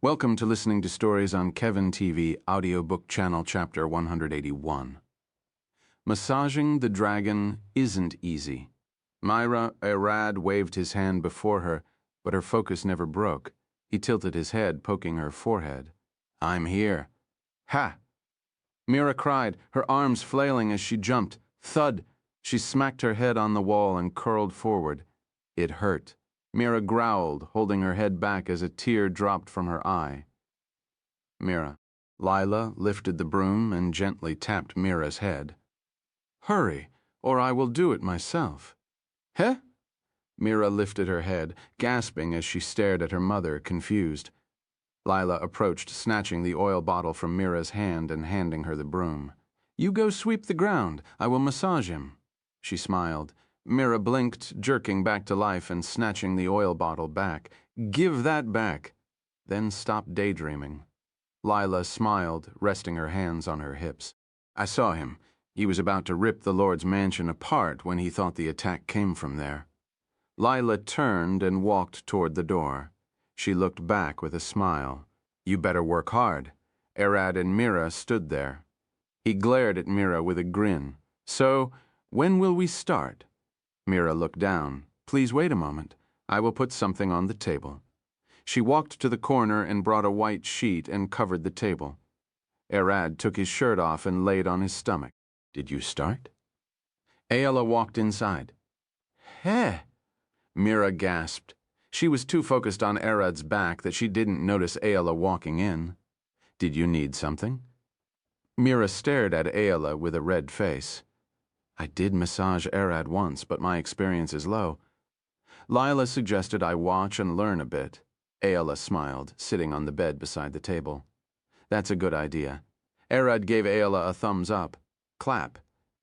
Welcome to listening to stories on Kevin TV audiobook channel chapter 181. Massaging the dragon isn't easy. Myra Arad waved his hand before her, but her focus never broke. He tilted his head, poking her forehead. I'm here. Ha! Mira cried, her arms flailing as she jumped. Thud! She smacked her head on the wall and curled forward. It hurt. Mira growled, holding her head back as a tear dropped from her eye. Mira. Lila lifted the broom and gently tapped Mira's head. Hurry, or I will do it myself. Heh? Mira lifted her head, gasping as she stared at her mother, confused. Lila approached, snatching the oil bottle from Mira's hand and handing her the broom. You go sweep the ground. I will massage him. She smiled. Mira blinked, jerking back to life and snatching the oil bottle back. Give that back. Then stopped daydreaming. Lila smiled, resting her hands on her hips. I saw him. He was about to rip the Lord's mansion apart when he thought the attack came from there. Lila turned and walked toward the door. She looked back with a smile. You better work hard. Arad and Mira stood there. He glared at Mira with a grin. So, when will we start? Mira looked down. Please wait a moment. I will put something on the table. She walked to the corner and brought a white sheet and covered the table. Arad took his shirt off and laid on his stomach. Did you start? Ayala walked inside. Heh! Mira gasped. She was too focused on Arad's back that she didn't notice Ayala walking in. Did you need something? Mira stared at Ayala with a red face. I did massage Arad once, but my experience is low. Lila suggested I watch and learn a bit. Ayala smiled, sitting on the bed beside the table. That's a good idea. Arad gave Ayala a thumbs up. Clap.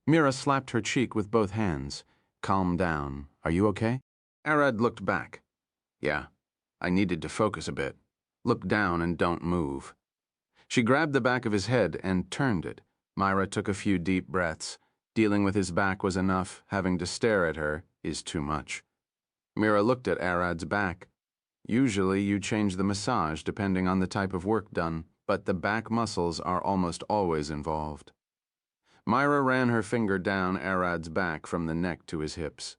Mira slapped her cheek with both hands. Calm down. Are you okay? Arad looked back. Yeah, I needed to focus a bit. Look down and don't move. She grabbed the back of his head and turned it. Myra took a few deep breaths. Dealing with his back was enough. Having to stare at her is too much. Mira looked at Arad's back. Usually you change the massage depending on the type of work done, but the back muscles are almost always involved. Myra ran her finger down Arad's back from the neck to his hips.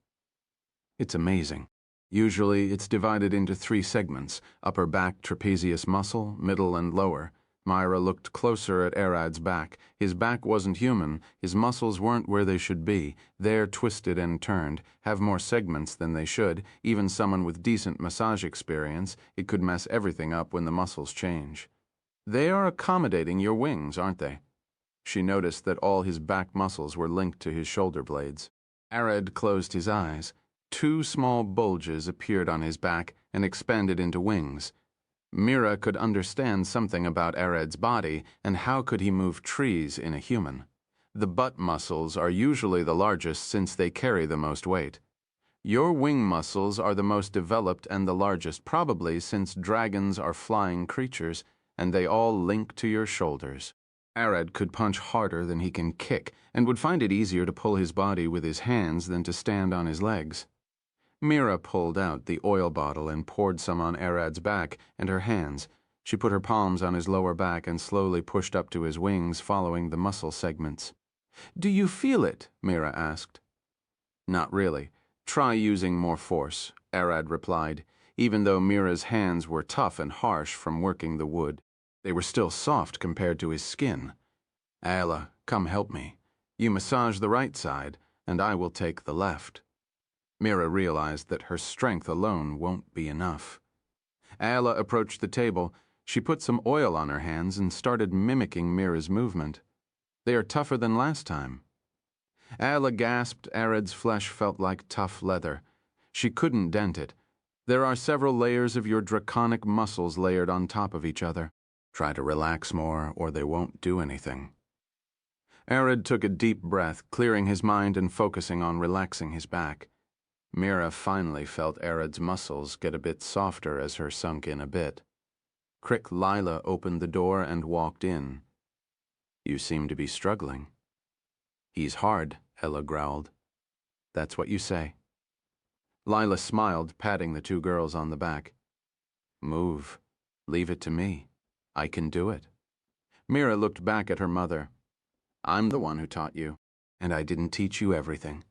It's amazing. Usually it's divided into 3 segments, upper back trapezius muscle, middle and lower. Myra looked closer at Arad's back. His back wasn't human. His muscles weren't where they should be. They're twisted and turned, have more segments than they should. Even someone with decent massage experience, it could mess everything up when the muscles change. They are accommodating your wings, aren't they? She noticed that all his back muscles were linked to his shoulder blades. Arad closed his eyes. 2 small bulges appeared on his back and expanded into wings. Mira could understand something about Arad's body, and how could he move trees in a human? The butt muscles are usually the largest since they carry the most weight. Your wing muscles are the most developed and the largest, probably since dragons are flying creatures, and they all link to your shoulders. Arad could punch harder than he can kick, and would find it easier to pull his body with his hands than to stand on his legs. Mira pulled out the oil bottle and poured some on Arad's back and her hands. She put her palms on his lower back and slowly pushed up to his wings, following the muscle segments. Do you feel it? Mira asked. Not really. Try using more force, Arad replied, even though Mira's hands were tough and harsh from working the wood. They were still soft compared to his skin. Ayala, come help me. You massage the right side, and I will take the left. Mira realized that her strength alone won't be enough. Ayala approached the table. She put some oil on her hands and started mimicking Mira's movement. They are tougher than last time. Ayala gasped. Arad's flesh felt like tough leather. She couldn't dent it. There are several layers of your draconic muscles layered on top of each other. Try to relax more, or they won't do anything. Arad took a deep breath, clearing his mind and focusing on relaxing his back. Mira finally felt Arad's muscles get a bit softer as her sunk in a bit. Crick Lila opened the door and walked in. You seem to be struggling. He's hard, Ella growled. That's what you say. Lila smiled, patting the 2 girls on the back. Move. Leave it to me. I can do it. Mira looked back at her mother. I'm the one who taught you, and I didn't teach you everything.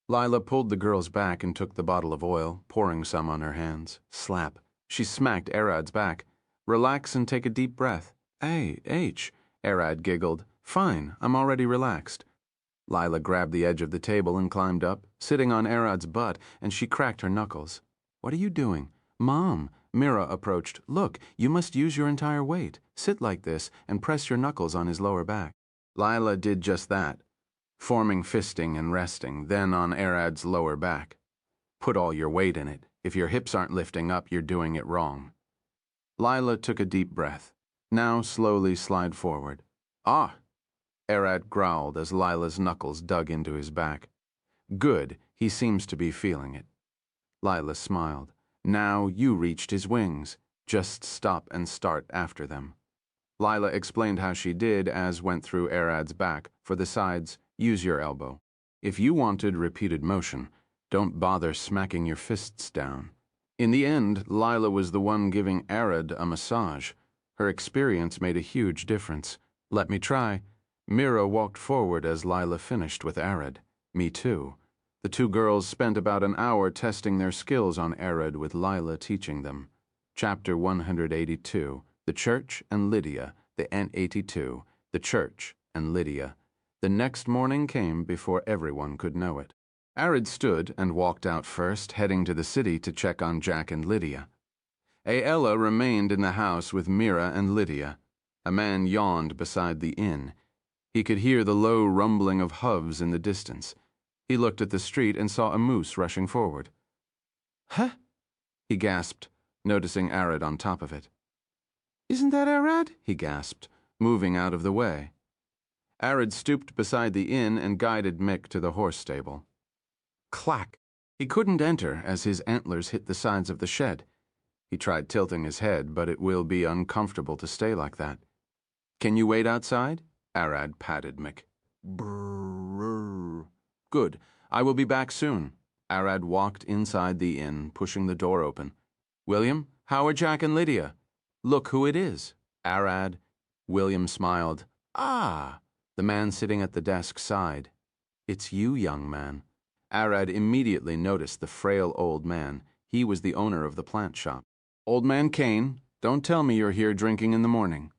Lila pulled the girls back and took the bottle of oil, pouring some on her hands. Slap. She smacked Arad's back. Relax and take a deep breath. Hey, H. Arad giggled. Fine, I'm already relaxed. Lila grabbed the edge of the table and climbed up, sitting on Arad's butt, and she cracked her knuckles. What are you doing? Mom, Mira approached. Look, you must use your entire weight. Sit like this and press your knuckles on his lower back. Lila did just that, forming fisting and resting, then on Arad's lower back. Put all your weight in it. If your hips aren't lifting up, you're doing it wrong. Lila took a deep breath. Now slowly slide forward. Ah! Arad growled as Lila's knuckles dug into his back. Good, he seems to be feeling it. Lila smiled. Now you reached his wings. Just stop and start after them. Lila explained how she did as went through Arad's back. For the sides, use your elbow. If you wanted repeated motion, don't bother smacking your fists down. In the end, Lila was the one giving Arad a massage. Her experience made a huge difference. Let me try. Mira walked forward as Lila finished with Arad. Me too. The two girls spent about an hour testing their skills on Arad with Lila teaching them. Chapter 182, The Church and Lydia, the N82, The Church and Lydia. The next morning came before everyone could know it. Arad stood and walked out first, heading to the city to check on Jack and Lydia. Aella remained in the house with Mira and Lydia. A man yawned beside the inn. He could hear the low rumbling of hooves in the distance. He looked at the street and saw a moose rushing forward. Huh? He gasped, noticing Arad on top of it. Isn't that Arad? He gasped, moving out of the way. Arad stooped beside the inn and guided Mick to the horse stable. Clack! He couldn't enter as his antlers hit the sides of the shed. He tried tilting his head, but it will be uncomfortable to stay like that. Can you wait outside? Arad patted Mick. Brrrr. Good. I will be back soon. Arad walked inside the inn, pushing the door open. William, how are Jack and Lydia? Look who it is. Arad. William smiled. Ah! The man sitting at the desk sighed. It's you, young man. Arad immediately noticed the frail old man. He was the owner of the plant shop. Old man Kane, don't tell me you're here drinking in the morning.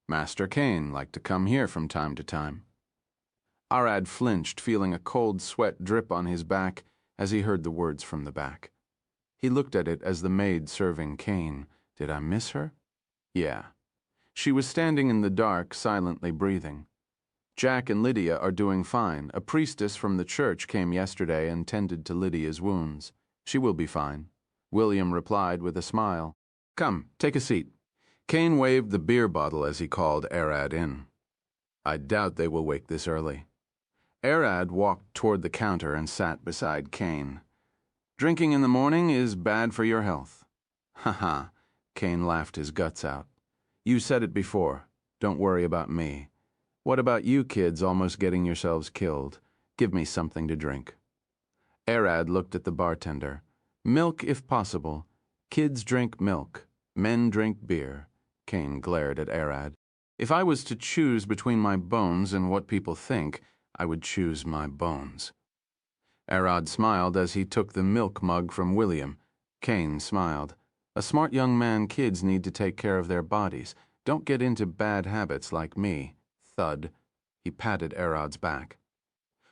Master Kane liked to come here from time to time. Arad flinched, feeling a cold sweat drip on his back as he heard the words from the back. He looked at it as the maid serving Kane. Did I miss her? Yeah. She was standing in the dark, silently breathing. Jack and Lydia are doing fine. A priestess from the church came yesterday and tended to Lydia's wounds. She will be fine. William replied with a smile. Come, take a seat. Kane waved the beer bottle as he called Arad in. I doubt they will wake this early. Arad walked toward the counter and sat beside Kane. Drinking in the morning is bad for your health. Ha ha, Kane laughed his guts out. You said it before. Don't worry about me. What about you kids almost getting yourselves killed? Give me something to drink. Arad looked at the bartender. Milk if possible. Kids drink milk. Men drink beer. Kane glared at Arad. If I was to choose between my bones and what people think, I would choose my bones. Arad smiled as he took the milk mug from William. Kane smiled. A smart young man, kids need to take care of their bodies. Don't get into bad habits like me. Thud. He patted Arad's back.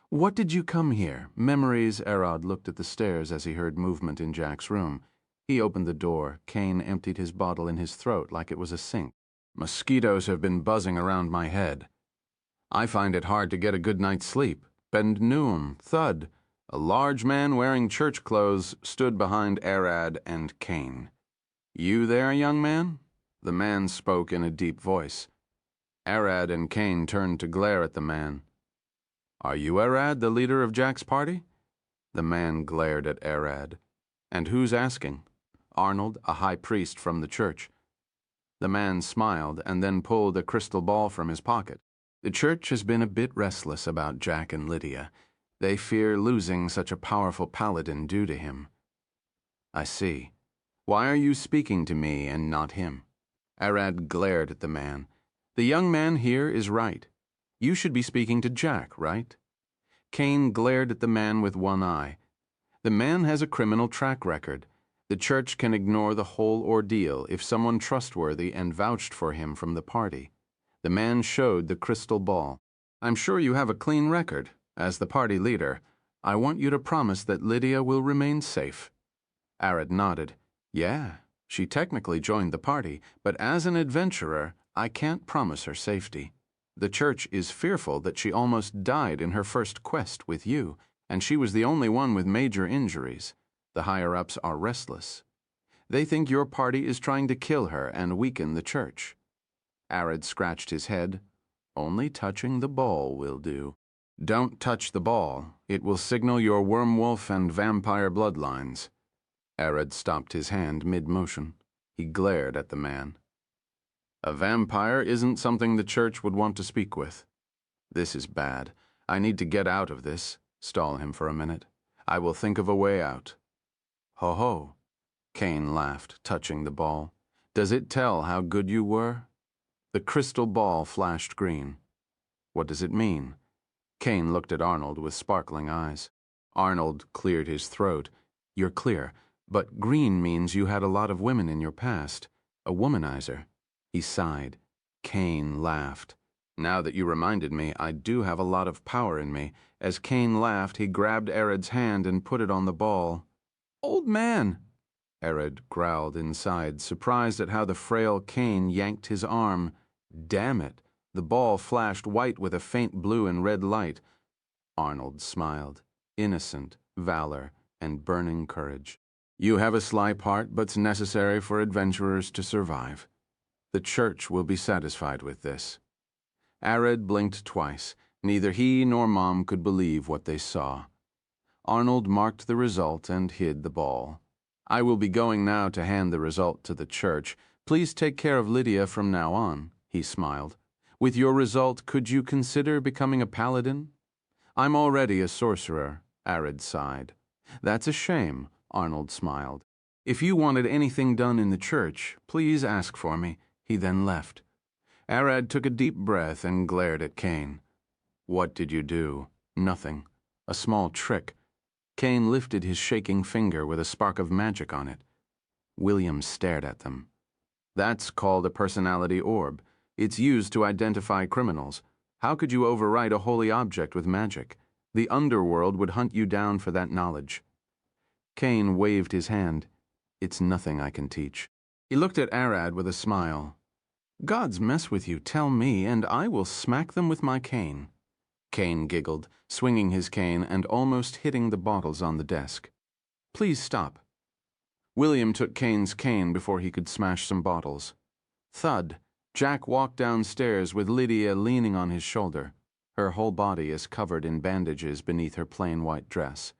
What did you come here? Memories. Arad looked at the stairs as he heard movement in Jack's room. He opened the door. Kane emptied his bottle in his throat like it was a sink. Mosquitoes have been buzzing around my head. I find it hard to get a good night's sleep. Bend noon. Thud. A large man wearing church clothes stood behind Arad and Kane. You there, young man? The man spoke in a deep voice. Arad and Kane turned to glare at the man. Are you Arad, the leader of Jack's party? The man glared at Arad. And who's asking? Arnold, a high priest from the church. The man smiled and then pulled a crystal ball from his pocket. The church has been a bit restless about Jack and Lydia. They fear losing such a powerful paladin due to him. I see. Why are you speaking to me and not him? Arad glared at the man. The young man here is right. You should be speaking to Jack, right? Kane glared at the man with one eye. The man has a criminal track record. The church can ignore the whole ordeal if someone trustworthy and vouched for him from the party. The man showed the crystal ball. I'm sure you have a clean record. As the party leader, I want you to promise that Lydia will remain safe. Arad nodded. Yeah, she technically joined the party, but as an adventurer, I can't promise her safety. The church is fearful that she almost died in her first quest with you, and she was the only one with major injuries. The higher-ups are restless. They think your party is trying to kill her and weaken the church. Arad scratched his head. Only touching the ball will do. Don't touch the ball. It will signal your wormwolf and vampire bloodlines. Arad stopped his hand mid-motion. He glared at the man. A vampire isn't something the church would want to speak with. This is bad. I need to get out of this. Stall him for a minute. I will think of a way out. Ho-ho. Kane laughed, touching the ball. Does it tell how good you were? The crystal ball flashed green. What does it mean? Kane looked at Arnold with sparkling eyes. Arnold cleared his throat. You're clear, but green means you had a lot of women in your past. A womanizer. He sighed. Kane laughed. Now that you reminded me, I do have a lot of power in me. As Kane laughed, he grabbed Arad's hand and put it on the ball. Old man! Arad growled inside, surprised at how the frail Kane yanked his arm. Damn it! The ball flashed white with a faint blue and red light. Arnold smiled. Innocent, valor, and burning courage. You have a sly part, but's necessary for adventurers to survive. The church will be satisfied with this. Arad blinked twice. Neither he nor Mom could believe what they saw. Arnold marked the result and hid the ball. I will be going now to hand the result to the church. Please take care of Lydia from now on, he smiled. With your result, could you consider becoming a paladin? I'm already a sorcerer, Arad sighed. That's a shame, Arnold smiled. If you wanted anything done in the church, please ask for me. He then left. Arad took a deep breath and glared at Kane. What did you do? Nothing. A small trick. Kane lifted his shaking finger with a spark of magic on it. William stared at them. That's called a personality orb. It's used to identify criminals. How could you overwrite a holy object with magic? The underworld would hunt you down for that knowledge. Kane waved his hand. It's nothing I can teach. He looked at Arad with a smile. Gods mess with you, tell me, and I will smack them with my cane. Kane giggled, swinging his cane and almost hitting the bottles on the desk. Please stop. William took Kane's cane before he could smash some bottles. Thud. Jack walked downstairs with Lydia leaning on his shoulder. Her whole body is covered in bandages beneath her plain white dress.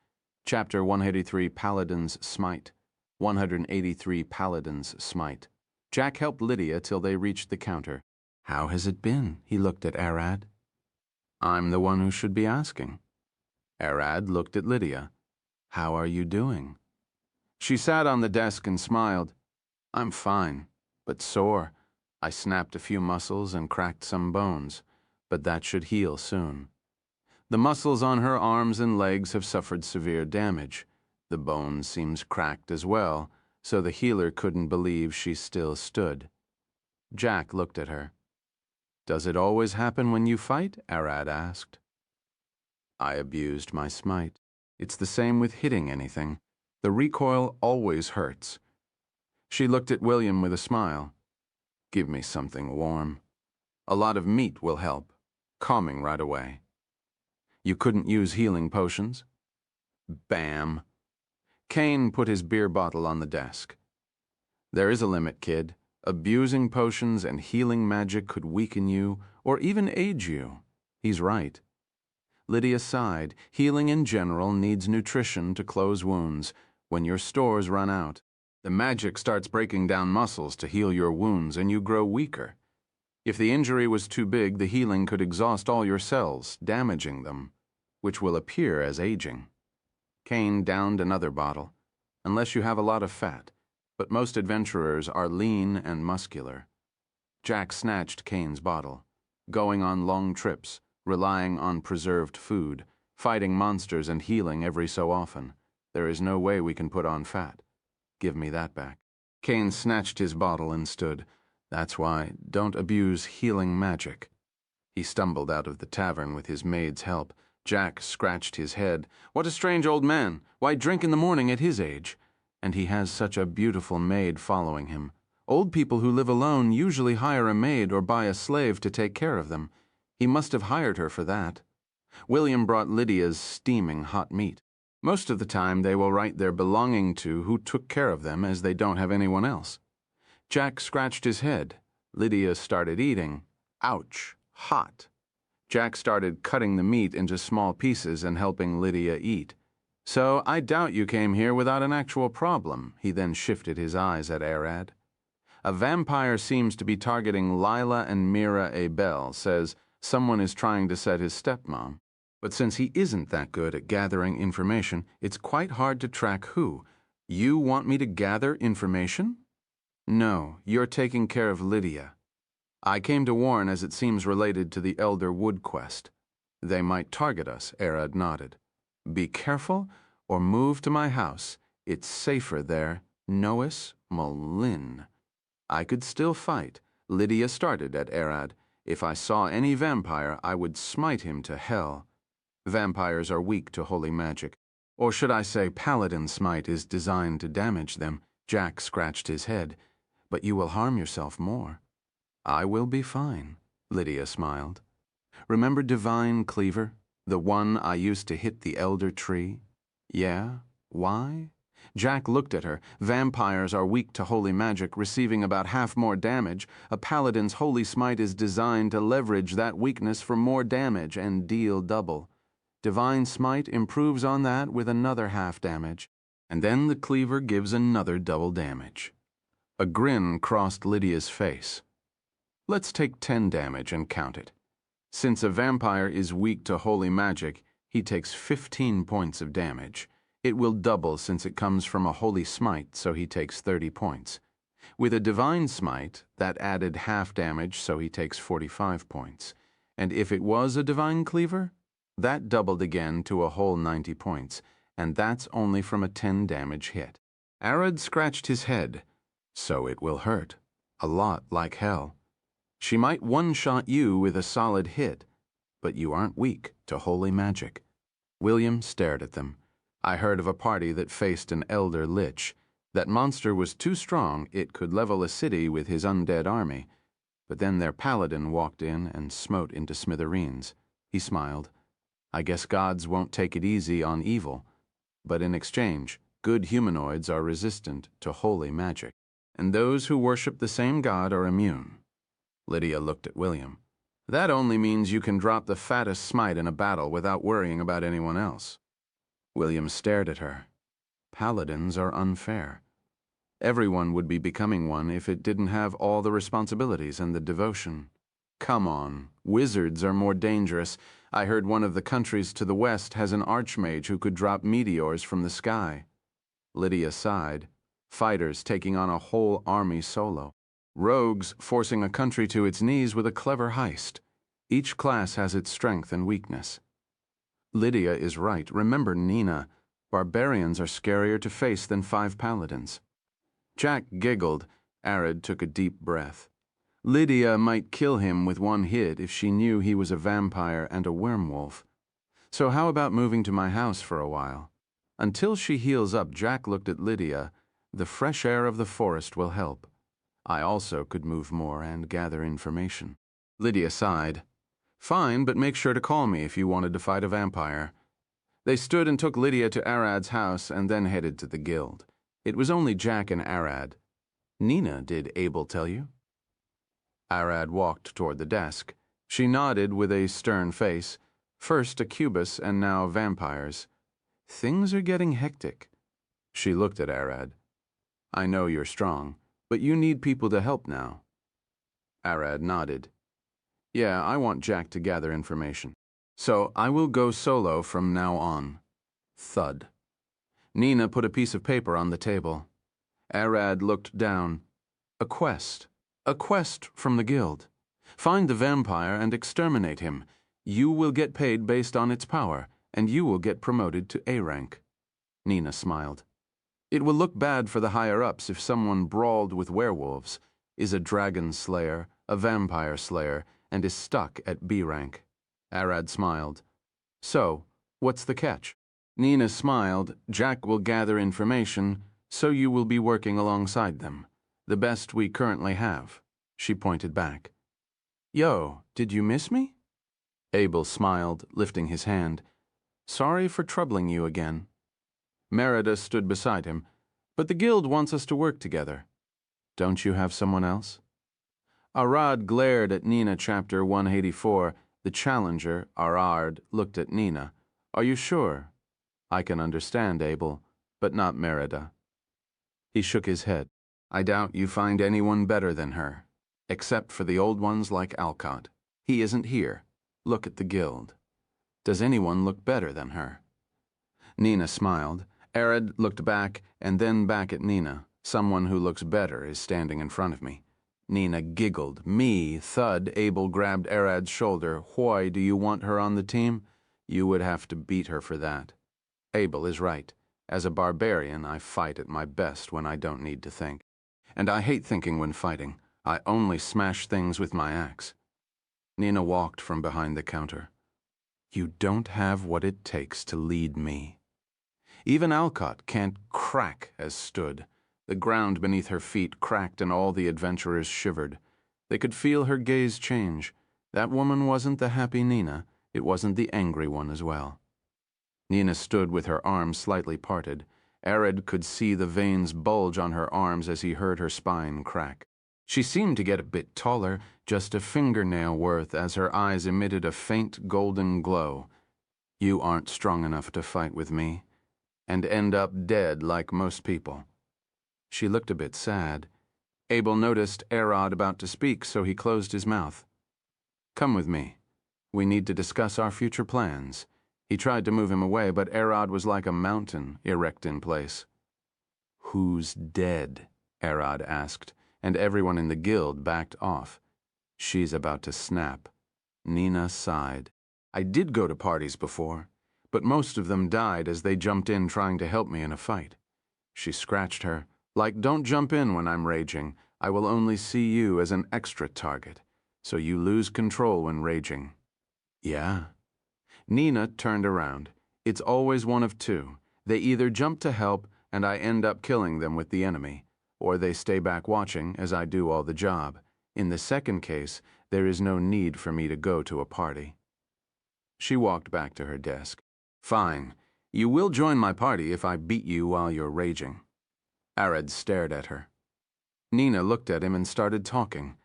Chapter 183, Paladin's Smite. 183, Paladin's Smite. Jack helped Lydia till they reached the counter. How has it been? He looked at Arad. I'm the one who should be asking. Arad looked at Lydia. How are you doing? She sat on the desk and smiled. I'm fine, but sore. I snapped a few muscles and cracked some bones, but that should heal soon. The muscles on her arms and legs have suffered severe damage. The bone seems cracked as well, so the healer couldn't believe she still stood. Jack looked at her. Does it always happen when you fight? Arad asked. I abused my smite. It's the same with hitting anything. The recoil always hurts. She looked at William with a smile. Give me something warm. A lot of meat will help. Calming right away. You couldn't use healing potions? Bam. Kane put his beer bottle on the desk. There is a limit, kid. Abusing potions and healing magic could weaken you or even age you. He's right. Lydia sighed. Healing in general needs nutrition to close wounds. When your stores run out, the magic starts breaking down muscles to heal your wounds and you grow weaker. If the injury was too big, the healing could exhaust all your cells, damaging them, which will appear as aging. Kane downed another bottle. Unless you have a lot of fat, but most adventurers are lean and muscular. Jack snatched Kane's bottle. Going on long trips, relying on preserved food, fighting monsters and healing every so often. There is no way we can put on fat. Give me that back. Kane snatched his bottle and stood. That's why, don't abuse healing magic. He stumbled out of the tavern with his maid's help. Jack scratched his head. What a strange old man. Why drink in the morning at his age? And he has such a beautiful maid following him. Old people who live alone usually hire a maid or buy a slave to take care of them. He must have hired her for that. William brought Lydia's steaming hot meat. Most of the time they will write their belonging to who took care of them, as they don't have anyone else. Jack scratched his head. Lydia started eating. Ouch, hot. Jack started cutting the meat into small pieces and helping Lydia eat. So I doubt you came here without an actual problem. He then shifted his eyes at Arad. A vampire seems to be targeting Lila and Mira Abel, says someone is trying to set his stepmom. But since he isn't that good at gathering information, it's quite hard to track who. You want me to gather information? No, you're taking care of Lydia. I came to warn, as it seems related to the Elder Wood quest. They might target us, Arad nodded. Be careful or move to my house. It's safer there. Nois Molin. I could still fight. Lydia started at Arad. If I saw any vampire, I would smite him to hell. Vampires are weak to holy magic. Or should I say paladin smite is designed to damage them. Jack scratched his head. But you will harm yourself more. I will be fine, Lydia smiled. Remember Divine Cleaver? The one I used to hit the elder tree? Yeah? Why? Jack looked at her. Vampires are weak to holy magic, receiving about half more damage. A paladin's holy smite is designed to leverage that weakness for more damage and deal double. Divine smite improves on that with another half damage, and then the cleaver gives another double damage. A grin crossed Lydia's face. Let's take 10 damage and count it. Since a vampire is weak to holy magic, he takes 15 points of damage. It will double since it comes from a holy smite, so he takes 30 points. With a divine smite, that added half damage, so he takes 45 points. And if it was a divine cleaver, that doubled again to a whole 90 points, and that's only from a 10 damage hit. Arad scratched his head. So it will hurt. A lot like hell. She might one-shot you with a solid hit, but you aren't weak to holy magic. William stared at them. I heard of a party that faced an elder lich. That monster was too strong it could level a city with his undead army. But then their paladin walked in and smote into smithereens. He smiled. I guess gods won't take it easy on evil. But in exchange, good humanoids are resistant to holy magic. And those who worship the same god are immune. Lydia looked at William. That only means you can drop the fattest smite in a battle without worrying about anyone else. William stared at her. Paladins are unfair. Everyone would be becoming one if it didn't have all the responsibilities and the devotion. Come on, wizards are more dangerous. I heard one of the countries to the west has an archmage who could drop meteors from the sky. Lydia sighed. Fighters taking on a whole army solo. Rogues forcing a country to its knees with a clever heist. Each class has its strength and weakness. Lydia is right. Remember Nina. Barbarians are scarier to face than 5 paladins. Jack giggled. Arad took a deep breath. Lydia might kill him with one hit if she knew he was a vampire and a werewolf. So how about moving to my house for a while? Until she heals up, Jack looked at Lydia. The fresh air of the forest will help. I also could move more and gather information. Lydia sighed. Fine, but make sure to call me if you wanted to fight a vampire. They stood and took Lydia to Arad's house and then headed to the guild. It was only Jack and Arad. Nina, did Abel tell you? Arad walked toward the desk. She nodded with a stern face. First a cubus and now vampires. Things are getting hectic. She looked at Arad. I know you're strong, but you need people to help now. Arad nodded. Yeah, I want Jack to gather information. So I will go solo from now on. Thud. Nina put a piece of paper on the table. Arad looked down. A quest. A quest from the guild. Find the vampire and exterminate him. You will get paid based on its power, and you will get promoted to A rank. Nina smiled. It will look bad for the higher-ups if someone brawled with werewolves, is a dragon slayer, a vampire slayer, and is stuck at B rank. Arad smiled. So, what's the catch? Nina smiled. Jack will gather information, so you will be working alongside them. The best we currently have. She pointed back. Yo, did you miss me? Abel smiled, lifting his hand. Sorry for troubling you again. Merida stood beside him. But the guild wants us to work together. Don't you have someone else? Arad glared at Nina. Chapter 184. The challenger, Arad, looked at Nina. Are you sure? I can understand, Abel, but not Merida. He shook his head. I doubt you find anyone better than her, except for the old ones like Alcott. He isn't here. Look at the guild. Does anyone look better than her? Nina smiled. Arad looked back and then back at Nina. Someone who looks better is standing in front of me. Nina giggled. Me, Thud. Abel grabbed Arad's shoulder. Why do you want her on the team? You would have to beat her for that. Abel is right. As a barbarian, I fight at my best when I don't need to think. And I hate thinking when fighting. I only smash things with my axe. Nina walked from behind the counter. You don't have what it takes to lead me. Even Alcott can't crack as stood. The ground beneath her feet cracked and all the adventurers shivered. They could feel her gaze change. That woman wasn't the happy Nina. It wasn't the angry one as well. Nina stood with her arms slightly parted. Arad could see the veins bulge on her arms as he heard her spine crack. She seemed to get a bit taller, just a fingernail worth, as her eyes emitted a faint golden glow. You aren't strong enough to fight with me, and end up dead like most people. She looked a bit sad. Abel noticed Arad about to speak, so he closed his mouth. Come with me. We need to discuss our future plans. He tried to move him away, but Arad was like a mountain, erect in place. Who's dead? Arad asked, and everyone in the guild backed off. She's about to snap. Nina sighed. I did go to parties before, but most of them died as they jumped in trying to help me in a fight. She scratched her. Like, don't jump in when I'm raging. I will only see you as an extra target, so you lose control when raging. Yeah. Nina turned around. It's always one of two. They either jump to help and I end up killing them with the enemy, or they stay back watching as I do all the job. In the second case, there is no need for me to go to a party. She walked back to her desk. Fine. You will join my party if I beat you while you're raging. Arad stared at her. Nina looked at him and started talking.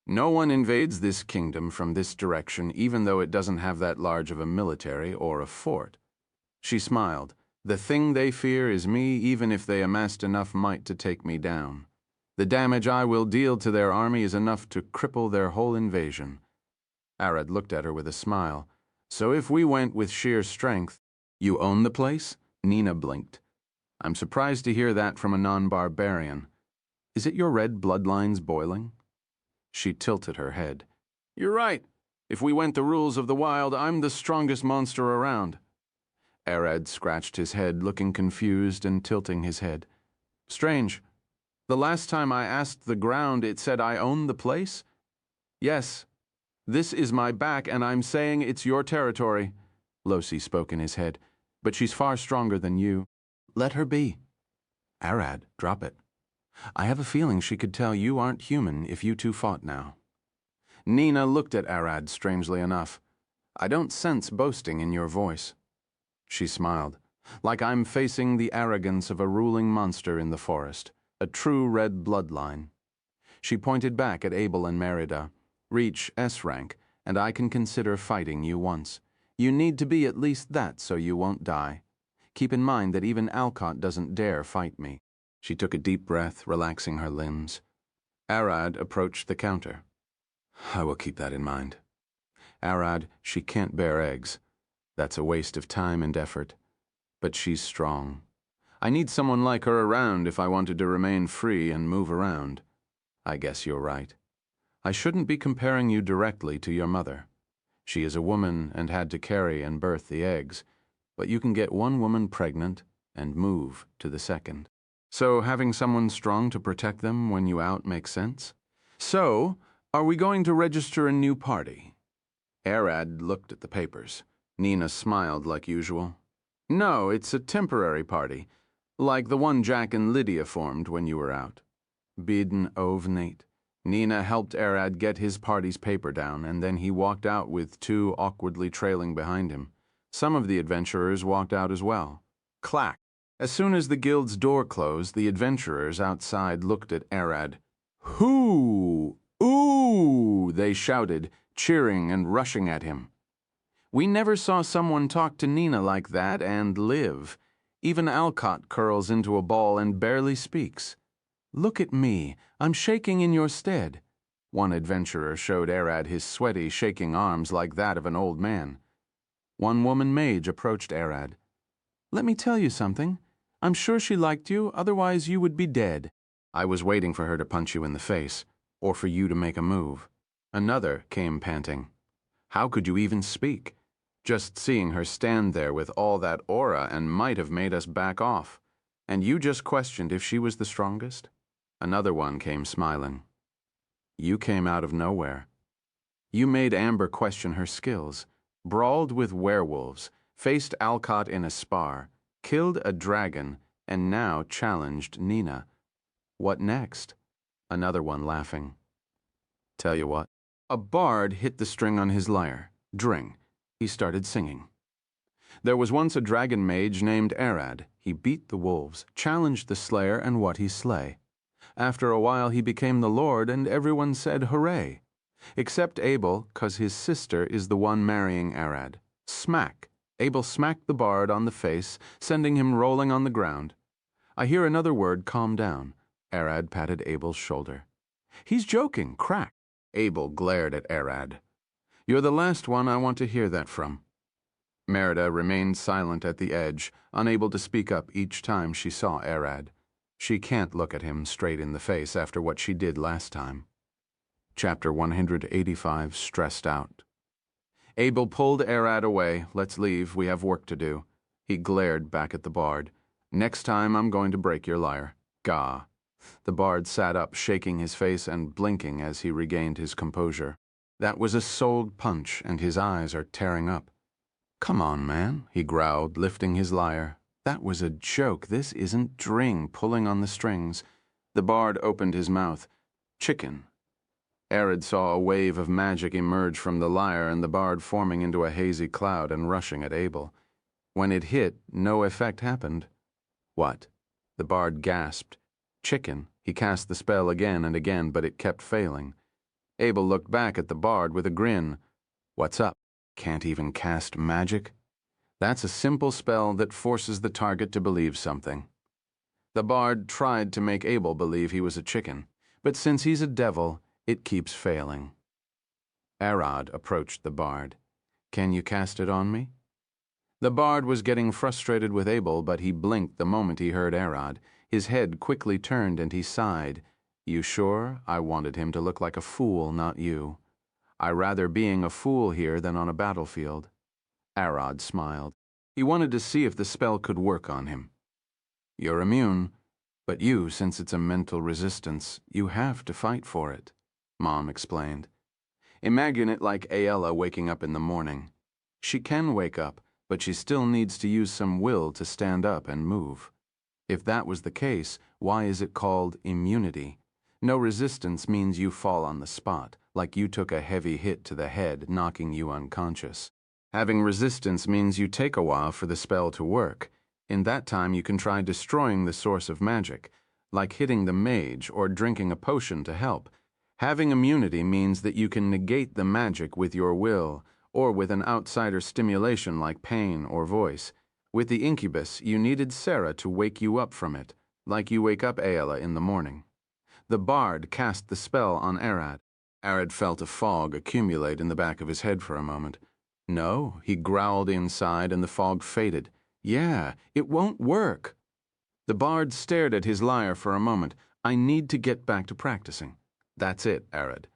No one invades this kingdom from this direction, even though it doesn't have that large of a military or a fort. She smiled. The thing they fear is me, even if they amassed enough might to take me down. The damage I will deal to their army is enough to cripple their whole invasion. Arad looked at her with a smile. So if we went with sheer strength, you own the place? Nina blinked. I'm surprised to hear that from a non-barbarian. Is it your red bloodlines boiling? She tilted her head. You're right. If we went the rules of the wild, I'm the strongest monster around. Arad scratched his head, looking confused and tilting his head. Strange. The last time I asked the ground, it said I owned the place? Yes. This is my back, and I'm saying it's your territory. Losi spoke in his head. But she's far stronger than you. Let her be. Arad, drop it. I have a feeling she could tell you aren't human if you two fought now. Nina looked at Arad strangely enough. I don't sense boasting in your voice. She smiled, like I'm facing the arrogance of a ruling monster in the forest, a true red bloodline. She pointed back at Abel and Merida. Reach S rank, and I can consider fighting you once. You need to be at least that so you won't die. Keep in mind that even Alcott doesn't dare fight me. She took a deep breath, relaxing her limbs. Arad approached the counter. I will keep that in mind. Arad, she can't bear eggs. That's a waste of time and effort. But she's strong. I need someone like her around if I wanted to remain free and move around. I guess you're right. I shouldn't be comparing you directly to your mother. She is a woman and had to carry and birth the eggs, but you can get one woman pregnant and move to the second. So having someone strong to protect them when you out makes sense? So, are we going to register a new party? Arad looked at the papers. Nina smiled like usual. No, it's a temporary party, like the one Jack and Lydia formed when you were out. Bidden ovnate. Nina helped Arad get his party's paper down, and then he walked out with two awkwardly trailing behind him. Some of the adventurers walked out as well. Clack. As soon as the guild's door closed, the adventurers outside looked at Arad. Hoo! Ooh! They shouted, cheering and rushing at him. We never saw someone talk to Nina like that and live. Even Alcott curls into a ball and barely speaks. Look at me, I'm shaking in your stead. One adventurer showed Arad his sweaty, shaking arms like that of an old man. One woman mage approached Arad. Let me tell you something. I'm sure she liked you, otherwise you would be dead. I was waiting for her to punch you in the face, or for you to make a move. Another came panting. How could you even speak? Just seeing her stand there with all that aura and might have made us back off. And you just questioned if she was the strongest? Another one came smiling. You came out of nowhere. You made Amber question her skills, brawled with werewolves, faced Alcott in a spar, killed a dragon, and now challenged Nina. What next? Another one laughing. Tell you what. A bard hit the string on his lyre. Dring. He started singing. There was once a dragon mage named Arad. He beat the wolves, challenged the slayer and what he slay. After a while he became the lord and everyone said hooray. Except Abel, 'cause his sister is the one marrying Arad. Smack. Abel smacked the bard on the face, sending him rolling on the ground. I hear another word calm down. Arad patted Abel's shoulder. He's joking, crack. Abel glared at Arad. You're the last one I want to hear that from. Merida remained silent at the edge, unable to speak up each time she saw Arad. She can't look at him straight in the face after what she did last time. Chapter 185, Stressed Out. Abel pulled Arad away. Let's leave, we have work to do. He glared back at the bard. Next time I'm going to break your lyre. Gah. The bard sat up, shaking his face and blinking as he regained his composure. That was a souled punch, and his eyes are tearing up. Come on, man, he growled, lifting his lyre. That was a joke. This isn't Dring pulling on the strings. The bard opened his mouth. Chicken. Arad saw a wave of magic emerge from the lyre and the bard forming into a hazy cloud and rushing at Abel. When it hit, no effect happened. What? The bard gasped. Chicken. He cast the spell again and again, but it kept failing. Abel looked back at the bard with a grin. What's up? Can't even cast magic? That's a simple spell that forces the target to believe something. The bard tried to make Abel believe he was a chicken, but since he's a devil, it keeps failing. Arad approached the bard. Can you cast it on me? The bard was getting frustrated with Abel, but he blinked the moment he heard Arad. His head quickly turned and he sighed. You sure? I wanted him to look like a fool, not you. I rather being a fool here than on a battlefield. Arad smiled. He wanted to see if the spell could work on him. You're immune, but you, since it's a mental resistance, you have to fight for it, Mom explained. Imagine it like Ayala waking up in the morning. She can wake up, but she still needs to use some will to stand up and move. If that was the case, why is it called immunity? No resistance means you fall on the spot, like you took a heavy hit to the head, knocking you unconscious. Having resistance means you take a while for the spell to work. In that time, you can try destroying the source of magic, like hitting the mage or drinking a potion to help. Having immunity means that you can negate the magic with your will, or with an outsider stimulation like pain or voice. With the incubus, you needed Sarah to wake you up from it, like you wake up Ayala in the morning. The bard cast the spell on Arad. Arad felt a fog accumulate in the back of his head for a moment. No, he growled inside and the fog faded. Yeah, it won't work. The bard stared at his lyre for a moment. I need to get back to practicing. That's it, Arad.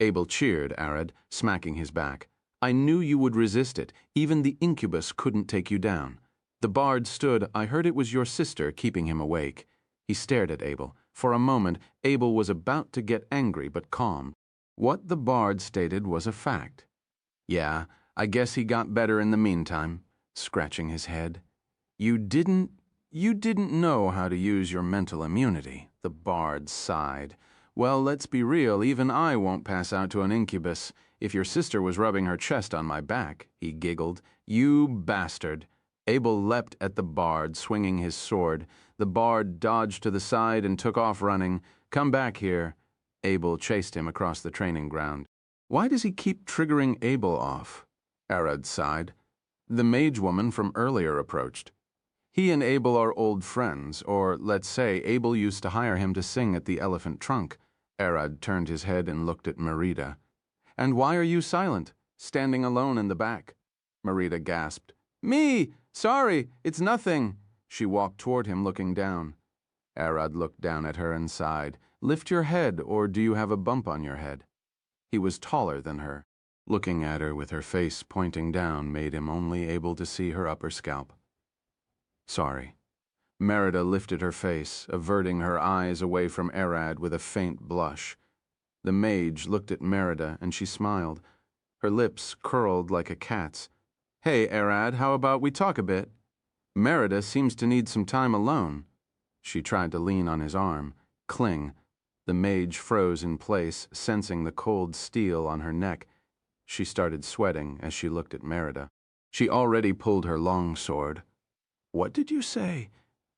Abel cheered Arad, smacking his back. I knew you would resist it. Even the incubus couldn't take you down. The bard stood. I heard it was your sister keeping him awake. He stared at Abel. For a moment, Abel was about to get angry but calmed. What the bard stated was a fact. Yeah, I guess he got better in the meantime, scratching his head. You didn't know how to use your mental immunity, the bard sighed. Well, let's be real, even I won't pass out to an incubus. If your sister was rubbing her chest on my back, he giggled. You bastard. Abel leapt at the bard, swinging his sword. The bard dodged to the side and took off running. Come back here. Abel chased him across the training ground. Why does he keep triggering Abel off? Arad sighed. The mage woman from earlier approached. He and Abel are old friends, or let's say Abel used to hire him to sing at the Elephant Trunk. Arad turned his head and looked at Merida. And why are you silent, standing alone in the back? Merida gasped. Me! Sorry, it's nothing. She walked toward him, looking down. Arad looked down at her and sighed. Lift your head, or do you have a bump on your head? He was taller than her. Looking at her with her face pointing down made him only able to see her upper scalp. Sorry. Merida lifted her face, averting her eyes away from Arad with a faint blush. The mage looked at Merida, and she smiled. Her lips curled like a cat's. Hey, Arad, how about we talk a bit? Merida seems to need some time alone. She tried to lean on his arm, cling. The mage froze in place, sensing the cold steel on her neck. She started sweating as she looked at Merida. She already pulled her long sword. What did you say?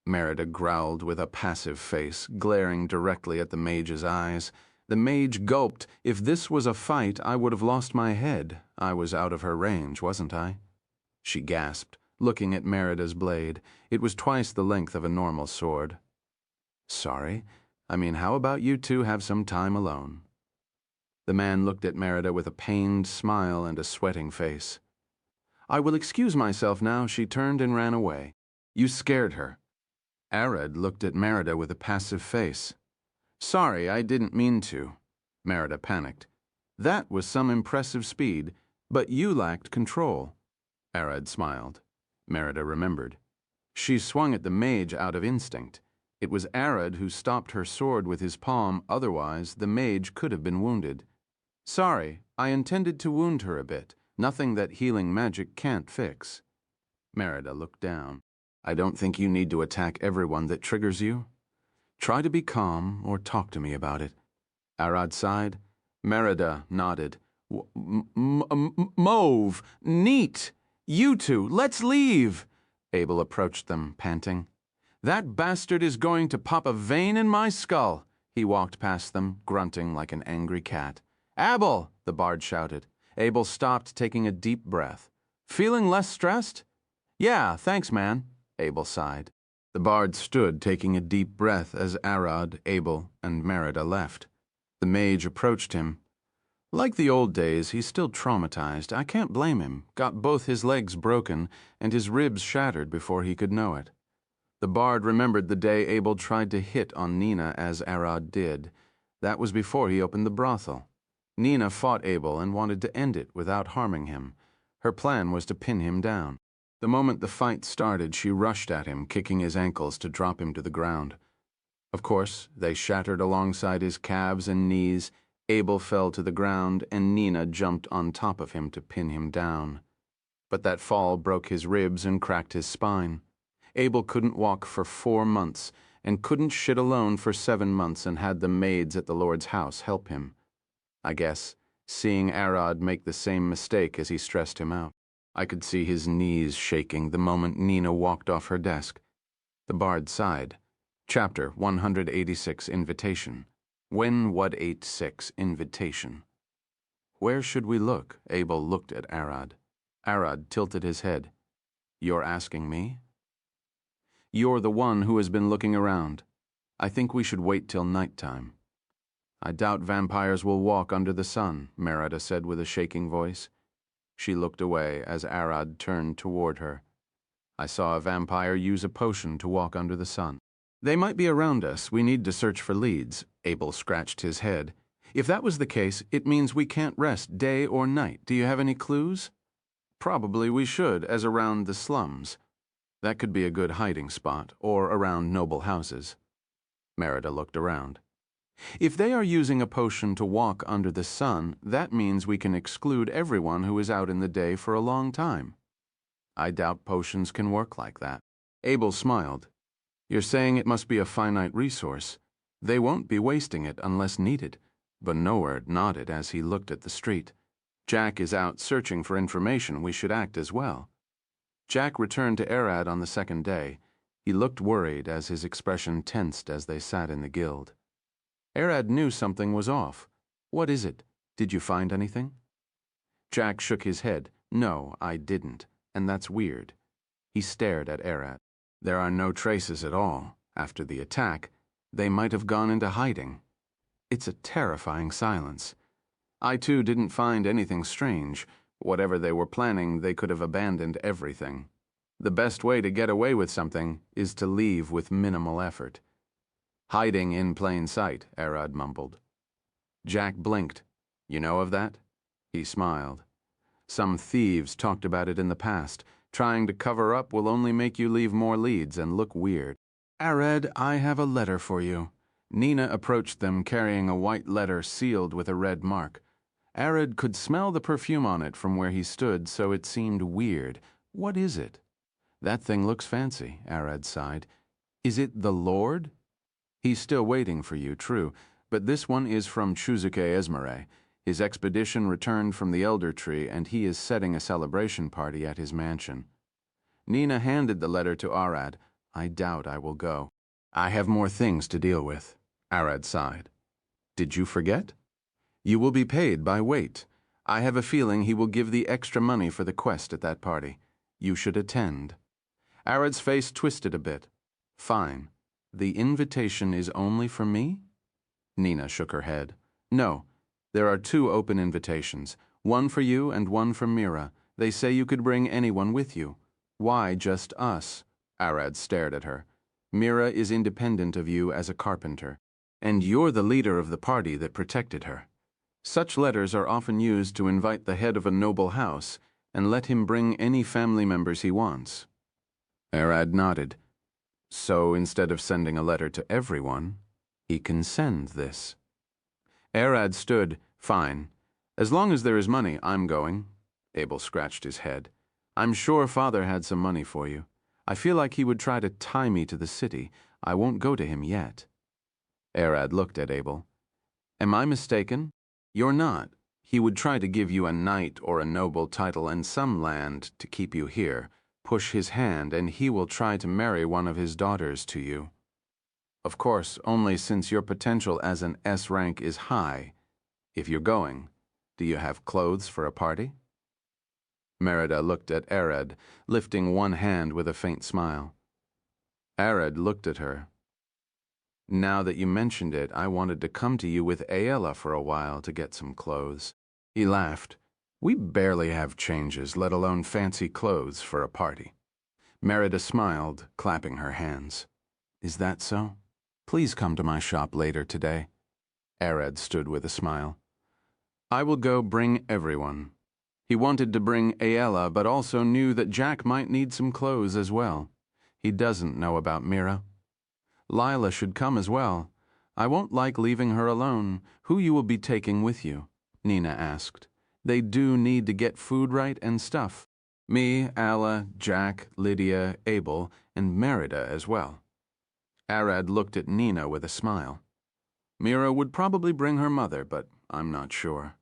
Merida growled with a passive face, glaring directly at the mage's eyes. The mage gulped. If this was a fight, I would have lost my head. I was out of her range, wasn't I? She gasped, looking at Merida's blade. It was twice the length of a normal sword. Sorry. I mean, how about you two have some time alone? The man looked at Merida with a pained smile and a sweating face. I will excuse myself now. She turned and ran away. You scared her. Arad looked at Merida with a passive face. Sorry, I didn't mean to. Merida panicked. That was some impressive speed, but you lacked control. Arad smiled. Merida remembered. She swung at the mage out of instinct. It was Arad who stopped her sword with his palm, otherwise the mage could have been wounded. Sorry, I intended to wound her a bit, nothing that healing magic can't fix. Merida looked down. I don't think you need to attack everyone that triggers you. Try to be calm or talk to me about it. Arad sighed. Merida nodded. Mauve, neat. You two, let's leave. Abel approached them, panting. That bastard is going to pop a vein in my skull. He walked past them, grunting like an angry cat. Abel, the bard shouted. Abel stopped, taking a deep breath. Feeling less stressed? Yeah, thanks, man. Abel sighed. The bard stood, taking a deep breath as Arad, Abel, and Merida left. The mage approached him. Like the old days, he's still traumatized. I can't blame him. Got both his legs broken and his ribs shattered before he could know it. The bard remembered the day Abel tried to hit on Nina as Arad did. That was before he opened the brothel. Nina fought Abel and wanted to end it without harming him. Her plan was to pin him down. The moment the fight started, she rushed at him, kicking his ankles to drop him to the ground. Of course, they shattered alongside his calves and knees. Abel fell to the ground, and Nina jumped on top of him to pin him down. But that fall broke his ribs and cracked his spine. Abel couldn't walk for 4 months, and couldn't shit alone for 7 months, and had the maids at the Lord's house help him. I guess, seeing Arad make the same mistake as he stressed him out. I could see his knees shaking the moment Nina walked off her desk. The bard sighed. Chapter 186, Invitation. When 186, Invitation. Where should we look? Abel looked at Arad. Arad tilted his head. You're asking me? You're the one who has been looking around. I think we should wait till nighttime. I doubt vampires will walk under the sun, Merida said with a shaking voice. She looked away as Arad turned toward her. I saw a vampire use a potion to walk under the sun. They might be around us. We need to search for leads. Abel scratched his head. If that was the case, it means we can't rest day or night. Do you have any clues? Probably we should, as around the slums. That could be a good hiding spot, or around noble houses. Merida looked around. If they are using a potion to walk under the sun, that means we can exclude everyone who is out in the day for a long time. I doubt potions can work like that. Abel smiled. You're saying it must be a finite resource. They won't be wasting it unless needed. Benoard nodded as he looked at the street. Jack is out searching for information. We should act as well. Jack returned to Arad on the second day. He looked worried as his expression tensed as they sat in the guild. Arad knew something was off. What is it? Did you find anything? Jack shook his head. No, I didn't, and that's weird. He stared at Arad. There are no traces at all. After the attack, they might have gone into hiding. It's a terrifying silence. I too didn't find anything strange. Whatever they were planning, they could have abandoned everything. The best way to get away with something is to leave with minimal effort. Hiding in plain sight, Arad mumbled. Jack blinked. You know of that? He smiled. Some thieves talked about it in the past. Trying to cover up will only make you leave more leads and look weird. Arad, I have a letter for you. Nina approached them carrying a white letter sealed with a red mark. Arad could smell the perfume on it from where he stood, so it seemed weird. What is it? That thing looks fancy, Arad sighed. Is it the Lord? He's still waiting for you, true, but this one is from Chuzuke Esmere. His expedition returned from the Elder Tree, and he is setting a celebration party at his mansion. Nina handed the letter to Arad. I doubt I will go. I have more things to deal with. Arad sighed. Did you forget? You will be paid by weight. I have a feeling he will give the extra money for the quest at that party. You should attend. Arad's face twisted a bit. Fine. The invitation is only for me? Nina shook her head. No. There are 2 open invitations. One for you and one for Mira. They say you could bring anyone with you. Why just us? Arad stared at her. Mira is independent of you as a carpenter, and you're the leader of the party that protected her. Such letters are often used to invite the head of a noble house and let him bring any family members he wants. Arad nodded. So instead of sending a letter to everyone, he can send this. Arad stood. Fine. As long as there is money, I'm going. Abel scratched his head. I'm sure Father had some money for you. I feel like he would try to tie me to the city. I won't go to him yet. Arad looked at Abel. Am I mistaken? You're not. He would try to give you a knight or a noble title and some land to keep you here. Push his hand, and he will try to marry one of his daughters to you. Of course, only since your potential as an S rank is high. If you're going, do you have clothes for a party? Merida looked at Arad, lifting one hand with a faint smile. Arad looked at her. Now that you mentioned it, I wanted to come to you with Aella for a while to get some clothes. He laughed. We barely have changes, let alone fancy clothes for a party. Merida smiled, clapping her hands. Is that so? Please come to my shop later today. Arad stood with a smile. I will go bring everyone. He wanted to bring Aella, but also knew that Jack might need some clothes as well. He doesn't know about Mira. Lila should come as well. I won't like leaving her alone. Who you will be taking with you? Nina asked. They do need to get food right and stuff. Me, Alla, Jack, Lydia, Abel, and Merida as well. Arad looked at Nina with a smile. Mira would probably bring her mother, but I'm not sure.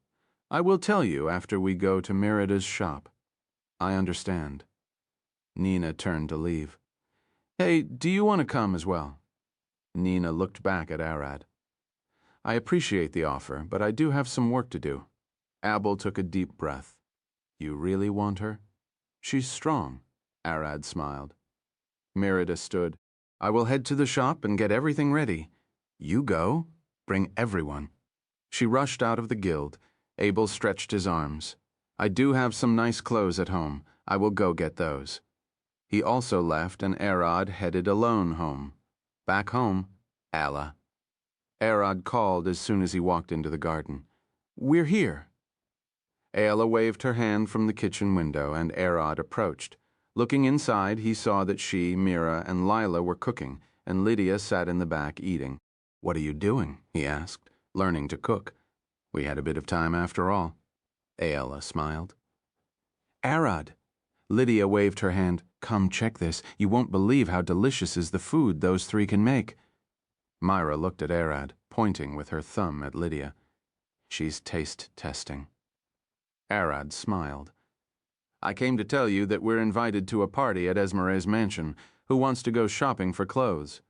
I will tell you after we go to Merida's shop. I understand. Nina turned to leave. Hey, do you want to come as well? Nina looked back at Arad. I appreciate the offer, but I do have some work to do. Abel took a deep breath. You really want her? She's strong. Arad smiled. Merida stood. I will head to the shop and get everything ready. You go. Bring everyone. She rushed out of the guild. Abel stretched his arms. I do have some nice clothes at home. I will go get those. He also left, and Arad headed alone home. Back home, Alla. Arad called as soon as he walked into the garden. "We're here." Ayla waved her hand from the kitchen window, and Arad approached. Looking inside, he saw that she, Mira, and Lila were cooking, and Lydia sat in the back eating. "What are you doing?" he asked. "Learning to cook. We had a bit of time after all." Ayla smiled. "Arad." Lydia waved her hand. "Come check this. You won't believe how delicious is the food those three can make." Myra looked at Arad, pointing with her thumb at Lydia. "She's taste testing." Arad smiled. "I came to tell you that we're invited to a party at Esmeralda's mansion. Who wants to go shopping for clothes?"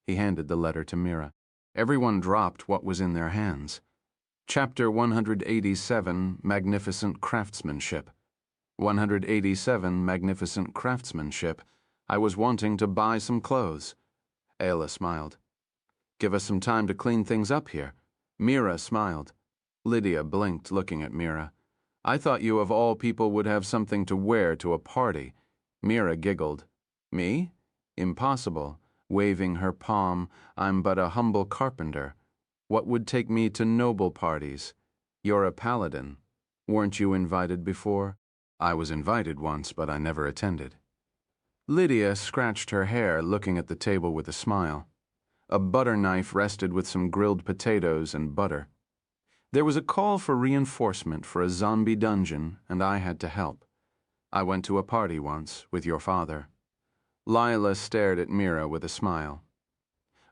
He handed the letter to Mira. Everyone dropped what was in their hands. Chapter 187, Magnificent Craftsmanship. 187, Magnificent Craftsmanship. I was wanting to buy some clothes. Ayla smiled. "Give us some time to clean things up here." Mira smiled. Lydia blinked, looking at Mira. "I thought you of all people would have something to wear to a party." Mira giggled. "Me? Impossible." Waving her palm, "I'm but a humble carpenter. What would take me to noble parties? You're a paladin. Weren't you invited before?" "I was invited once, but I never attended." Lydia scratched her hair, looking at the table with a smile. A butter knife rested with some grilled potatoes and butter. "There was a call for reinforcement for a zombie dungeon, and I had to help. I went to a party once, with your father." Lila stared at Mira with a smile.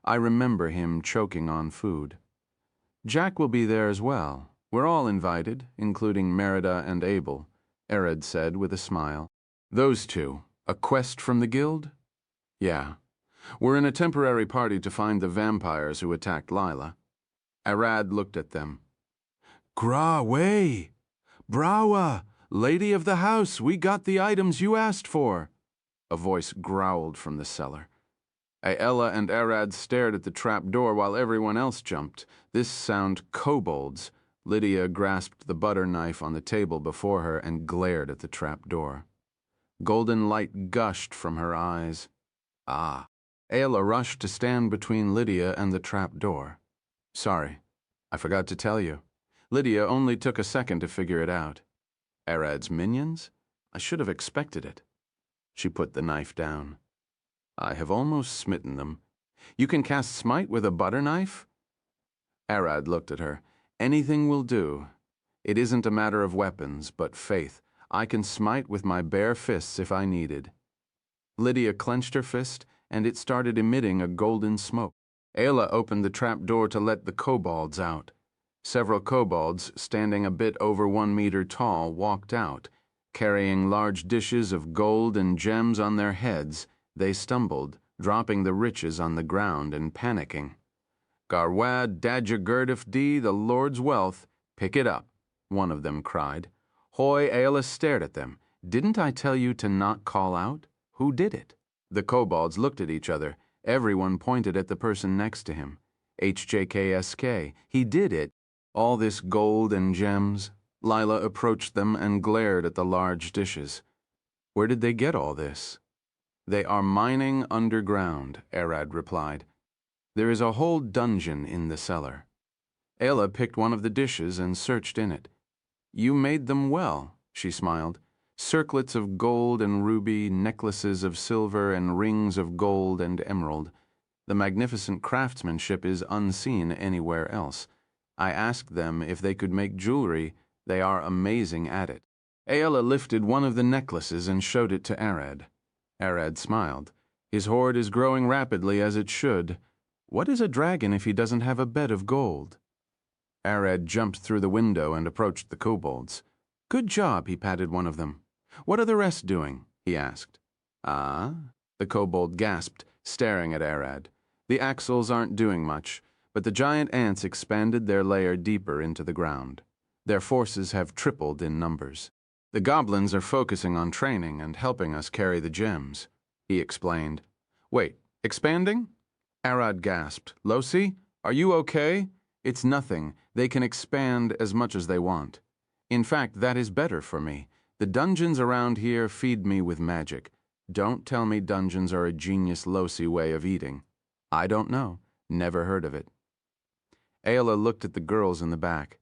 "I remember him choking on food." "Jack will be there as well. We're all invited, including Merida and Abel," Arad said with a smile. "Those two, a quest from the guild?" "Yeah. We're in a temporary party to find the vampires who attacked Lila." Arad looked at them. "Gra way! Brawa! Lady of the house, we got the items you asked for." A voice growled from the cellar. Ayla and Arad stared at the trap door while everyone else jumped. This sound kobolds. Lydia grasped the butter knife on the table before her and glared at the trap door. Golden light gushed from her eyes. "Ah." Ayla rushed to stand between Lydia and the trap door. "Sorry, I forgot to tell you." Lydia only took a second to figure it out. "Arad's minions? I should have expected it." She put the knife down. "I have almost smitten them. You can cast smite with a butter knife?" Arad looked at her. "Anything will do. It isn't a matter of weapons, but faith. I can smite with my bare fists if I needed." Lydia clenched her fist, and it started emitting a golden smoke. Ayla opened the trap door to let the kobolds out. Several kobolds, standing a bit over 1 meter tall, walked out. Carrying large dishes of gold and gems on their heads, they stumbled, dropping the riches on the ground and panicking. "Garwad Dadjagurdif D, the Lord's wealth, pick it up," one of them cried. Hoy Ayla stared at them. "Didn't I tell you to not call out? Who did it?" The kobolds looked at each other. Everyone pointed at the person next to him. HJKSK. He did it. All this gold and gems. Lila approached them and glared at the large dishes. "Where did they get all this?" "They are mining underground," Arad replied. "There is a whole dungeon in the cellar." Ayla picked one of the dishes and searched in it. "You made them well," she smiled. "Circlets of gold and ruby, necklaces of silver, and rings of gold and emerald. The magnificent craftsmanship is unseen anywhere else. I asked them if they could make jewelry. They are amazing at it." Ayla lifted one of the necklaces and showed it to Arad. Arad smiled. "His hoard is growing rapidly, as it should. What is a dragon if he doesn't have a bed of gold?" Arad jumped through the window and approached the kobolds. "Good job," he patted one of them. "What are the rest doing?" he asked. "Ah?" The kobold gasped, staring at Arad. "The axles aren't doing much, but the giant ants expanded their lair deeper into the ground. Their forces have tripled in numbers. The goblins are focusing on training and helping us carry the gems," he explained. "Wait, expanding?" Arad gasped. "Losi, are you okay?" "It's nothing. They can expand as much as they want. In fact, that is better for me. The dungeons around here feed me with magic. Don't tell me dungeons are a genius Losi way of eating. I don't know. Never heard of it." Ayla looked at the girls in the back.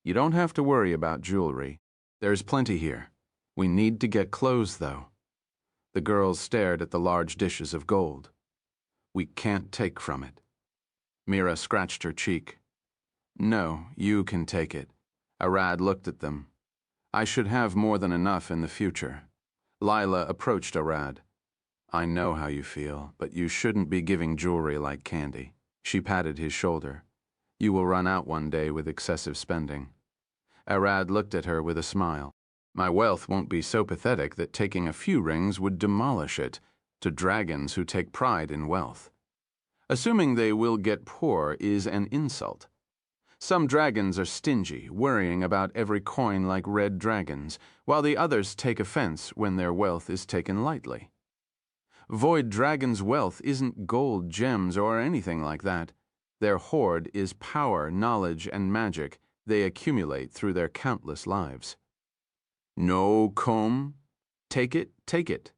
You don't have to worry about jewelry. There's plenty here. We need to get clothes, though. The girls stared at the large dishes of gold. We can't take from it. Mira scratched her cheek. No, you can take it. Arad looked at them. I should have more than enough in the future. Lila approached Arad. I know how you feel, but you shouldn't be giving jewelry like candy. She patted his shoulder. You will run out one day with excessive spending. Arad looked at her with a smile. My wealth won't be so pathetic that taking a few rings would demolish it to dragons who take pride in wealth. Assuming they will get poor is an insult. Some dragons are stingy, worrying about every coin like red dragons, while the others take offense when their wealth is taken lightly. Void dragons' wealth isn't gold, gems, or anything like that. Their hoard is power, knowledge, and magic they accumulate through their countless lives. No comb? Take it, take it.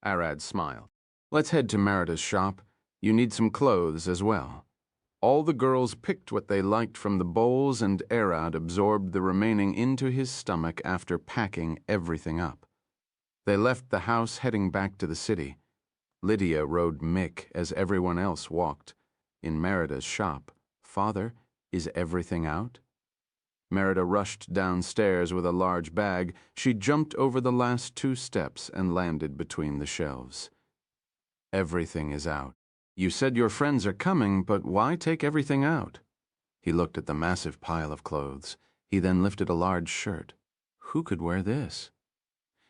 Arad smiled. Let's head to Merida's shop. You need some clothes as well. All the girls picked what they liked from the bowls, and Arad absorbed the remaining into his stomach after packing everything up. They left the house heading back to the city. Lydia rode Mick as everyone else walked. In Merida's shop, Father, is everything out? Merida rushed downstairs with a large bag. She jumped over the last 2 steps and landed between the shelves. Everything is out. You said your friends are coming, but why take everything out? He looked at the massive pile of clothes. He then lifted a large shirt. Who could wear this?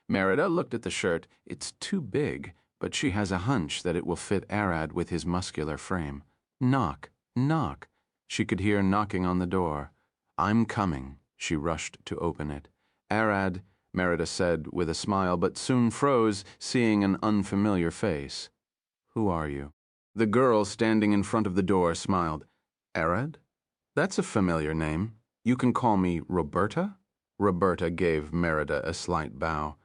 Merida looked at the shirt. It's too big, but she has a hunch that it will fit Arad with his muscular frame. Knock, knock. She could hear knocking on the door. I'm coming. She rushed to open it. Arad, Merida said with a smile, but soon froze, seeing an unfamiliar face. Who are you? The girl standing in front of the door smiled. Arad? That's a familiar name. You can call me Roberta? Roberta gave Merida a slight bow.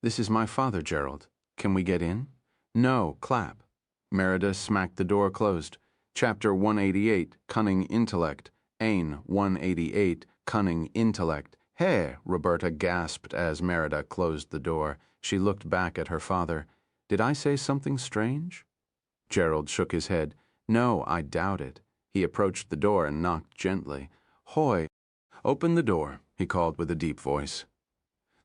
This is my father, Gerald. Can we get in? No, clap. Merida smacked the door closed. Chapter 188, Cunning Intellect. Ain 188, Cunning Intellect. Hey, Roberta gasped as Merida closed the door. She looked back at her father. Did I say something strange? Gerald shook his head. No, I doubt it. He approached the door and knocked gently. Hoy, open the door, he called with a deep voice.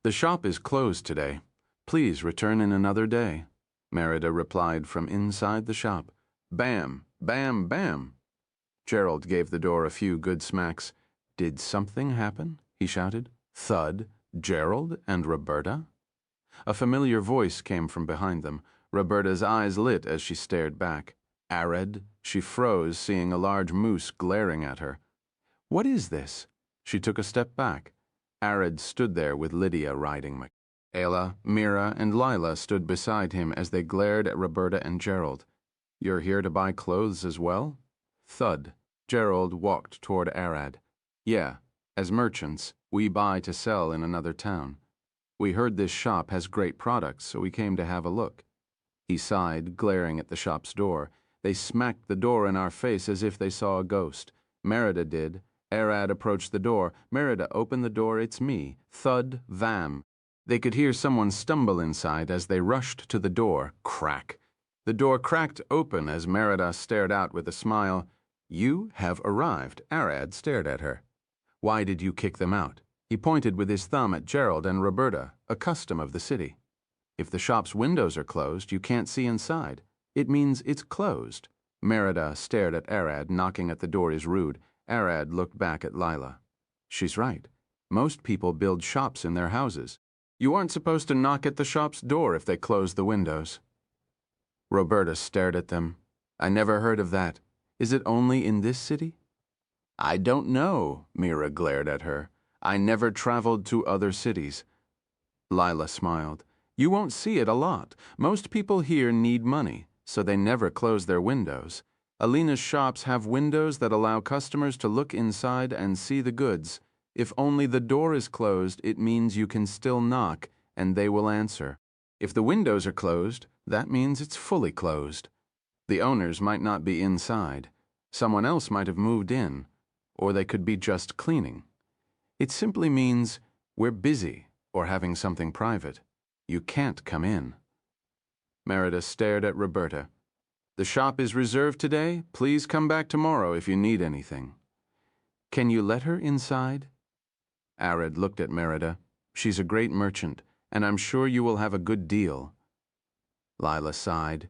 The shop is closed today. Please return in another day. Merida replied from inside the shop. Bam, bam, bam. Gerald gave the door a few good smacks. Did something happen? He shouted. Thud, Gerald and Roberta? A familiar voice came from behind them. Roberta's eyes lit as she stared back. Arid, she froze, seeing a large moose glaring at her. What is this? She took a step back. Arid stood there with Lydia riding Mick. Ayla, Mira, and Lila stood beside him as they glared at Roberta and Gerald. You're here to buy clothes as well? Thud. Gerald walked toward Arad. Yeah, as merchants, we buy to sell in another town. We heard this shop has great products, so we came to have a look. He sighed, glaring at the shop's door. They smacked the door in our face as if they saw a ghost. Merida did. Arad approached the door. Merida, open the door, it's me. Thud, vam. They could hear someone stumble inside as they rushed to the door. Crack. The door cracked open as Merida stared out with a smile. You have arrived. Arad stared at her. Why did you kick them out? He pointed with his thumb at Gerald and Roberta, a custom of the city. If the shop's windows are closed, you can't see inside. It means it's closed. Merida stared at Arad. Knocking at the door is rude. Arad looked back at Lila. She's right. Most people build shops in their houses. You aren't supposed to knock at the shop's door if they close the windows. Roberta stared at them. I never heard of that. Is it only in this city? I don't know, Mira glared at her. I never traveled to other cities. Lila smiled. You won't see it a lot. Most people here need money, so they never close their windows. Alina's shops have windows that allow customers to look inside and see the goods. If only the door is closed, it means you can still knock, and they will answer. If the windows are closed, that means it's fully closed. The owners might not be inside. Someone else might have moved in. or they could be just cleaning. It simply means we're busy or having something private. You can't come in. Merida stared at Roberta. The shop is reserved today. Please come back tomorrow if you need anything. Can you let her inside? Arad looked at Merida. She's a great merchant, and I'm sure you will have a good deal. Lila sighed.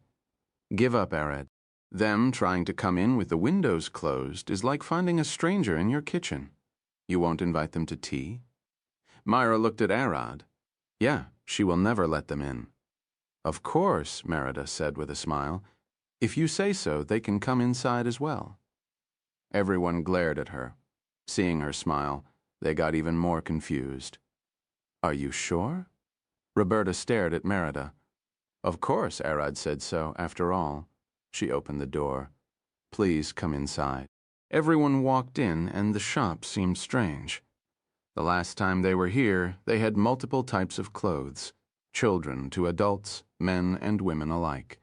Give up, Arad. Them trying to come in with the windows closed is like finding a stranger in your kitchen. You won't invite them to tea? Myra looked at Arad. Yeah, she will never let them in. Of course, Merida said with a smile. If you say so, they can come inside as well. Everyone glared at her. Seeing her smile, they got even more confused. Are you sure? Roberta stared at Merida. Of course, Arad said so, after all. She opened the door. Please come inside. Everyone walked in, and the shop seemed strange. The last time they were here, they had multiple types of clothes, children to adults, men and women alike.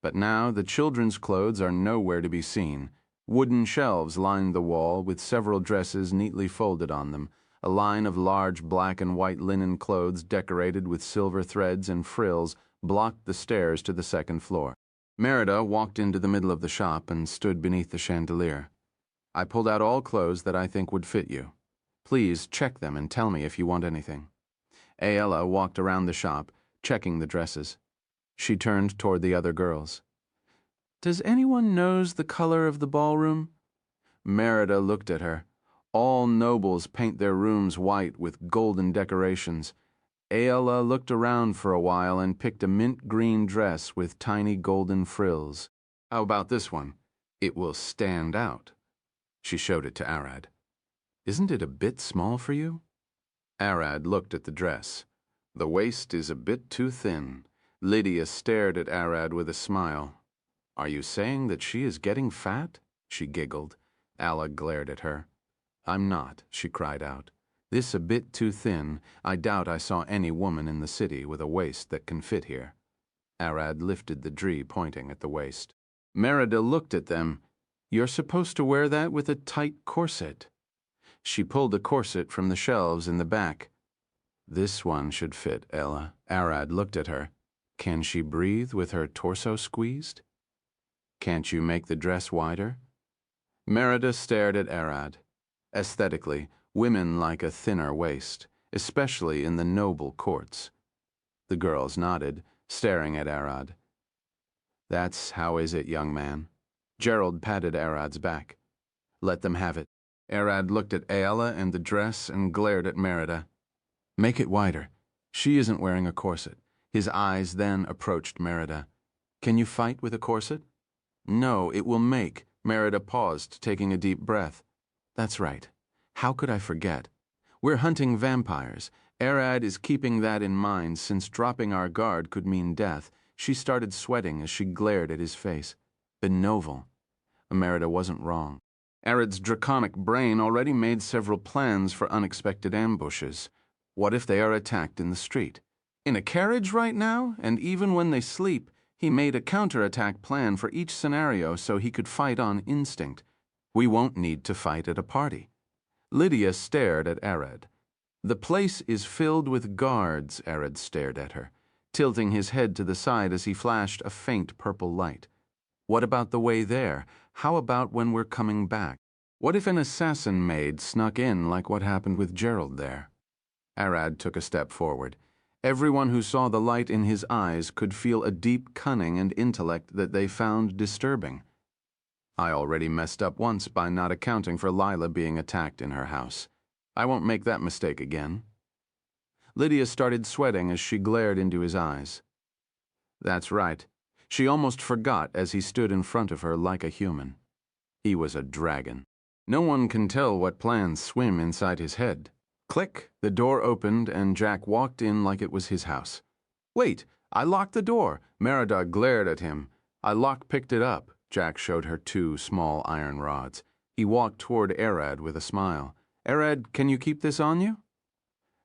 But now the children's clothes are nowhere to be seen. Wooden shelves lined the wall with several dresses neatly folded on them. A line of large black and white linen clothes decorated with silver threads and frills blocked the stairs to the second floor. Merida walked into the middle of the shop and stood beneath the chandelier. I pulled out all clothes that I think would fit you. Please check them and tell me if you want anything. Ayala walked around the shop, checking the dresses. She turned toward the other girls. Does anyone knows the color of the ballroom? Merida looked at her. All nobles paint their rooms white with golden decorations. Ayala looked around for a while and picked a mint green dress with tiny golden frills. How about this one? It will stand out. She showed it to Arad. Isn't it a bit small for you? Arad looked at the dress. The waist is a bit too thin. Lydia stared at Arad with a smile. Are you saying that she is getting fat? She giggled. Alla glared at her. I'm not, she cried out. This a bit too thin. I doubt I saw any woman in the city with a waist that can fit here. Arad lifted the dree, pointing at the waist. Merida looked at them. You're supposed to wear that with a tight corset. She pulled a corset from the shelves in the back. This one should fit, Ella. Arad looked at her. Can she breathe with her torso squeezed? Can't you make the dress wider? Merida stared at Arad. Aesthetically, women like a thinner waist, especially in the noble courts. The girls nodded, staring at Arad. That's how is it, young man. Gerald patted Arad's back. Let them have it. Arad looked at Ayala and the dress and glared at Merida. Make it wider. She isn't wearing a corset. His eyes then approached Merida. Can you fight with a corset? No, it will make. Merida paused, taking a deep breath. That's right. How could I forget? We're hunting vampires. Arad is keeping that in mind since dropping our guard could mean death. She started sweating as she glared at his face. Benovel. Merida wasn't wrong. Arad's draconic brain already made several plans for unexpected ambushes. What if they are attacked in the street? In a carriage right now, and even when they sleep, he made a counterattack plan for each scenario so he could fight on instinct. We won't need to fight at a party. Lydia stared at Arad. The place is filled with guards, Arad stared at her, tilting his head to the side as he flashed a faint purple light. What about the way there? How about when we're coming back? What if an assassin maid snuck in like what happened with Gerald there? Arad took a step forward. Everyone who saw the light in his eyes could feel a deep cunning and intellect that they found disturbing. I already messed up once by not accounting for Lila being attacked in her house. I won't make that mistake again. Lydia started sweating as she glared into his eyes. That's right. She almost forgot as he stood in front of her like a human. He was a dragon. No one can tell what plans swim inside his head. Click, the door opened and Jack walked in like it was his house. Wait, I locked the door. Merida glared at him. I lock-picked it up. Jack showed her 2 small iron rods. He walked toward Arad with a smile. Arad, can you keep this on you?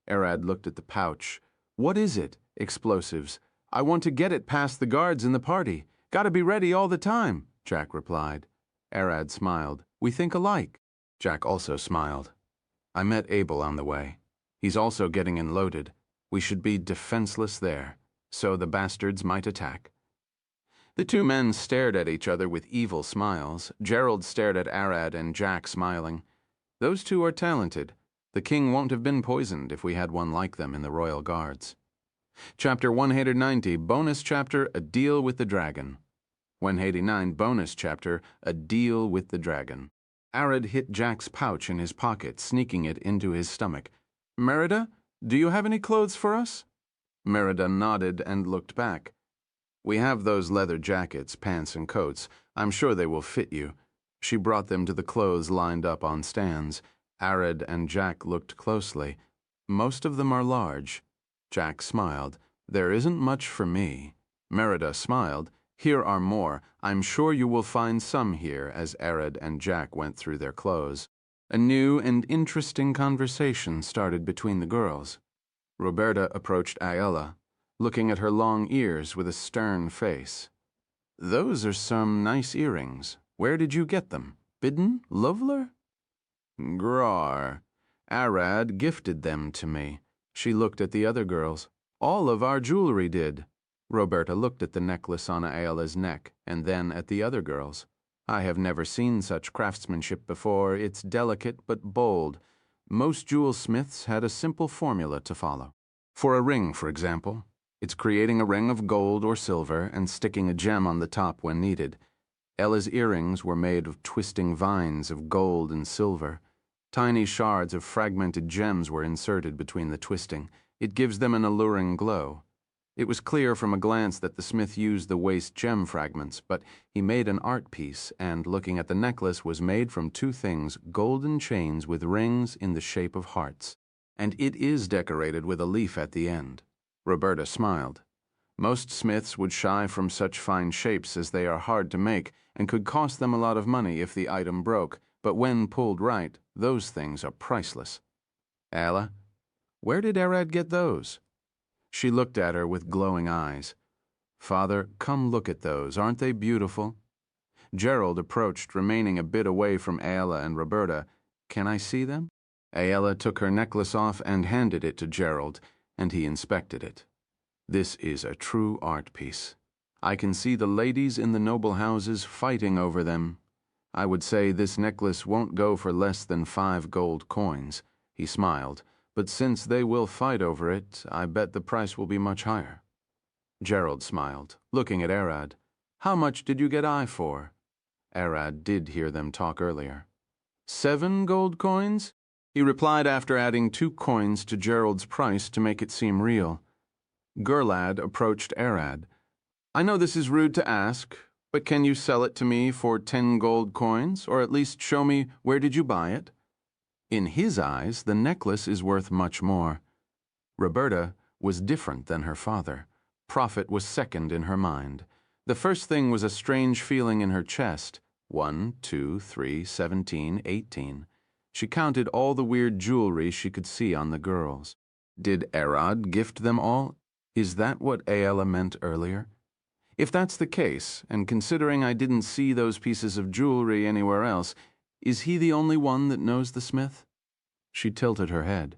Arad looked at the pouch. What is it? Explosives. I want to get it past the guards in the party. Gotta be ready all the time, Jack replied. Arad smiled. We think alike. Jack also smiled. I met Abel on the way. He's also getting in loaded. We should be defenseless there, so the bastards might attack. The two men stared at each other with evil smiles. Gerald stared at Arad and Jack smiling. Those two are talented. The king won't have been poisoned if we had one like them in the royal guards. Chapter 190, bonus chapter, A Deal with the Dragon. 189, bonus chapter, A Deal with the Dragon. Arad hit Jack's pouch in his pocket, sneaking it into his stomach. Merida, do you have any clothes for us? Merida nodded and looked back. We have those leather jackets, pants, and coats. I'm sure they will fit you. She brought them to the clothes lined up on stands. Arad and Jack looked closely. Most of them are large. Jack smiled. There isn't much for me. Merida smiled. Here are more. I'm sure you will find some here, as Arad and Jack went through their clothes. A new and interesting conversation started between the girls. Roberta approached Ayala, looking at her long ears with a stern face. Those are some nice earrings. Where did you get them? Bidden? Lovler? Grar. Arad gifted them to me. She looked at the other girls. All of our jewelry did. Roberta looked at the necklace on Ayala's neck, and then at the other girls. I have never seen such craftsmanship before. It's delicate but bold. Most jewel smiths had a simple formula to follow. For a ring, for example, it's creating a ring of gold or silver and sticking a gem on the top when needed. Ella's earrings were made of twisting vines of gold and silver. Tiny shards of fragmented gems were inserted between the twisting. It gives them an alluring glow. It was clear from a glance that the smith used the waste gem fragments, but he made an art piece, and looking at the necklace was made from two things, golden chains with rings in the shape of hearts. And it is decorated with a leaf at the end. Roberta smiled. Most smiths would shy from such fine shapes as they are hard to make and could cost them a lot of money if the item broke, but when pulled right, those things are priceless. Alla, where did Arad get those? She looked at her with glowing eyes. Father, come look at those. Aren't they beautiful? Gerald approached, remaining a bit away from Ayala and Roberta. Can I see them? Ayala took her necklace off and handed it to Gerald, and he inspected it. This is a true art piece. I can see the ladies in the noble houses fighting over them. I would say this necklace won't go for less than 5 gold coins. He smiled. But since they will fight over it, I bet the price will be much higher. Gerald smiled, looking at Arad. How much did you get I for? Arad did hear them talk earlier. 7 gold coins? He replied after adding 2 coins to Gerald's price to make it seem real. Gurlad approached Arad. I know this is rude to ask, but can you sell it to me for 10 gold coins, or at least show me where did you buy it? In his eyes, the necklace is worth much more. Roberta was different than her father. Profit was second in her mind. The first thing was a strange feeling in her chest. 1, 2, 3, 17, 18. She counted all the weird jewelry she could see on the girls. Did Arad gift them all? Is that what Ayala meant earlier? If that's the case, and considering I didn't see those pieces of jewelry anywhere else, is he the only one that knows the smith? She tilted her head.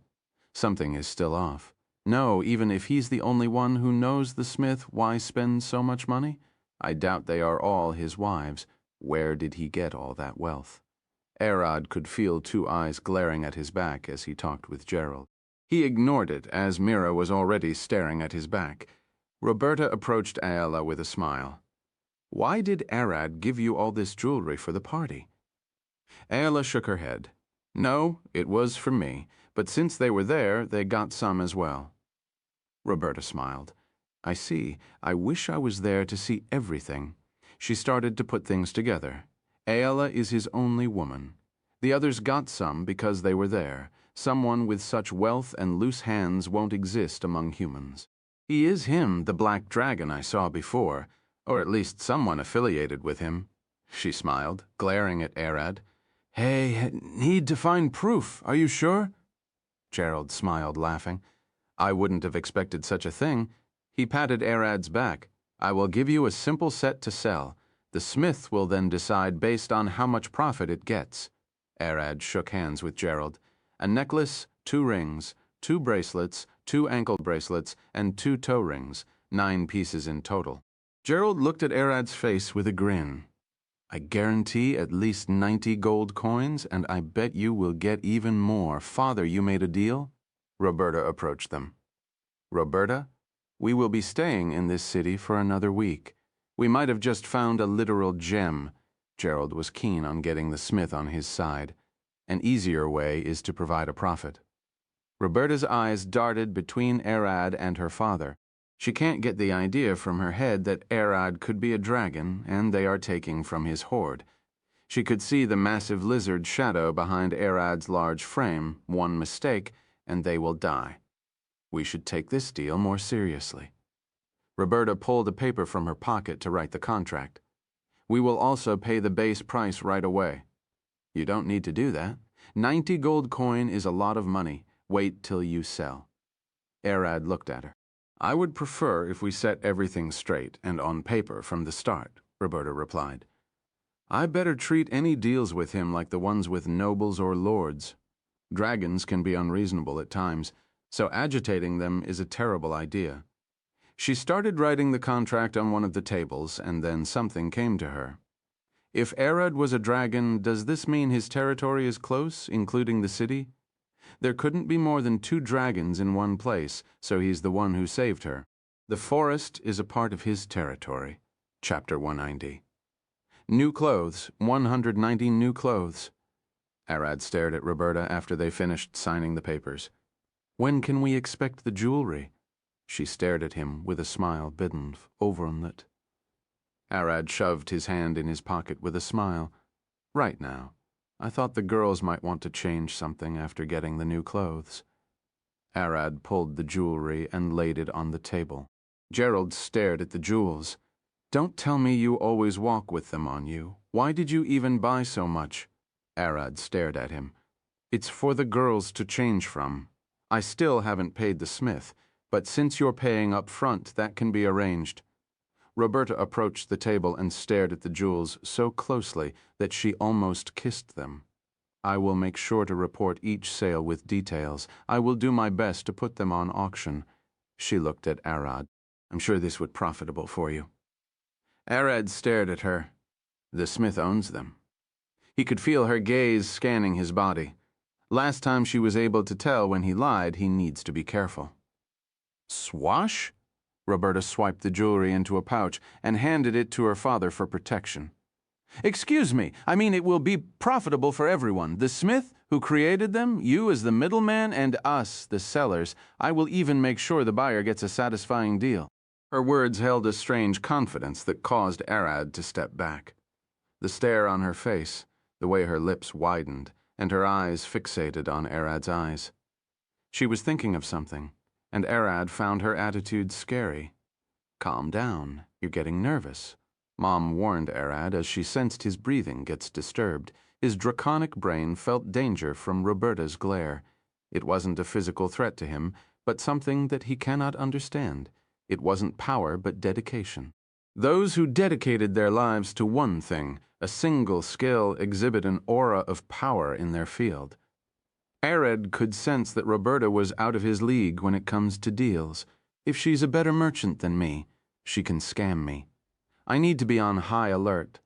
Something is still off. No, even if he's the only one who knows the smith, why spend so much money? I doubt they are all his wives. Where did he get all that wealth? Arad could feel 2 eyes glaring at his back as he talked with Gerald. He ignored it, as Mira was already staring at his back. Roberta approached Ayala with a smile. Why did Arad give you all this jewelry for the party? Ayala shook her head. No, it was for me, but since they were there, they got some as well. Roberta smiled. I see. I wish I was there to see everything. She started to put things together. Ayala is his only woman. The others got some because they were there. Someone with such wealth and loose hands won't exist among humans. He is him, the black dragon I saw before, or at least someone affiliated with him. She smiled, glaring at Arad. Hey, need to find proof, are you sure? Gerald smiled, laughing. I wouldn't have expected such a thing. He patted Arad's back. I will give you a simple set to sell. The smith will then decide based on how much profit it gets. Arad shook hands with Gerald. "A necklace, 2 rings, 2 bracelets, 2 ankle bracelets, and 2 toe rings, 9 pieces in total." Gerald looked at Arad's face with a grin. "I guarantee at least 90 gold coins, and I bet you will get even more. Father, you made a deal?" Roberta approached them. "Roberta, we will be staying in this city for another week. We might have just found a literal gem." Gerald was keen on getting the smith on his side. "An easier way is to provide a profit." Roberta's eyes darted between Arad and her father. She can't get the idea from her head that Arad could be a dragon, and they are taking from his hoard. She could see the massive lizard shadow behind Arad's large frame. One mistake, and they will die. We should take this deal more seriously. Roberta pulled a paper from her pocket to write the contract. "We will also pay the base price right away." "You don't need to do that. 90 gold coin is a lot of money. Wait till you sell." Arad looked at her. "I would prefer if we set everything straight and on paper from the start," Roberta replied. "I better treat any deals with him like the ones with nobles or lords. Dragons can be unreasonable at times, so agitating them is a terrible idea." She started writing the contract on one of the tables, and then something came to her. "If Arad was a dragon, does this mean his territory is close, including the city? There couldn't be more than 2 dragons in one place, so he's the one who saved her. The forest is a part of his territory." Chapter 190. "New clothes, 190 new clothes." Arad stared at Roberta after they finished signing the papers. "When can we expect the jewelry?" She stared at him with a smile bidden overmlet. Arad shoved his hand in his pocket with a smile. "Right now. I thought the girls might want to change something after getting the new clothes." Arad pulled the jewelry and laid it on the table. Gerald stared at the jewels. "Don't tell me you always walk with them on you. Why did you even buy so much?" Arad stared at him. "It's for the girls to change from. I still haven't paid the smith, but since you're paying up front, that can be arranged." Roberta approached the table and stared at the jewels so closely that she almost kissed them. "I will make sure to report each sale with details. I will do my best to put them on auction." She looked at Arad. "I'm sure this would be profitable for you." Arad stared at her. "The smith owns them." He could feel her gaze scanning his body. Last time she was able to tell when he lied, he needs to be careful. "Swash?" Roberta swiped the jewelry into a pouch and handed it to her father for protection. "Excuse me, I mean it will be profitable for everyone. The smith who created them, you as the middleman, and us, the sellers. I will even make sure the buyer gets a satisfying deal." Her words held a strange confidence that caused Arad to step back. The stare on her face, the way her lips widened, and her eyes fixated on Arad's eyes. She was thinking of something, and Arad found her attitude scary. "Calm down. You're getting nervous." Mom warned Arad as she sensed his breathing gets disturbed. His draconic brain felt danger from Roberta's glare. It wasn't a physical threat to him, but something that he cannot understand. It wasn't power, but dedication. Those who dedicated their lives to one thing, a single skill, exhibit an aura of power in their field. Arad could sense that Roberta was out of his league when it comes to deals. If she's a better merchant than me, she can scam me. I need to be on high alert.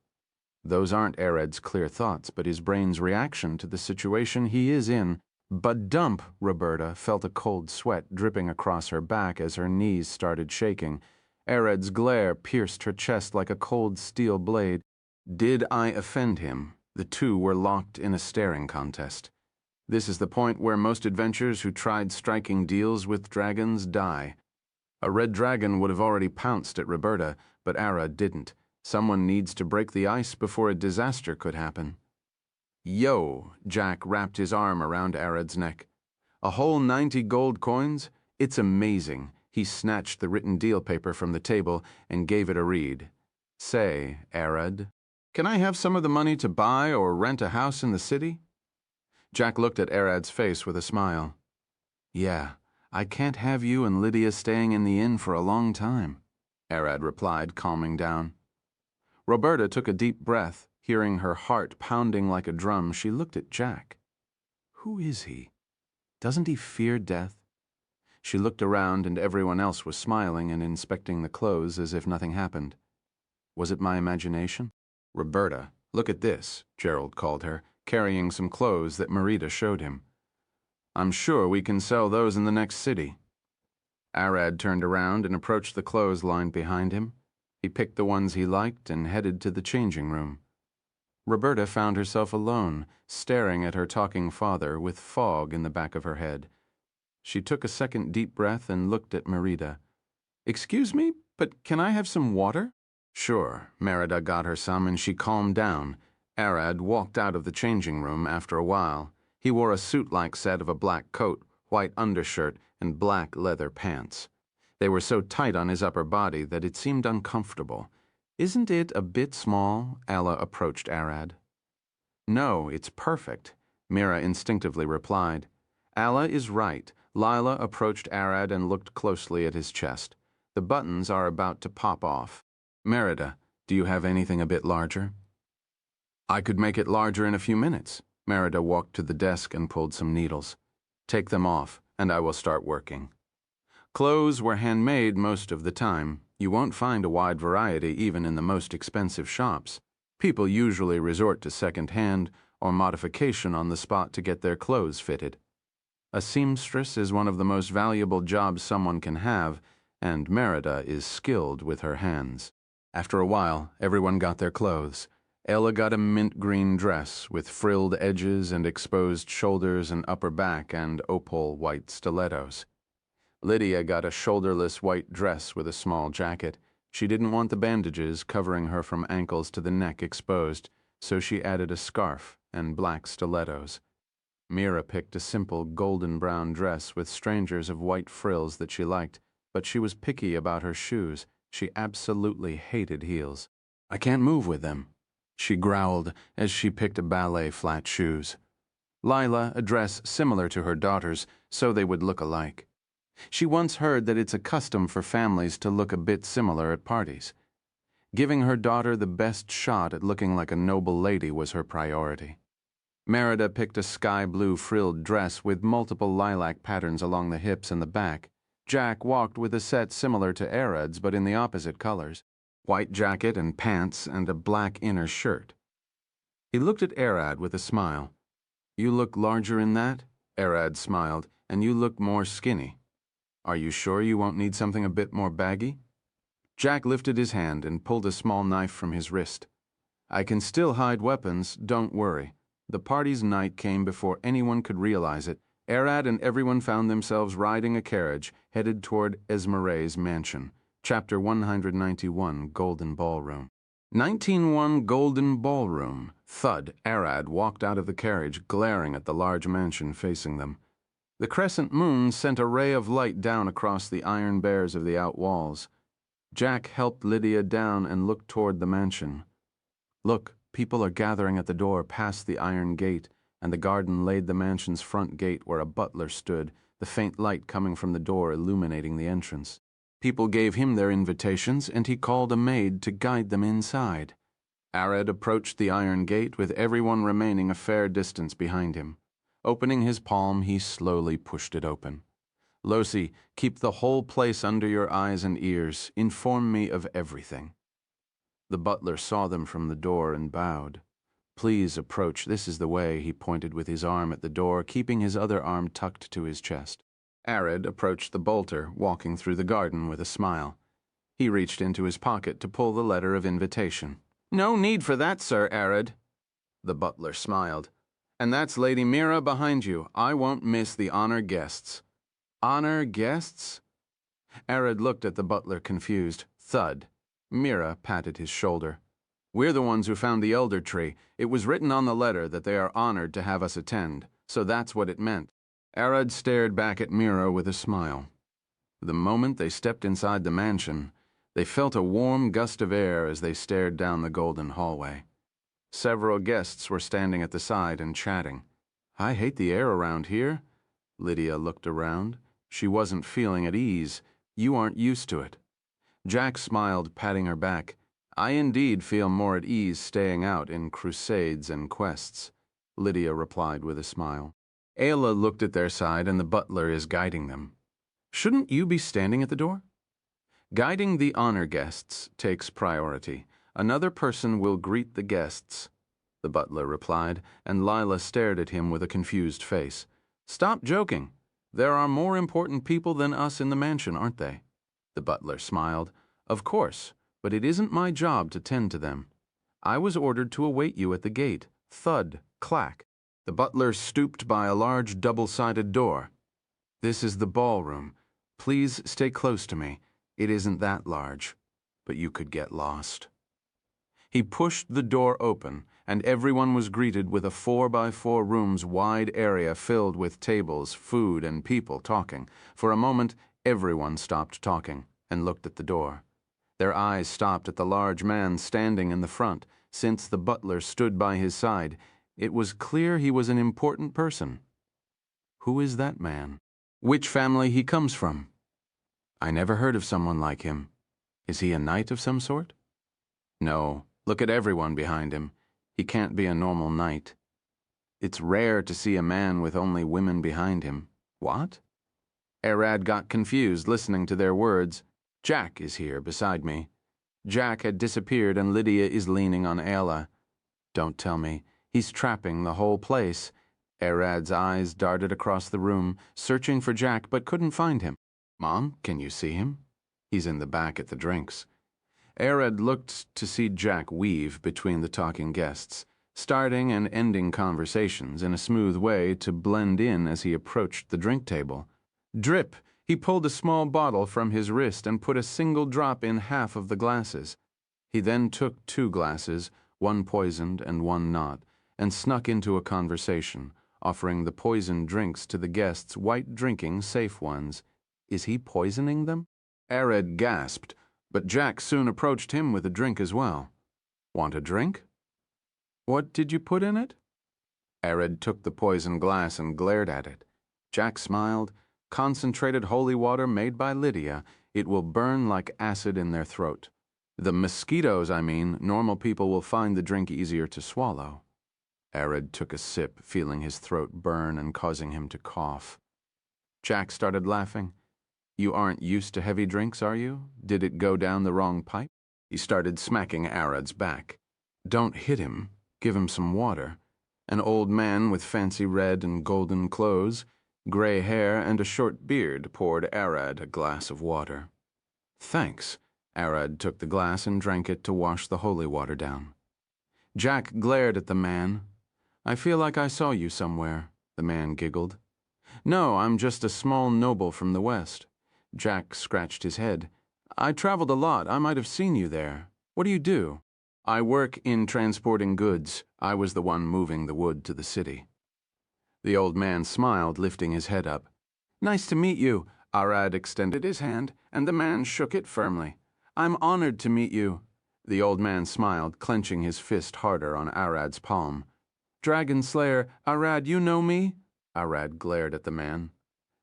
Those aren't Arad's clear thoughts, but his brain's reaction to the situation he is in. But dump, Roberta felt a cold sweat dripping across her back as her knees started shaking. Arad's glare pierced her chest like a cold steel blade. Did I offend him? The two were locked in a staring contest. This is the point where most adventurers who tried striking deals with dragons die. A red dragon would have already pounced at Roberta, but Arad didn't. Someone needs to break the ice before a disaster could happen. "Yo," Jack wrapped his arm around Arad's neck. "A whole 90 gold coins? It's amazing." He snatched the written deal paper from the table and gave it a read. "Say, Arad, can I have some of the money to buy or rent a house in the city?" Jack looked at Arad's face with a smile. "Yeah, I can't have you and Lydia staying in the inn for a long time," Arad replied, calming down. Roberta took a deep breath. Hearing her heart pounding like a drum, she looked at Jack. Who is he? Doesn't he fear death? She looked around and everyone else was smiling and inspecting the clothes as if nothing happened. Was it my imagination? Roberta, look at this, Gerald called her, carrying some clothes that Marita showed him. I'm sure we can sell those in the next city. Arad turned around and approached the clothes lined behind him. He picked the ones he liked and headed to the changing room. Roberta found herself alone, staring at her talking father with fog in the back of her head. She took a second deep breath and looked at Merida. Excuse me, but can I have some water? Sure. Merida got her some and she calmed down. Arad walked out of the changing room after a while. He wore a suit-like set of a black coat, white undershirt, and black leather pants. They were so tight on his upper body that it seemed uncomfortable. Isn't it a bit small? Ella approached Arad. No, it's perfect, Mira instinctively replied. Alla is right. Lila approached Arad and looked closely at his chest. The buttons are about to pop off. Merida, do you have anything a bit larger? I could make it larger in a few minutes. Merida walked to the desk and pulled some needles. Take them off, and I will start working. Clothes were handmade most of the time. You won't find a wide variety even in the most expensive shops. People usually resort to second-hand or modification on the spot to get their clothes fitted. A seamstress is one of the most valuable jobs someone can have, and Merida is skilled with her hands. After a while, everyone got their clothes. Ella got a mint green dress with frilled edges and exposed shoulders and upper back and opal white stilettos. Lydia got a shoulderless white dress with a small jacket. She didn't want the bandages covering her from ankles to the neck exposed, so she added a scarf and black stilettos. Mira picked a simple golden-brown dress with strangers of white frills that she liked, but she was picky about her shoes. She absolutely hated heels. I can't move with them, she growled as she picked a ballet flat shoes. Lila a dress similar to her daughter's, so they would look alike. She once heard that it's a custom for families to look a bit similar at parties. Giving her daughter the best shot at looking like a noble lady was her priority. Merida picked a sky-blue frilled dress with multiple lilac patterns along the hips and the back. Jack walked with a set similar to Arad's but in the opposite colors, white jacket and pants and a black inner shirt. He looked at Arad with a smile. You look larger in that? Arad smiled. And you look more skinny. Are you sure you won't need something a bit more baggy? Jack lifted his hand and pulled a small knife from his wrist. I can still hide weapons, don't worry. The party's night came before anyone could realize it. Arad and everyone found themselves riding a carriage headed toward Esmeray's mansion. Chapter 191, Golden Ballroom. 19-1 Golden Ballroom. Thud, Arad walked out of the carriage, glaring at the large mansion facing them. The crescent moon sent a ray of light down across the iron bears of the outwalls. Jack helped Lydia down and looked toward the mansion. Look, people are gathering at the door past the iron gate, and the garden laid the mansion's front gate where a butler stood, the faint light coming from the door illuminating the entrance. People gave him their invitations, and he called a maid to guide them inside. Arad approached the iron gate with everyone remaining a fair distance behind him. Opening his palm, he slowly pushed it open. Losi, keep the whole place under your eyes and ears. Inform me of everything. The butler saw them from the door and bowed. Please approach. This is the way, he pointed with his arm at the door, keeping his other arm tucked to his chest. Arad approached the bolter, walking through the garden with a smile. He reached into his pocket to pull the letter of invitation. No need for that, Sir Arad. The butler smiled. And that's Lady Mira behind you. I won't miss the honor guests. Honor guests? Arad looked at the butler confused. Thud. Mira patted his shoulder. We're the ones who found the elder tree. It was written on the letter that they are honored to have us attend, so that's what it meant. Arad stared back at Mira with a smile. The moment they stepped inside the mansion, they felt a warm gust of air as they stared down the golden hallway. Several guests were standing at the side and chatting. I hate the air around here. Lydia looked around. She wasn't feeling at ease. You aren't used to it. Jack smiled, patting her back. I indeed feel more at ease staying out in crusades and quests, Lydia replied with a smile. Ayla looked at their side and the butler is guiding them. Shouldn't you be standing at the door? Guiding the honor guests takes priority. Another person will greet the guests, the butler replied, and Lila stared at him with a confused face. Stop joking. There are more important people than us in the mansion, aren't they? The butler smiled. Of course, but it isn't my job to tend to them. I was ordered to await you at the gate. Thud, clack. The butler stooped by a large double-sided door. This is the ballroom. Please stay close to me. It isn't that large, but you could get lost. He pushed the door open, and everyone was greeted with a 4x4 rooms wide area filled with tables, food, and people talking. For a moment, everyone stopped talking and looked at the door. Their eyes stopped at the large man standing in the front. Since the butler stood by his side, it was clear he was an important person. Who is that man? Which family he comes from? I never heard of someone like him. Is he a knight of some sort? No. Look at everyone behind him. He can't be a normal knight. It's rare to see a man with only women behind him. What? Arad got confused listening to their words. Jack is here beside me. Jack had disappeared and Lydia is leaning on Ayla. Don't tell me. He's trapping the whole place. Arad's eyes darted across the room, searching for Jack but couldn't find him. Mom, can you see him? He's in the back at the drinks. Arad looked to see Jack weave between the talking guests, starting and ending conversations in a smooth way to blend in as he approached the drink table. Drip! He pulled a small bottle from his wrist and put a single drop in half of the glasses. He then took 2 glasses, one poisoned and one not, and snuck into a conversation, offering the poisoned drinks to the guests white drinking safe ones. Is he poisoning them? Arad gasped, but Jack soon approached him with a drink as well. Want a drink? What did you put in it? Arad took the poisoned glass and glared at it. Jack smiled. Concentrated holy water made by Lydia. It will burn like acid in their throat. The mosquitoes, I mean, normal people will find the drink easier to swallow. Arad took a sip, feeling his throat burn and causing him to cough. Jack started laughing. You aren't used to heavy drinks, are you? Did it go down the wrong pipe? He started smacking Arad's back. Don't hit him. Give him some water. An old man with fancy red and golden clothes, gray hair, and a short beard poured Arad a glass of water. Thanks. Arad took the glass and drank it to wash the holy water down. Jack glared at the man. I feel like I saw you somewhere, the man giggled. No, I'm just a small noble from the West. Jack scratched his head. I traveled a lot. I might have seen you there. What do you do? I work in transporting goods. I was the one moving the wood to the city. The old man smiled, lifting his head up. Nice to meet you. Arad extended his hand, and the man shook it firmly. I'm honored to meet you. The old man smiled, clenching his fist harder on Arad's palm. Dragon Slayer, Arad, you know me? Arad glared at the man.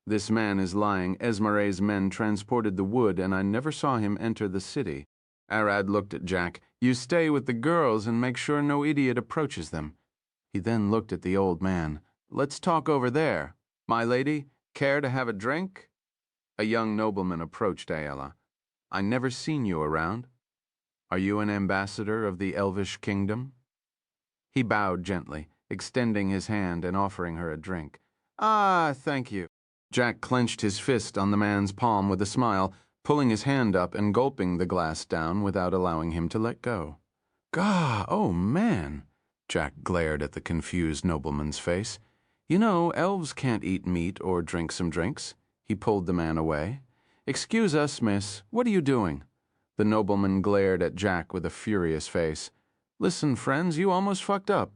This man is lying. Esmare's men transported the wood, and I never saw him enter the city. Arad looked at Jack. You stay with the girls and make sure no idiot approaches them. He then looked at the old man. Let's talk over there. My lady, care to have a drink? A young nobleman approached Ayla. I never seen you around. Are you an ambassador of the Elvish kingdom? He bowed gently, extending his hand and offering her a drink. Ah, thank you. Jack clenched his fist on the man's palm with a smile, pulling his hand up and gulping the glass down without allowing him to let go. Gah, oh man! Jack glared at the confused nobleman's face. You know, elves can't eat meat or drink some drinks. He pulled the man away. Excuse us, miss. What are you doing? The nobleman glared at Jack with a furious face. Listen, friends, you almost fucked up.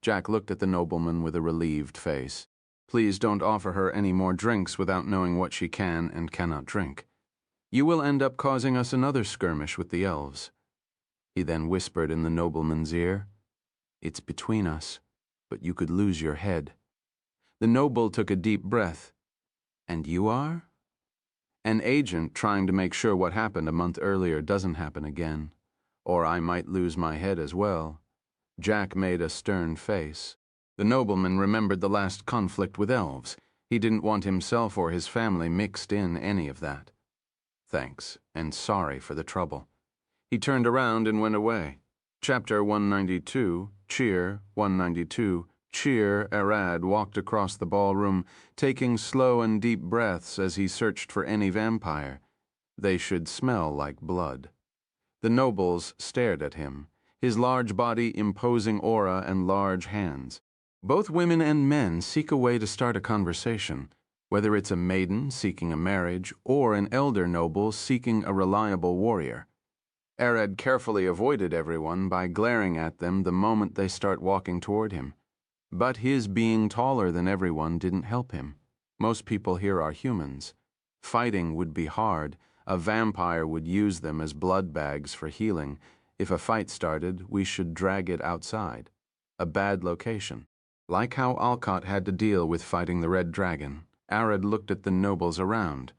Jack looked at the nobleman with a relieved face. Please don't offer her any more drinks without knowing what she can and cannot drink. You will end up causing us another skirmish with the elves. He then whispered in the nobleman's ear, It's between us, but you could lose your head. The noble took a deep breath. And you are? An agent trying to make sure what happened a month earlier doesn't happen again. or I might lose my head as well." Jack made a stern face. The nobleman remembered the last conflict with elves. He didn't want himself or his family mixed in any of that. "Thanks, and sorry for the trouble." He turned around and went away. Chapter 192, Cheer, 192, Cheer. Arad walked across the ballroom, taking slow and deep breaths as he searched for any vampire. They should smell like blood. The nobles stared at him, his large body imposing aura and large hands. Both women and men seek a way to start a conversation, whether it's a maiden seeking a marriage or an elder noble seeking a reliable warrior. Arad carefully avoided everyone by glaring at them the moment they start walking toward him. But his being taller than everyone didn't help him. Most people here are humans. Fighting would be hard. A vampire would use them as blood bags for healing. If a fight started, we should drag it outside. A bad location. Like how Alcott had to deal with fighting the Red Dragon, Arad looked at the nobles around.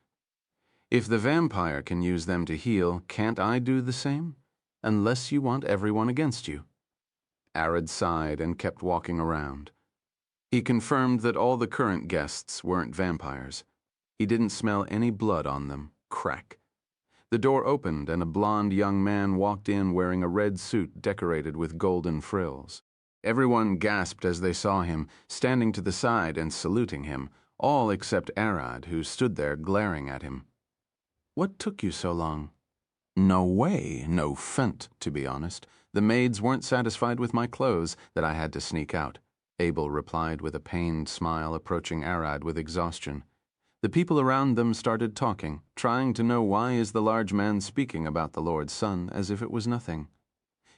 If the vampire can use them to heal, can't I do the same? Unless you want everyone against you. Arad sighed and kept walking around. He confirmed that all the current guests weren't vampires. He didn't smell any blood on them. Crack. The door opened and a blond young man walked in wearing a red suit decorated with golden frills. Everyone gasped as they saw him, standing to the side and saluting him, all except Arad, who stood there glaring at him. "What took you so long?" "No way, no fent, to be honest. The maids weren't satisfied with my clothes that I had to sneak out," Abel replied with a pained smile, approaching Arad with exhaustion. The people around them started talking, trying to know why is the large man speaking about the Lord's son as if it was nothing.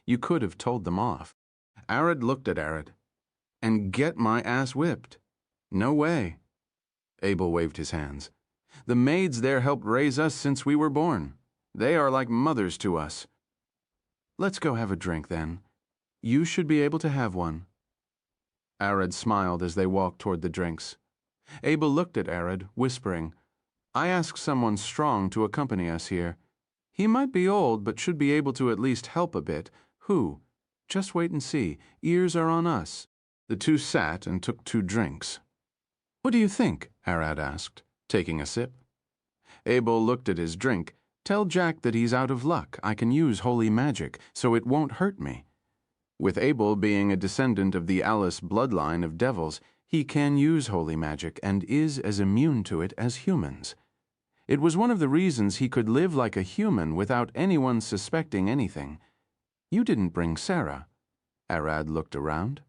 You could have told them off. Arad looked at Arad. "And get my ass whipped." "No way." Abel waved his hands. "The maids there helped raise us since we were born. They are like mothers to us." "Let's go have a drink, then. You should be able to have one." Arad smiled as they walked toward the drinks. Abel looked at Arad, whispering, "I asked someone strong to accompany us here. He might be old, but should be able to at least help a bit. Who? Just wait and see. Ears are on us." The two sat and took 2 drinks. "What do you think?" Arad asked, taking a sip. Abel looked at his drink. "Tell Jack that he's out of luck. I can use holy magic, so it won't hurt me." With Abel being a descendant of the Alice bloodline of devils, he can use holy magic and is as immune to it as humans. It was one of the reasons he could live like a human without anyone suspecting anything. "You didn't bring Sarah." Arad looked around.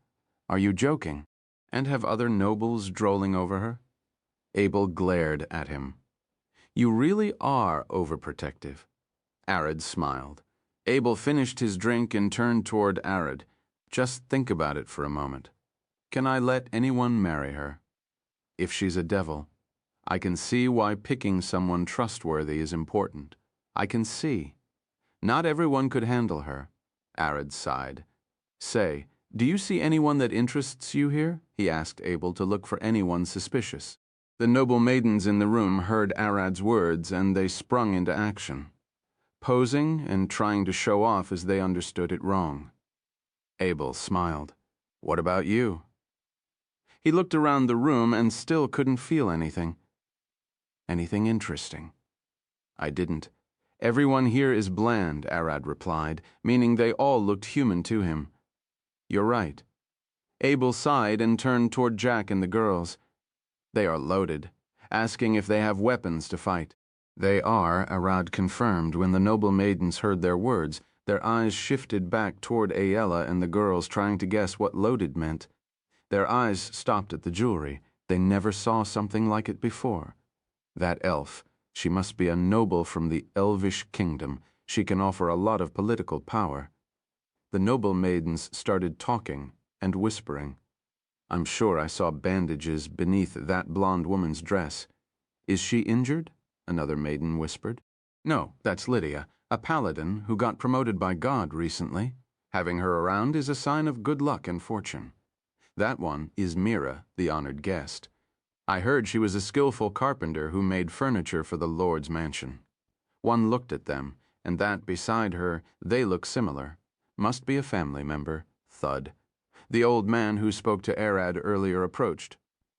"Are you joking? And have other nobles drolling over her?" Abel glared at him. "You really are overprotective." Arad smiled. Abel finished his drink and turned toward Arad. "Just think about it for a moment. Can I let anyone marry her? If she's a devil, I can see why picking someone trustworthy is important. I can see. Not everyone could handle her." Arad sighed. "Say, do you see anyone that interests you here?" he asked Abel to look for anyone suspicious. The noble maidens in the room heard Arad's words and they sprung into action, posing and trying to show off as they understood it wrong. Abel smiled. "What about you?" He looked around the room and still couldn't feel anything. "Anything interesting?" "I didn't. Everyone here is bland," Arad replied, meaning they all looked human to him. "You're right." Abel sighed and turned toward Jack and the girls. "They are loaded," asking if they have weapons to fight. "They are," Arad confirmed when the noble maidens heard their words. Their eyes shifted back toward Aella and the girls, trying to guess what loaded meant. Their eyes stopped at the jewelry. They never saw something like it before. That elf, she must be a noble from the elvish kingdom. She can offer a lot of political power. The noble maidens started talking and whispering. "I'm sure I saw bandages beneath that blonde woman's dress." "Is she injured?" another maiden whispered. "No, that's Lydia, a paladin who got promoted by God recently. Having her around is a sign of good luck and fortune." "That one is Mira, the honored guest. I heard she was a skillful carpenter who made furniture for the Lord's mansion." One looked at them, and that beside her, they look similar. Must be a family member. Thud. The old man who spoke to Arad earlier approached.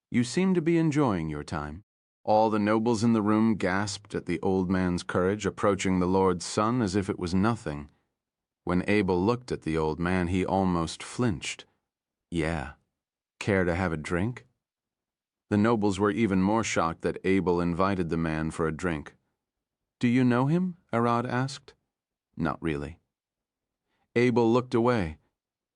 You seem to be enjoying your time. All the nobles in the room gasped at the old man's courage approaching the Lord's son as if it was nothing. When Abel looked at the old man, he almost flinched. Yeah. Care to have a drink? The nobles were even more shocked that Abel invited the man for a drink. Do you know him? Arad asked. Not really. Abel looked away.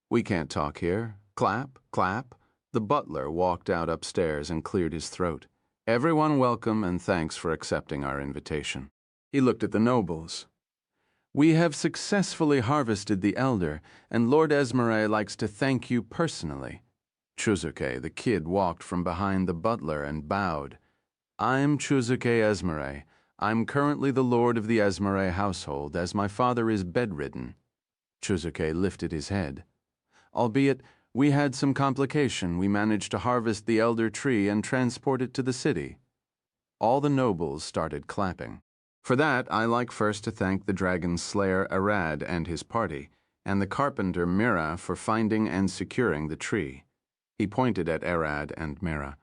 We can't talk here. Clap, clap. The butler walked out upstairs and cleared his throat. Everyone welcome and thanks for accepting our invitation. He looked at the nobles. We have successfully harvested the elder, and Lord Esmeralda likes to thank you personally. Chuzuke, the kid, walked from behind the butler and bowed. I'm Chuzuke Esmeralda. I'm currently the lord of the Esmeralda household, as my father is bedridden. Chuzuke lifted his head. Albeit we had some complication, we managed to harvest the elder tree and transport it to the city. All the nobles started clapping. For that, I like first to thank the dragon slayer Arad and his party, and the carpenter Mira for finding and securing the tree. He pointed at Arad and Mira.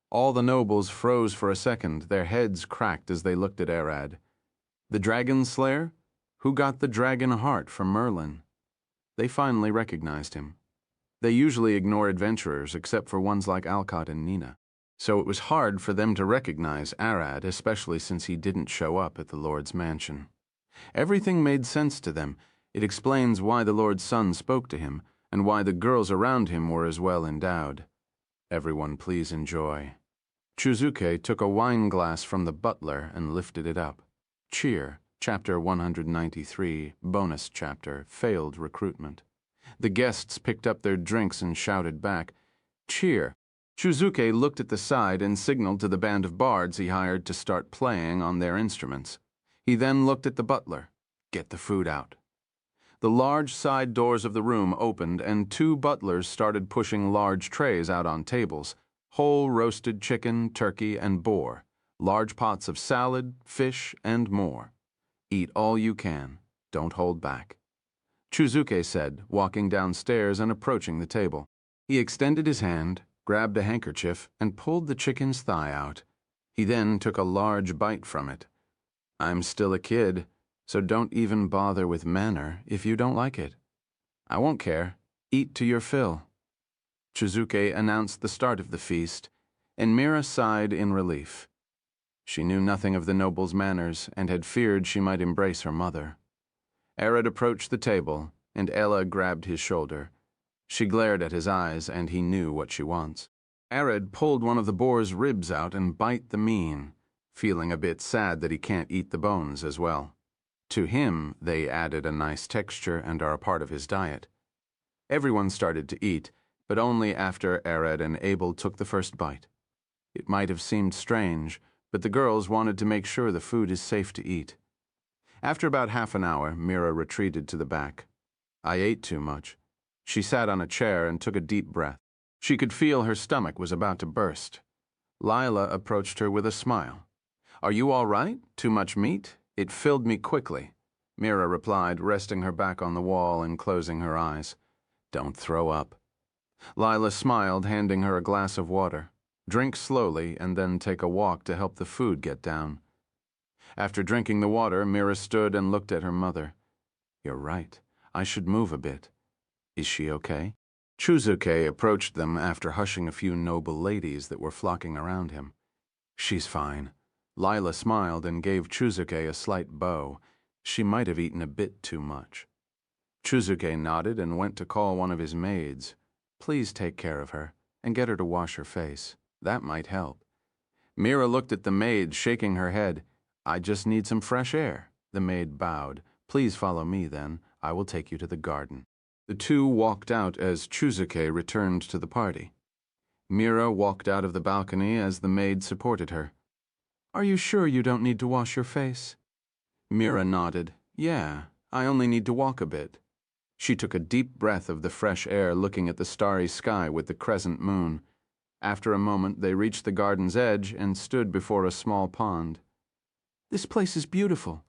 All the nobles froze for a second, their heads cracked as they looked at Arad. The dragon slayer? Who got the dragon heart from Merlin? They finally recognized him. They usually ignore adventurers except for ones like Alcott and Nina. So it was hard for them to recognize Arad, especially since he didn't show up at the Lord's mansion. Everything made sense to them. It explains why the Lord's son spoke to him, and why the girls around him were as well endowed. Everyone please enjoy. Chuzuke took a wine glass from the butler and lifted it up. Cheer, Chapter 193, Bonus Chapter, Failed Recruitment. The guests picked up their drinks and shouted back, Cheer. Chuzuke looked at the side and signaled to the band of bards he hired to start playing on their instruments. He then looked at the butler. Get the food out. The large side doors of the room opened and two butlers started pushing large trays out on tables, whole roasted chicken, turkey, and boar, large pots of salad, fish, and more. Eat all you can. Don't hold back. Chuzuke said, walking downstairs and approaching the table. He extended his hand, grabbed a handkerchief, and pulled the chicken's thigh out. He then took a large bite from it. I'm still a kid, so don't even bother with manner if you don't like it. I won't care. Eat to your fill. Chuzuke announced the start of the feast, and Mira sighed in relief. She knew nothing of the noble's manners and had feared she might embrace her mother. Arad approached the table, and Ella grabbed his shoulder. She glared at his eyes, and he knew what she wants. Arad pulled one of the boar's ribs out and bite the mean, feeling a bit sad that he can't eat the bones as well. To him, they added a nice texture and are a part of his diet. Everyone started to eat, but only after Arad and Abel took the first bite. It might have seemed strange, but the girls wanted to make sure the food is safe to eat. After about half an hour, Mira retreated to the back. I ate too much. She sat on a chair and took a deep breath. She could feel her stomach was about to burst. Lila approached her with a smile. Are you all right? Too much meat? It filled me quickly. Mira replied, resting her back on the wall and closing her eyes. Don't throw up. Lila smiled, handing her a glass of water. Drink slowly and then take a walk to help the food get down. After drinking the water, Mira stood and looked at her mother. You're right. I should move a bit. Is she okay? Chuzuke approached them after hushing a few noble ladies that were flocking around him. She's fine. Lila smiled and gave Chuzuke a slight bow. She might have eaten a bit too much. Chuzuke nodded and went to call one of his maids. Please take care of her and get her to wash her face. That might help. Mira looked at the maid, shaking her head. I just need some fresh air. The maid bowed. Please follow me then. I will take you to the garden. The two walked out as Chuzuke returned to the party. Mira walked out of the balcony as the maid supported her. Are you sure you don't need to wash your face? Mira nodded. Yeah, I only need to walk a bit. She took a deep breath of the fresh air, looking at the starry sky with the crescent moon. After a moment, they reached the garden's edge and stood before a small pond. This place is beautiful.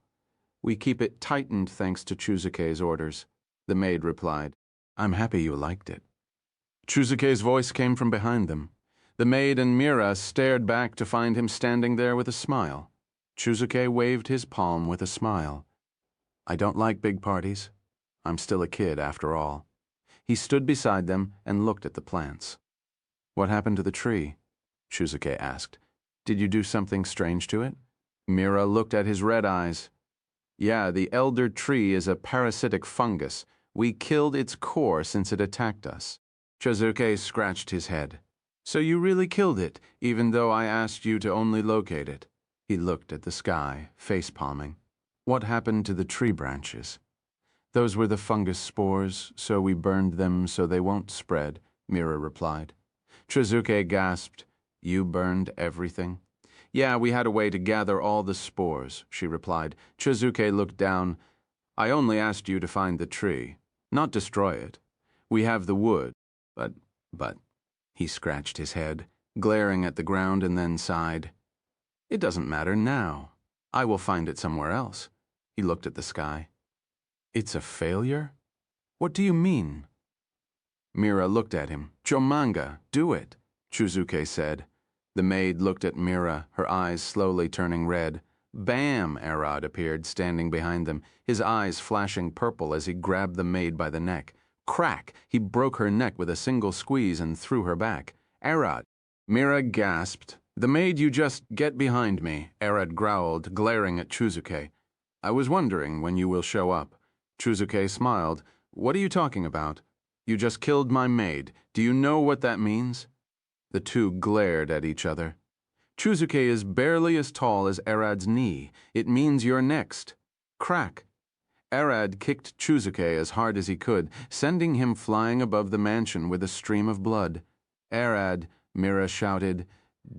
We keep it tightened thanks to Chuzuke's orders, the maid replied. I'm happy you liked it. Chuzuke's voice came from behind them. The maid and Mira stared back to find him standing there with a smile. Chuzuke waved his palm with a smile. I don't like big parties. I'm still a kid after all. He stood beside them and looked at the plants. What happened to the tree? Chuzuke asked. Did you do something strange to it? Mira looked at his red eyes. Yeah, the elder tree is a parasitic fungus. We killed its core since it attacked us. Chuzuke scratched his head. So you really killed it, even though I asked you to only locate it. He looked at the sky, face-palming. What happened to the tree branches? Those were the fungus spores, so we burned them so they won't spread, Mira replied. Chuzuke gasped. You burned everything? Yeah, we had a way to gather all the spores, she replied. Chuzuke looked down. I only asked you to find the tree, not destroy it. We have the wood, but... He scratched his head, glaring at the ground, and then sighed. It doesn't matter now. I will find it somewhere else. He looked at the sky. It's a failure? What do you mean? Mira looked at him. Chomanga, do it, Chuzuke said. The maid looked at Mira, her eyes slowly turning red. Bam! Arad appeared, standing behind them, his eyes flashing purple as he grabbed the maid by the neck. Crack! He broke her neck with a single squeeze and threw her back. Arad! Mira gasped. The maid you just get behind me, Arad growled, glaring at Chuzuke. I was wondering when you will show up. Chuzuke smiled. What are you talking about? You just killed my maid. Do you know what that means? The two glared at each other. Chuzuke is barely as tall as Arad's knee. It means you're next. Crack! Arad kicked Chuzuke as hard as he could, sending him flying above the mansion with a stream of blood. Arad, Mira shouted.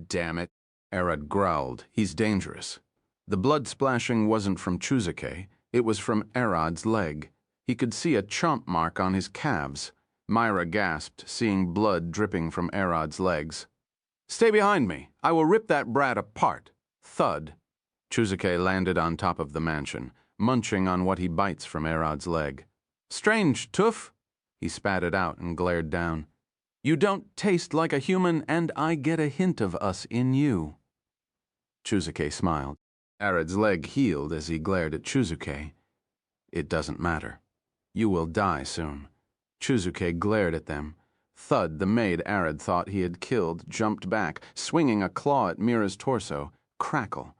Damn it. Arad growled. He's dangerous. The blood splashing wasn't from Chuzuke. It was from Arad's leg. He could see a chomp mark on his calves. Myra gasped, seeing blood dripping from Arad's legs. Stay behind me. I will rip that brat apart. Thud. Chuzuke landed on top of the mansion, munching on what he bites from Arad's leg. Strange, Toof. He spat it out and glared down. You don't taste like a human, and I get a hint of us in you. Chuzuke smiled. Arad's leg healed as he glared at Chuzuke. It doesn't matter. You will die soon. Chuzuke glared at them. Thud, the maid Arad thought he had killed, jumped back, swinging a claw at Mira's torso. Crackle.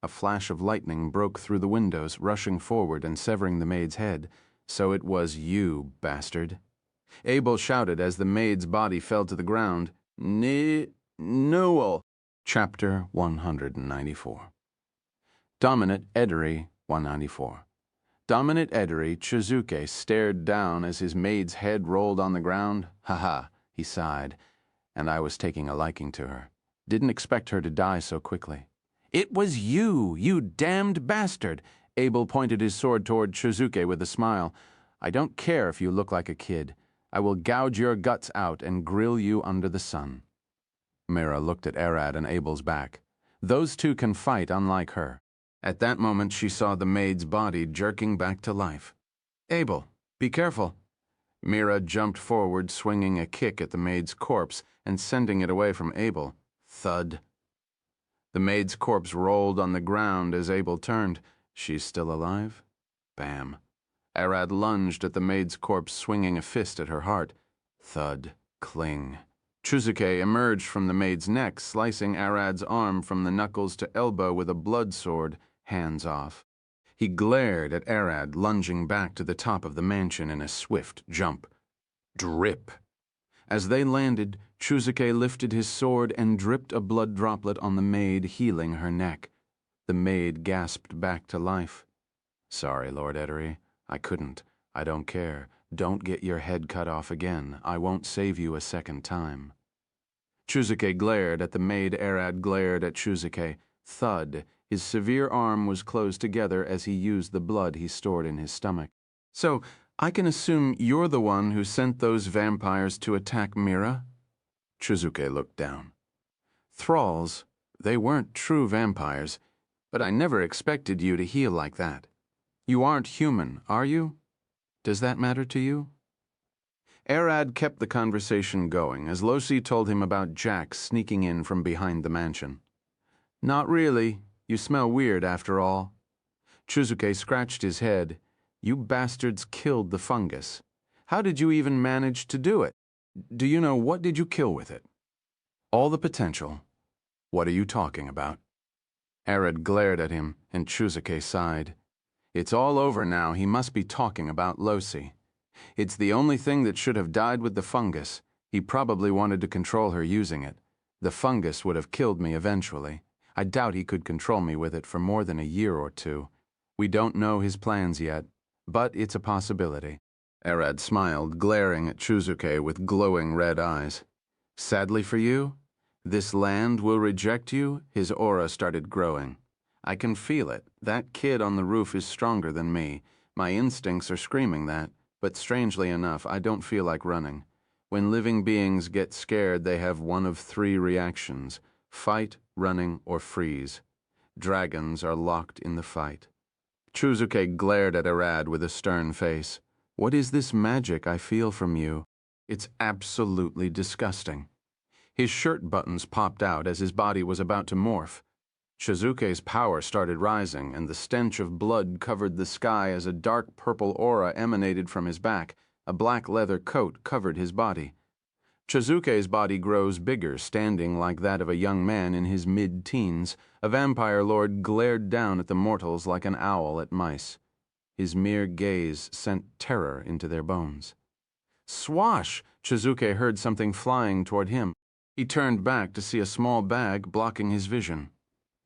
A flash of lightning broke through the windows, rushing forward and severing the maid's head. So it was you, bastard. Abel shouted as the maid's body fell to the ground. Noel. Chapter 194. Dominant Edery, 194. Dominant Edery, Chuzuke, stared down as his maid's head rolled on the ground. Ha, he sighed, and I was taking a liking to her. Didn't expect her to die so quickly. It was you, you damned bastard! Abel pointed his sword toward Chuzuke with a smile. I don't care if you look like a kid. I will gouge your guts out and grill you under the sun. Mira looked at Arad and Abel's back. Those two can fight unlike her. At that moment she saw the maid's body jerking back to life. Abel, be careful. Mira jumped forward, swinging a kick at the maid's corpse and sending it away from Abel. Thud. The maid's corpse rolled on the ground as Abel turned. She's still alive? Bam. Arad lunged at the maid's corpse, swinging a fist at her heart. Thud. Cling. Chuzuke emerged from the maid's neck, slicing Arad's arm from the knuckles to elbow with a blood sword, hands off. He glared at Arad, lunging back to the top of the mansion in a swift jump. Drip. As they landed, Chuzuke lifted his sword and dripped a blood droplet on the maid, healing her neck. The maid gasped back to life. Sorry, Lord Edery. I couldn't. I don't care. Don't get your head cut off again. I won't save you a second time. Chuzuke glared at the maid. Arad glared at Chuzuke. Thud. His severe arm was closed together as he used the blood he stored in his stomach. So, I can assume you're the one who sent those vampires to attack Mira? Chuzuke looked down. Thralls. They weren't true vampires, but I never expected you to heal like that. You aren't human, are you? Does that matter to you? Arad kept the conversation going as Losi told him about Jack sneaking in from behind the mansion. Not really. You smell weird after all. Chuzuke scratched his head. You bastards killed the fungus. How did you even manage to do it? Do you know what did you kill with it? All the potential. What are you talking about? Arad glared at him, and Chuzuke sighed. It's all over now. He must be talking about Losi. It's the only thing that should have died with the fungus. He probably wanted to control her using it. The fungus would have killed me eventually. I doubt he could control me with it for more than a year or two. We don't know his plans yet, but it's a possibility. Arad smiled, glaring at Chuzuke with glowing red eyes. Sadly for you, this land will reject you. His aura started growing. I can feel it. That kid on the roof is stronger than me. My instincts are screaming that, but strangely enough, I don't feel like running. When living beings get scared, they have one of three reactions: fight, running, or freeze. Dragons are locked in the fight. Chuzuke glared at Arad with a stern face. What is this magic I feel from you? It's absolutely disgusting. His shirt buttons popped out as his body was about to morph. Chuzuke's power started rising, and the stench of blood covered the sky as a dark purple aura emanated from his back. A black leather coat covered his body. Chuzuke's body grows bigger, standing like that of a young man in his mid-teens. A vampire lord glared down at the mortals like an owl at mice. His mere gaze sent terror into their bones. Swash! Chuzuke heard something flying toward him. He turned back to see a small bag blocking his vision.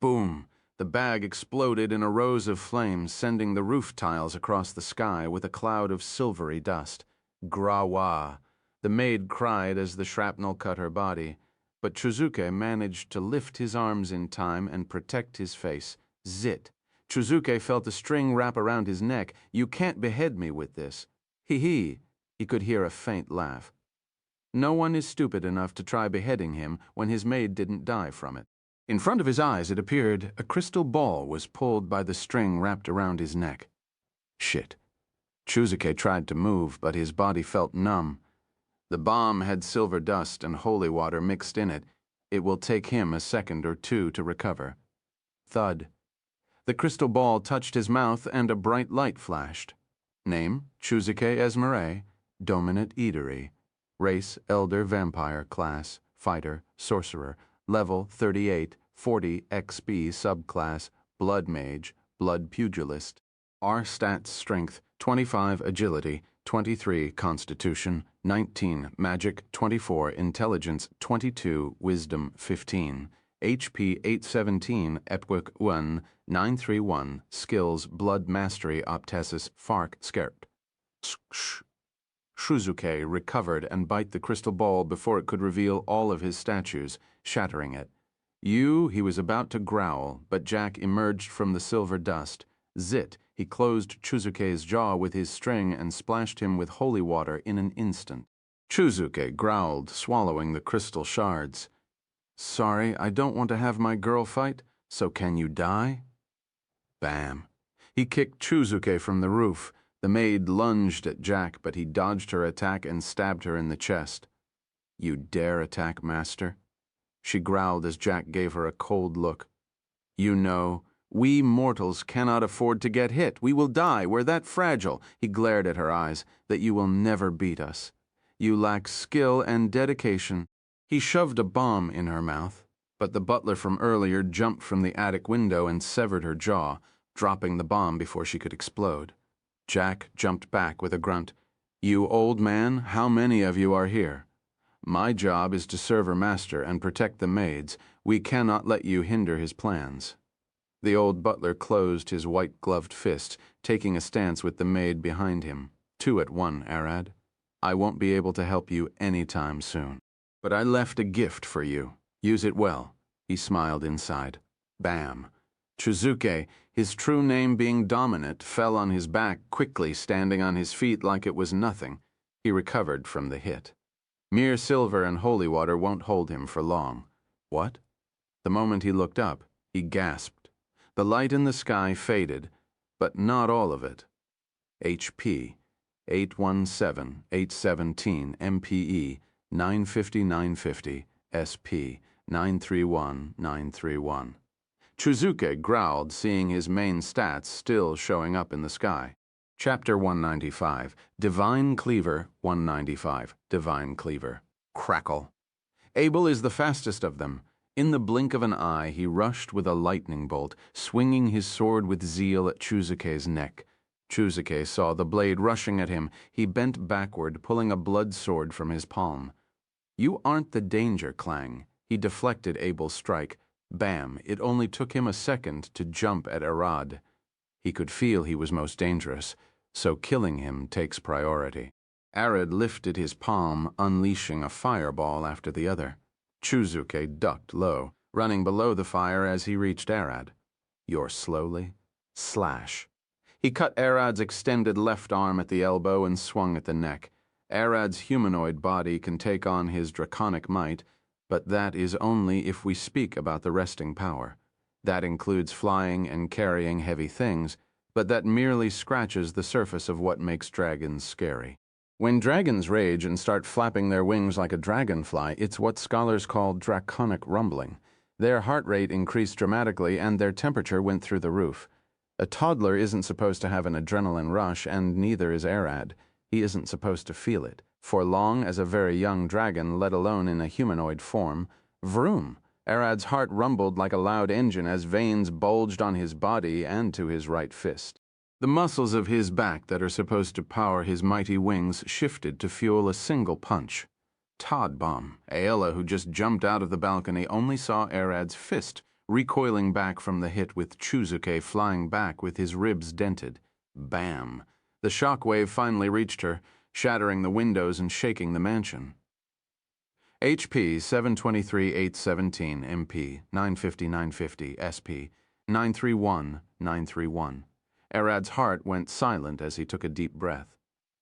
Boom! The bag exploded in a rose of flames, sending the roof tiles across the sky with a cloud of silvery dust. Grawa! The maid cried as the shrapnel cut her body, but Chuzuke managed to lift his arms in time and protect his face. Zit! Chuzuke felt a string wrap around his neck. You can't behead me with this. Hee. He could hear a faint laugh. No one is stupid enough to try beheading him when his maid didn't die from it. In front of his eyes, it appeared, a crystal ball was pulled by the string wrapped around his neck. Shit. Chuzuke tried to move, but his body felt numb. The bomb had silver dust and holy water mixed in it. It will take him a second or two to recover. Thud. The crystal ball touched his mouth and a bright light flashed. Name, Chuzuke Esmeré, Dominant Eatery. Race, Elder Vampire. Class, Fighter, Sorcerer. Level 38, 40 XP subclass, Blood Mage, Blood Pugilist. R stats strength, 25 agility, 23 constitution, 19 magic, 24 intelligence, 22 wisdom, 15. HP 817, Epwick 1, 931, skills, blood mastery, optesis, fark, skerpt. Shuzuke recovered and bite the crystal ball before it could reveal all of his statues, shattering it. He was about to growl, but Jack emerged from the silver dust. Zit! He closed Chuzuke's jaw with his string and splashed him with holy water in an instant. Chuzuke growled, swallowing the crystal shards. Sorry, I don't want to have my girl fight, so can you die? Bam! He kicked Chuzuke from the roof. The maid lunged at Jack, but he dodged her attack and stabbed her in the chest. You dare attack, Master? She growled as Jack gave her a cold look. You know, we mortals cannot afford to get hit. We will die. We're that fragile, he glared at her eyes, that you will never beat us. You lack skill and dedication. He shoved a bomb in her mouth, but the butler from earlier jumped from the attic window and severed her jaw, dropping the bomb before she could explode. Jack jumped back with a grunt. You old man, how many of you are here? My job is to serve her master and protect the maids. We cannot let you hinder his plans. The old butler closed his white-gloved fist, taking a stance with the maid behind him. 2 at 1, Arad. I won't be able to help you any time soon. But I left a gift for you. Use it well. He smiled inside. Bam! Chuzuke, his true name being Dominant, fell on his back quickly, standing on his feet like it was nothing. He recovered from the hit. Mere silver and holy water won't hold him for long. What? The moment he looked up, he gasped. The light in the sky faded. but not all of it. HP 817-817 MPE 950-950 SP 931-931. Chuzuke growled, seeing his main stats still showing up in the sky. Chapter 195, Divine Cleaver 195, Divine Cleaver. Crackle. Abel is the fastest of them. In the blink of an eye, he rushed with a lightning bolt, swinging his sword with zeal at Chuzuke's neck. Chuzuke saw the blade rushing at him. He bent backward, pulling a blood sword from his palm. "You aren't the danger, Clang." He deflected Abel's strike. Bam! It only took him a second to jump at Arad. He could feel he was most dangerous, so killing him takes priority. Arad lifted his palm, unleashing a fireball after the other. Chuzuke ducked low, running below the fire as he reached Arad. "You're slowly." Slash. He cut Arad's extended left arm at the elbow and swung at the neck. Arad's humanoid body can take on his draconic might, but that is only if we speak about the resting power. That includes flying and carrying heavy things, but that merely scratches the surface of what makes dragons scary. When dragons rage and start flapping their wings like a dragonfly, it's what scholars call draconic rumbling. Their heart rate increased dramatically and their temperature went through the roof. A toddler isn't supposed to have an adrenaline rush, and neither is Arad. He isn't supposed to feel it. For long as a very young dragon, let alone in a humanoid form. Vroom! Arad's heart rumbled like a loud engine as veins bulged on his body and to his right fist. The muscles of his back that are supposed to power his mighty wings shifted to fuel a single punch. Todd Bomb. Aela, who just jumped out of the balcony, only saw Arad's fist, recoiling back from the hit with Chuzuke flying back with his ribs dented. Bam! The shockwave finally reached her, shattering the windows and shaking the mansion. HP 723-817 MP 950-950 SP 931-931. Arad's heart went silent as he took a deep breath.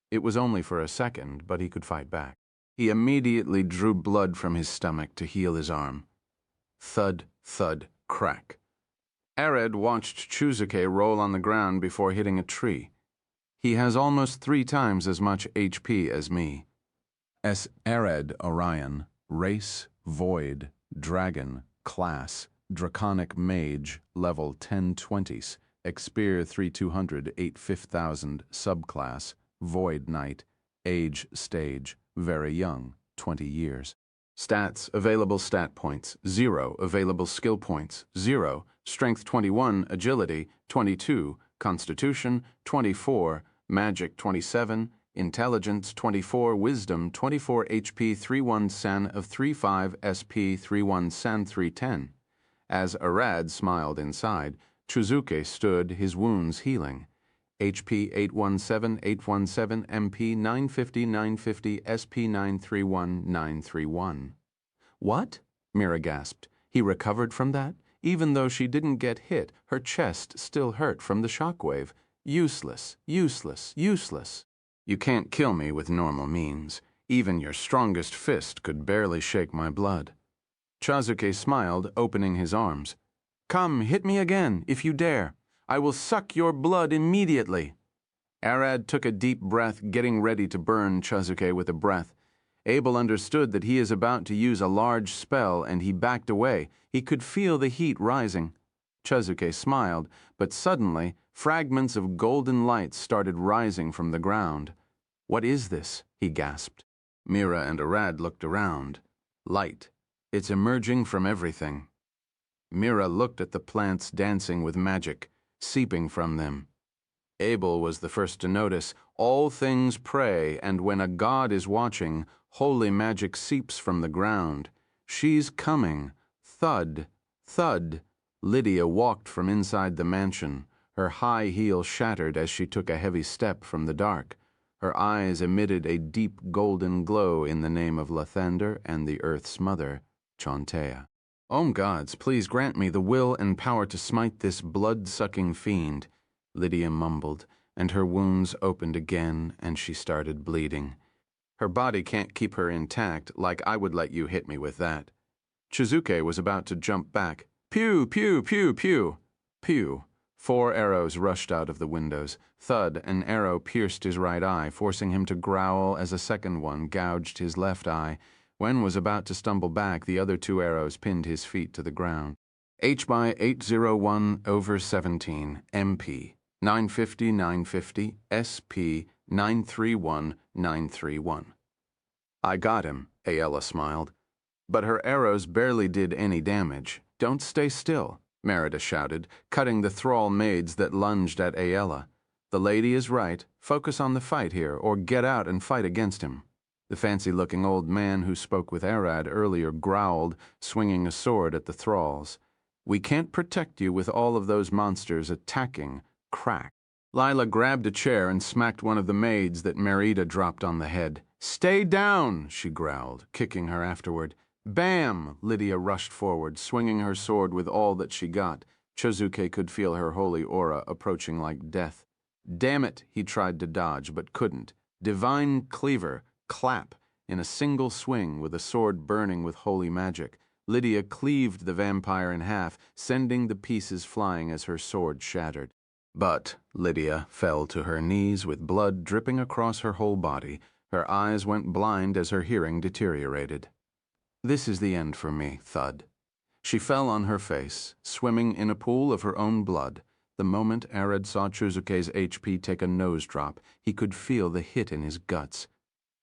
It was only for a second, but he could fight back. He immediately drew blood from his stomach to heal his arm. Thud, thud, crack. Arad watched Chuzuke roll on the ground before hitting a tree. He has almost 3 times as much HP as me. S. Arad Orion, Race, Void, Dragon, Class, Draconic Mage, Level 1020s, Exper 3200 85000, Subclass, Void Knight, Age Stage, Very Young, 20 years. Stats, available stat points, 0, available skill points, 0, Strength 21, Agility, 22, Constitution, 24, Magic 27, Intelligence 24, Wisdom 24, HP 31 San of 35, SP 31 San 310. As Arad smiled inside, Chuzuke stood, his wounds healing. HP 817-817, MP 950-950, SP 931-931. What? Mira gasped. He recovered from that? Even though she didn't get hit, her chest still hurt from the shockwave. Useless, useless, useless. You can't kill me with normal means. Even your strongest fist could barely shake my blood. Chuzuke smiled, opening his arms. Come, hit me again, if you dare. I will suck your blood immediately. Arad took a deep breath, getting ready to burn Chuzuke with a breath. Abel understood that he is about to use a large spell, and he backed away. He could feel the heat rising. Chuzuke smiled, but suddenly, fragments of golden light started rising from the ground. What is this? He gasped. Mira and Arad looked around. Light. It's emerging from everything. Mira looked at the plants dancing with magic, seeping from them. Abel was the first to notice. All things pray, and when a god is watching, holy magic seeps from the ground. She's coming. Thud, thud. Lydia walked from inside the mansion. Her high heel shattered as she took a heavy step from the dark. Her eyes emitted a deep golden glow in the name of Lathander and the Earth's mother, Chauntea. O gods, please grant me the will and power to smite this blood-sucking fiend, Lydia mumbled, and her wounds opened again and she started bleeding. Her body can't keep her intact, like I would let you hit me with that. Chuzuke was about to jump back. Pew, pew, pew, pew. Pew. 4 arrows rushed out of the windows. Thud, an arrow pierced his right eye, forcing him to growl as a second one gouged his left eye. Wen was about to stumble back. The other 2 arrows pinned his feet to the ground. H by 801/17, MP, 950/950, SP, 931/931. I got him, Ayala smiled. But her arrows barely did any damage. Don't stay still, Merida shouted, cutting the thrall maids that lunged at Ayala. The lady is right. Focus on the fight here, or get out and fight against him. The fancy-looking old man who spoke with Arad earlier growled, swinging a sword at the thralls. We can't protect you with all of those monsters attacking. Crack. Lila grabbed a chair and smacked one of the maids that Merida dropped on the head. Stay down, she growled, kicking her afterward. Bam! Lydia rushed forward, swinging her sword with all that she got. Chozuke could feel her holy aura approaching like death. Damn it, he tried to dodge, but couldn't. Divine cleaver, clap, in a single swing with a sword burning with holy magic. Lydia cleaved the vampire in half, sending the pieces flying as her sword shattered. But Lydia fell to her knees with blood dripping across her whole body. Her eyes went blind as her hearing deteriorated. This is the end for me, thud. She fell on her face, swimming in a pool of her own blood. The moment Arad saw Chozuke's HP take a nose drop, he could feel the hit in his guts.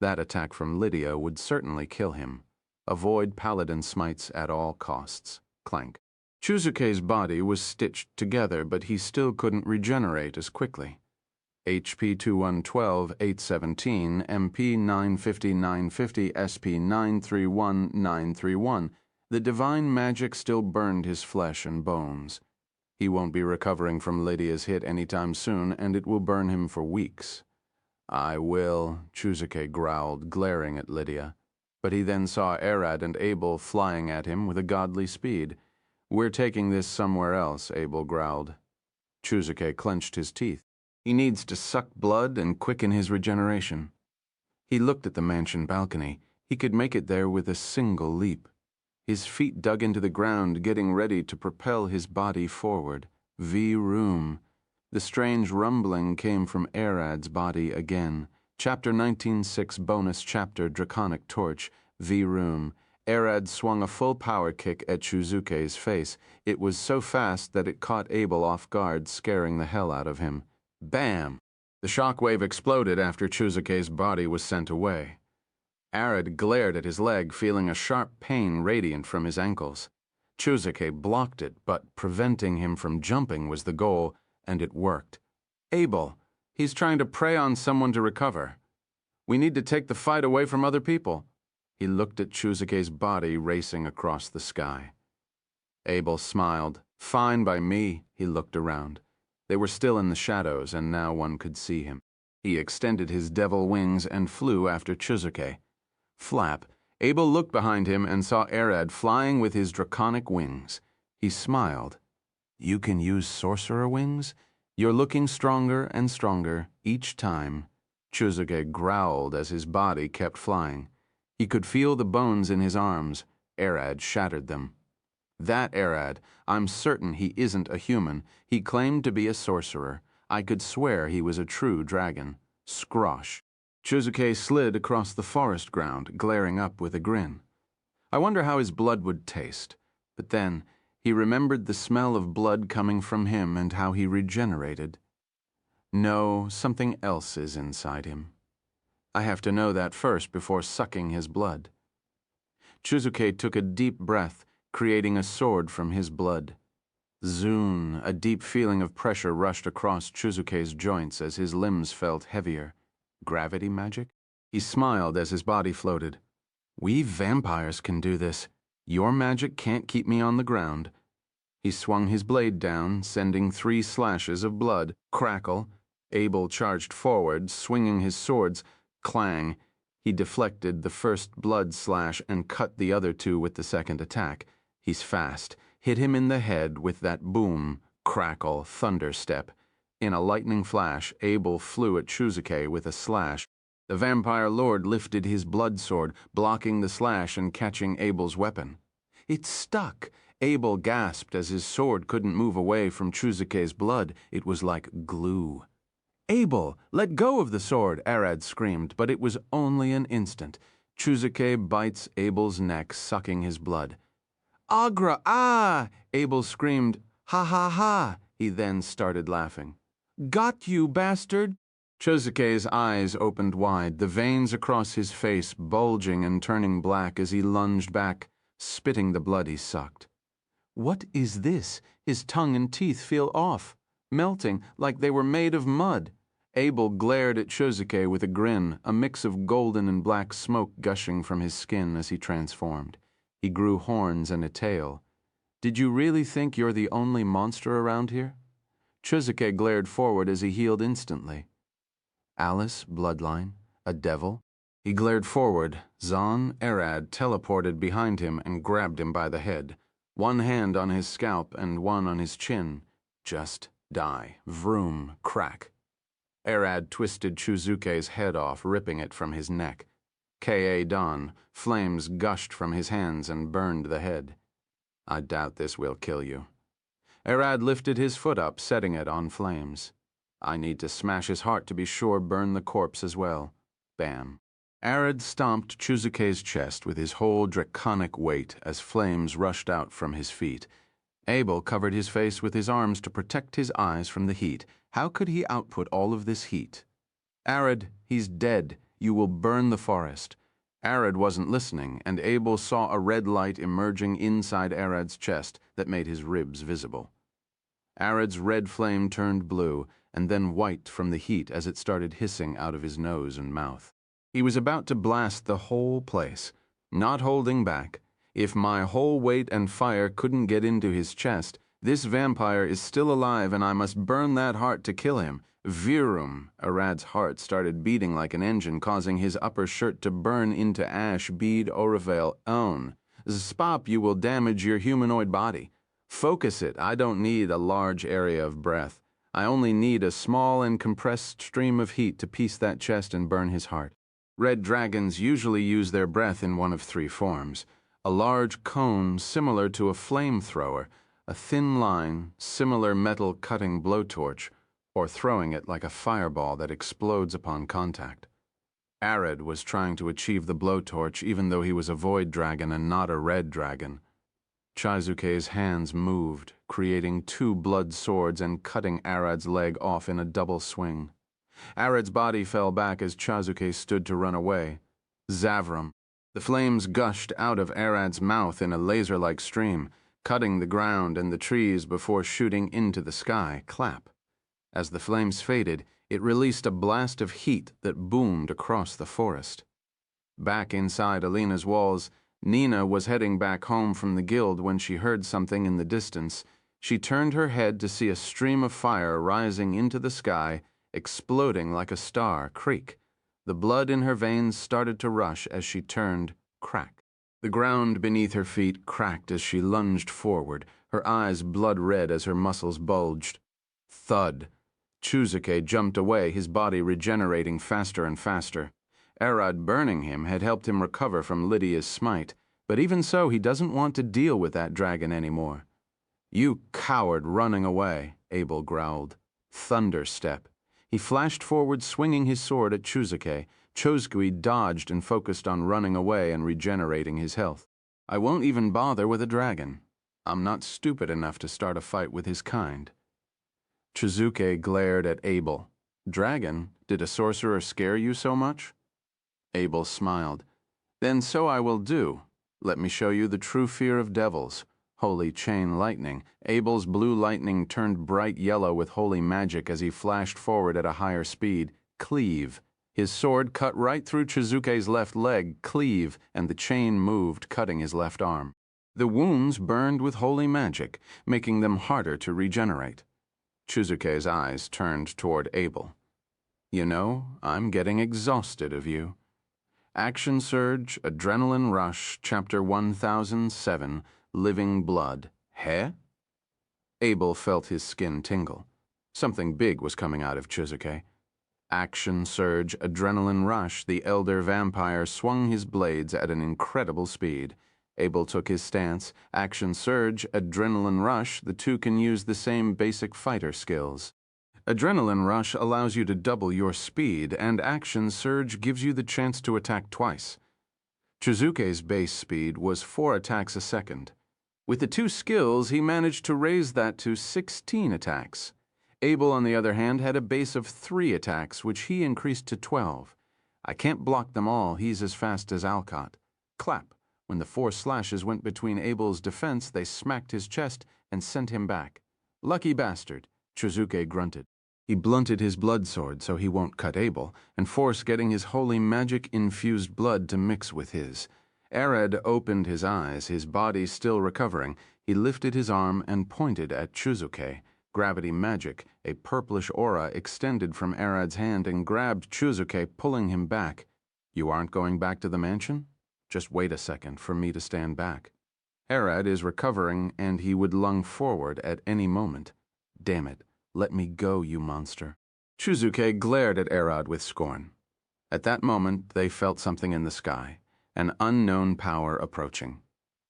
That attack from Lydia would certainly kill him. Avoid paladin smites at all costs. Clank. Chozuke's body was stitched together, but he still couldn't regenerate as quickly. HP 2112-817, MP 950-950, SP 931-931. The divine magic still burned his flesh and bones. He won't be recovering from Lydia's hit anytime soon, and it will burn him for weeks. I will, Chozuke growled, glaring at Lydia. But he then saw Arad and Abel flying at him with a godly speed. We're taking this somewhere else, Abel growled. Chozuke clenched his teeth. He needs to suck blood and quicken his regeneration. He looked at the mansion balcony. He could make it there with a single leap. His feet dug into the ground, getting ready to propel his body forward. V-room. The strange rumbling came from Arad's body again. Chapter 19.6 bonus chapter Draconic Torch. V-room. Arad swung a full power kick at Chozuke's face. It was so fast that it caught Abel off guard, scaring the hell out of him. Bam! The shockwave exploded after Chozuke's body was sent away. Arad glared at his leg, feeling a sharp pain radiant from his ankles. Chozuke blocked it, but preventing him from jumping was the goal, and it worked. Abel, he's trying to prey on someone to recover. We need to take the fight away from other people. He looked at Chozuke's body racing across the sky. Abel smiled. Fine by me. He looked around. They were still in the shadows, and now one could see him. He extended his devil wings and flew after Chozuke. Flap. Abel looked behind him and saw Arad flying with his draconic wings. He smiled. You can use sorcerer wings? You're looking stronger and stronger each time. Chozuke growled as his body kept flying. He could feel the bones in his arms. Arad shattered them. That Arad, I'm certain he isn't a human. He claimed to be a sorcerer. I could swear he was a true dragon. Scrosh. Chozuke slid across the forest ground, glaring up with a grin. I wonder how his blood would taste. But then, he remembered the smell of blood coming from him and how he regenerated. No, something else is inside him. I have to know that first before sucking his blood. Chozuke took a deep breath, creating a sword from his blood. Zoon, a deep feeling of pressure rushed across Chozuke's joints as his limbs felt heavier. Gravity magic? He smiled as his body floated. We vampires can do this. Your magic can't keep me on the ground. He swung his blade down, sending 3 slashes of blood. Crackle. Abel charged forward, swinging his swords. Clang. He deflected the first blood slash and cut the other 2 with the second attack. He's fast. Hit him in the head with that boom, crackle, thunder step. In a lightning flash, Abel flew at Chozuke with a slash. The vampire lord lifted his blood sword, blocking the slash and catching Abel's weapon. It stuck. Abel gasped as his sword couldn't move away from Chuzuke's blood. It was like glue. "Abel, let go of the sword," Arad screamed, but it was only an instant. Chuzuke bites Abel's neck, sucking his blood. "Agra, ah!" Abel screamed. "Ha ha ha!" He then started laughing. "Got you, bastard!" Chuzuke's eyes opened wide, the veins across his face bulging and turning black as he lunged back, spitting the blood he sucked. What is this? His tongue and teeth feel off, melting like they were made of mud. Abel glared at Chuzuke with a grin, a mix of golden and black smoke gushing from his skin as he transformed. He grew horns and a tail. "Did you really think you're the only monster around here?" Chuzuke glared forward as he healed instantly. Alice, bloodline, a devil. He glared forward. Zahn, Arad, teleported behind him and grabbed him by the head. One hand on his scalp and one on his chin. Just die. Vroom, crack. Arad twisted Chuzuke's head off, ripping it from his neck. K.A. Don, flames gushed from his hands and burned the head. "I doubt this will kill you." Arad lifted his foot up, setting it on flames. "I need to smash his heart to be sure, burn the corpse as well." Bam. Arad stomped Chuzuke's chest with his whole draconic weight as flames rushed out from his feet. Abel covered his face with his arms to protect his eyes from the heat. How could he output all of this heat? "Arad, he's dead. You will burn the forest." Arad wasn't listening, and Abel saw a red light emerging inside Arad's chest that made his ribs visible. Arad's red flame turned blue, and then white from the heat as it started hissing out of his nose and mouth. He was about to blast the whole place, not holding back. "If my whole weight and fire couldn't get into his chest, this vampire is still alive and I must burn that heart to kill him." Virum! Arad's heart started beating like an engine, causing his upper shirt to burn into ash. Bead Oravel own. "Spop, you will damage your humanoid body. Focus it. I don't need a large area of breath. I only need a small and compressed stream of heat to piece that chest and burn his heart." Red dragons usually use their breath in one of three forms: a large cone similar to a flamethrower, a thin line, similar metal cutting blowtorch, or throwing it like a fireball that explodes upon contact. Arad was trying to achieve the blowtorch even though he was a void dragon and not a red dragon. Chuzuke's hands moved, creating two blood swords and cutting Arad's leg off in a double swing. Arad's body fell back as Chuzuke stood to run away. Zavram. The flames gushed out of Arad's mouth in a laser-like stream, cutting the ground and the trees before shooting into the sky. Clap. As the flames faded, it released a blast of heat that boomed across the forest. Back inside Alina's walls, Nina was heading back home from the guild when she heard something in the distance. She turned her head to see a stream of fire rising into the sky, exploding like a star. Creak. The blood in her veins started to rush as she turned. Crack. The ground beneath her feet cracked as she lunged forward, her eyes blood red as her muscles bulged. Thud. Chuzuke jumped away, his body regenerating faster and faster. Arad burning him had helped him recover from Lydia's smite, but even so he doesn't want to deal with that dragon anymore. "You coward running away," Abel growled. Thunder step. He flashed forward, swinging his sword at Chuzuke. Chozgui dodged and focused on running away and regenerating his health. "I won't even bother with a dragon. I'm not stupid enough to start a fight with his kind." Chuzuke glared at Abel. "Dragon? Did a sorcerer scare you so much?" Abel smiled. "Then so I will do. Let me show you the true fear of devils. Holy chain lightning." Abel's blue lightning turned bright yellow with holy magic as he flashed forward at a higher speed. Cleave. His sword cut right through Chuzuke's left leg. Cleave, and the chain moved, cutting his left arm. The wounds burned with holy magic, making them harder to regenerate. Chuzuke's eyes turned toward Abel. "You know, I'm getting exhausted of you." Action Surge, Adrenaline Rush, Chapter 1007, Living Blood. Heh? Abel felt his skin tingle. Something big was coming out of Chuzuke. Action Surge, Adrenaline Rush, the elder vampire swung his blades at an incredible speed. Abel took his stance. Action surge, adrenaline rush, the two can use the same basic fighter skills. Adrenaline rush allows you to double your speed, and action surge gives you the chance to attack twice. Chizuke's base speed was 4 attacks a second. With the two skills, he managed to raise that to 16 attacks. Abel, on the other hand, had a base of 3 attacks, which he increased to 12. I can't block them all, he's as fast as Alcott. Clap. When the 4 slashes went between Abel's defense, they smacked his chest and sent him back. Lucky bastard, Chizuke grunted. He blunted his blood sword so he won't cut Abel, and force getting his holy magic-infused blood to mix with his. Arad opened his eyes, his body still recovering. He lifted his arm and pointed at Chizuke. Gravity magic, a purplish aura extended from Arad's hand and grabbed Chizuke, pulling him back. You aren't going back to the mansion? Just wait a second for me to stand back. Arad is recovering, and he would lunge forward at any moment. Damn it, let me go, you monster. Chizuke glared at Arad with scorn. At that moment, they felt something in the sky, an unknown power approaching.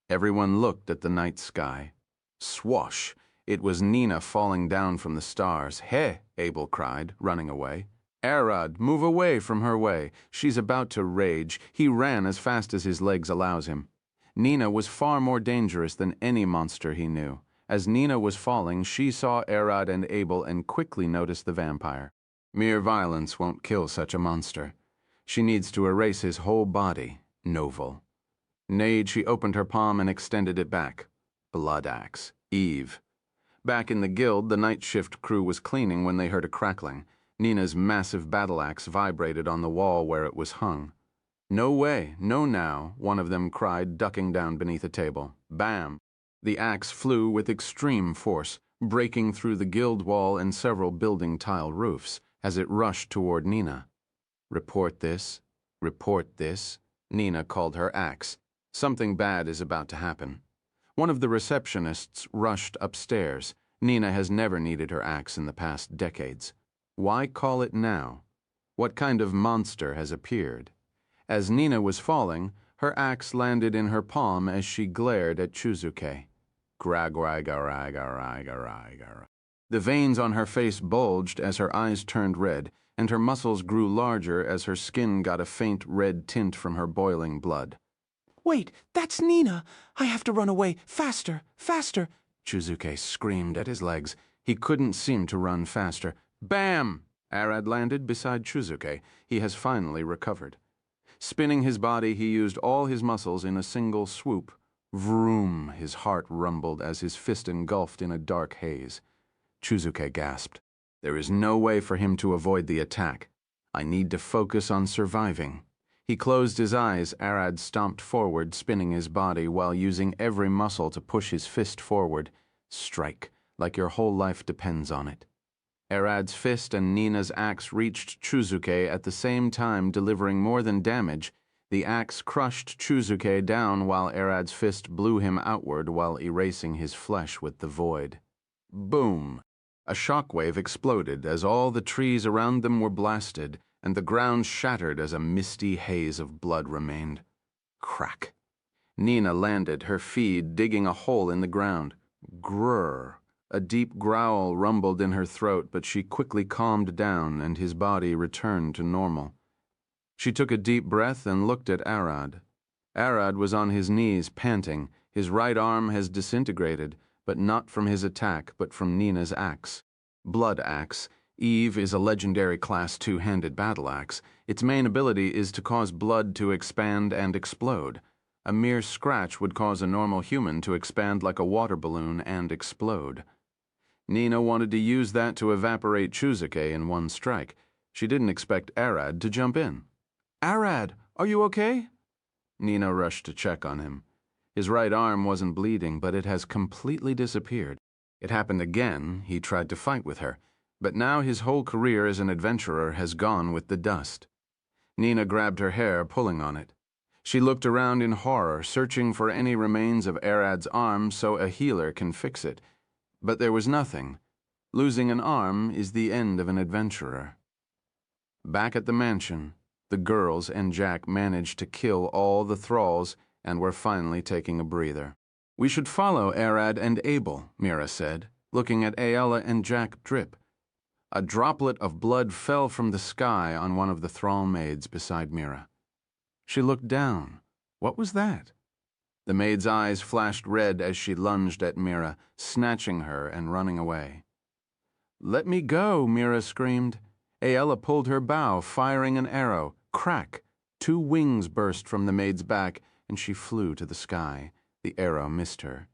Everyone looked at the night sky. Swash! It was Nina falling down from the stars. Hey, Abel cried, running away. Arad, move away from her way. She's about to rage. He ran as fast as his legs allows him. Nina was far more dangerous than any monster he knew. As Nina was falling, she saw Arad and Abel and quickly noticed the vampire. Mere violence won't kill such a monster. She needs to erase his whole body. Novel. Nade, she opened her palm and extended it back. Blood axe. Eve. Back in the guild, the night shift crew was cleaning when they heard a crackling. Nina's massive battle axe vibrated on the wall where it was hung. No way, no now, one of them cried, ducking down beneath a table. Bam! The axe flew with extreme force, breaking through the guild wall and several building tile roofs as it rushed toward Nina. Report this. Report this. Nina called her axe. Something bad is about to happen. One of the receptionists rushed upstairs. Nina has never needed her axe in the past decades. Why call it now? What kind of monster has appeared? As Nina was falling, her axe landed in her palm as she glared at Chizuke. Gra-gra-ga-ra-ga-ra-ga-ra-ga-ra. The veins on her face bulged as her eyes turned red, and her muscles grew larger as her skin got a faint red tint from her boiling blood. Wait, that's Nina! I have to run away! Faster! Faster! Chizuke screamed at his legs. He couldn't seem to run faster. Bam! Arad landed beside Chizuke. He has finally recovered. Spinning his body, he used all his muscles in a single swoop. Vroom! His heart rumbled as his fist engulfed in a dark haze. Chizuke gasped. There is no way for him to avoid the attack. I need to focus on surviving. He closed his eyes. Arad stomped forward, spinning his body while using every muscle to push his fist forward. Strike, like your whole life depends on it. Arad's fist and Nina's axe reached Chizuke at the same time, delivering more than damage. The axe crushed Chizuke down while Arad's fist blew him outward while erasing his flesh with the void. Boom! A shockwave exploded as all the trees around them were blasted, and the ground shattered as a misty haze of blood remained. Crack! Nina landed, her feet digging a hole in the ground. Grrr! A deep growl rumbled in her throat, but she quickly calmed down and his body returned to normal. She took a deep breath and looked at Arad. Arad was on his knees, panting. His right arm has disintegrated, but not from his attack, but from Nina's axe. Blood axe. Eve is a legendary Class 2-handed battle axe. Its main ability is to cause blood to expand and explode. A mere scratch would cause a normal human to expand like a water balloon and explode. Nina wanted to use that to evaporate Chizuke in one strike. She didn't expect Arad to jump in. Arad, are you okay? Nina rushed to check on him. His right arm wasn't bleeding, but it has completely disappeared. It happened again. He tried to fight with her, but now his whole career as an adventurer has gone with the dust. Nina grabbed her hair, pulling on it. She looked around in horror, searching for any remains of Arad's arm so a healer can fix it. But there was nothing. Losing an arm is the end of an adventurer. Back at the mansion, the girls and Jack managed to kill all the thralls and were finally taking a breather. "We should follow Arad and Abel," Mira said, looking at Aella and Jack drip. A droplet of blood fell from the sky on one of the thrall maids beside Mira. She looked down. What was that? The maid's eyes flashed red as she lunged at Mira, snatching her and running away. "Let me go," Mira screamed. Aella pulled her bow, firing an arrow. Crack! 2 wings burst from the maid's back, and she flew to the sky. The arrow missed her.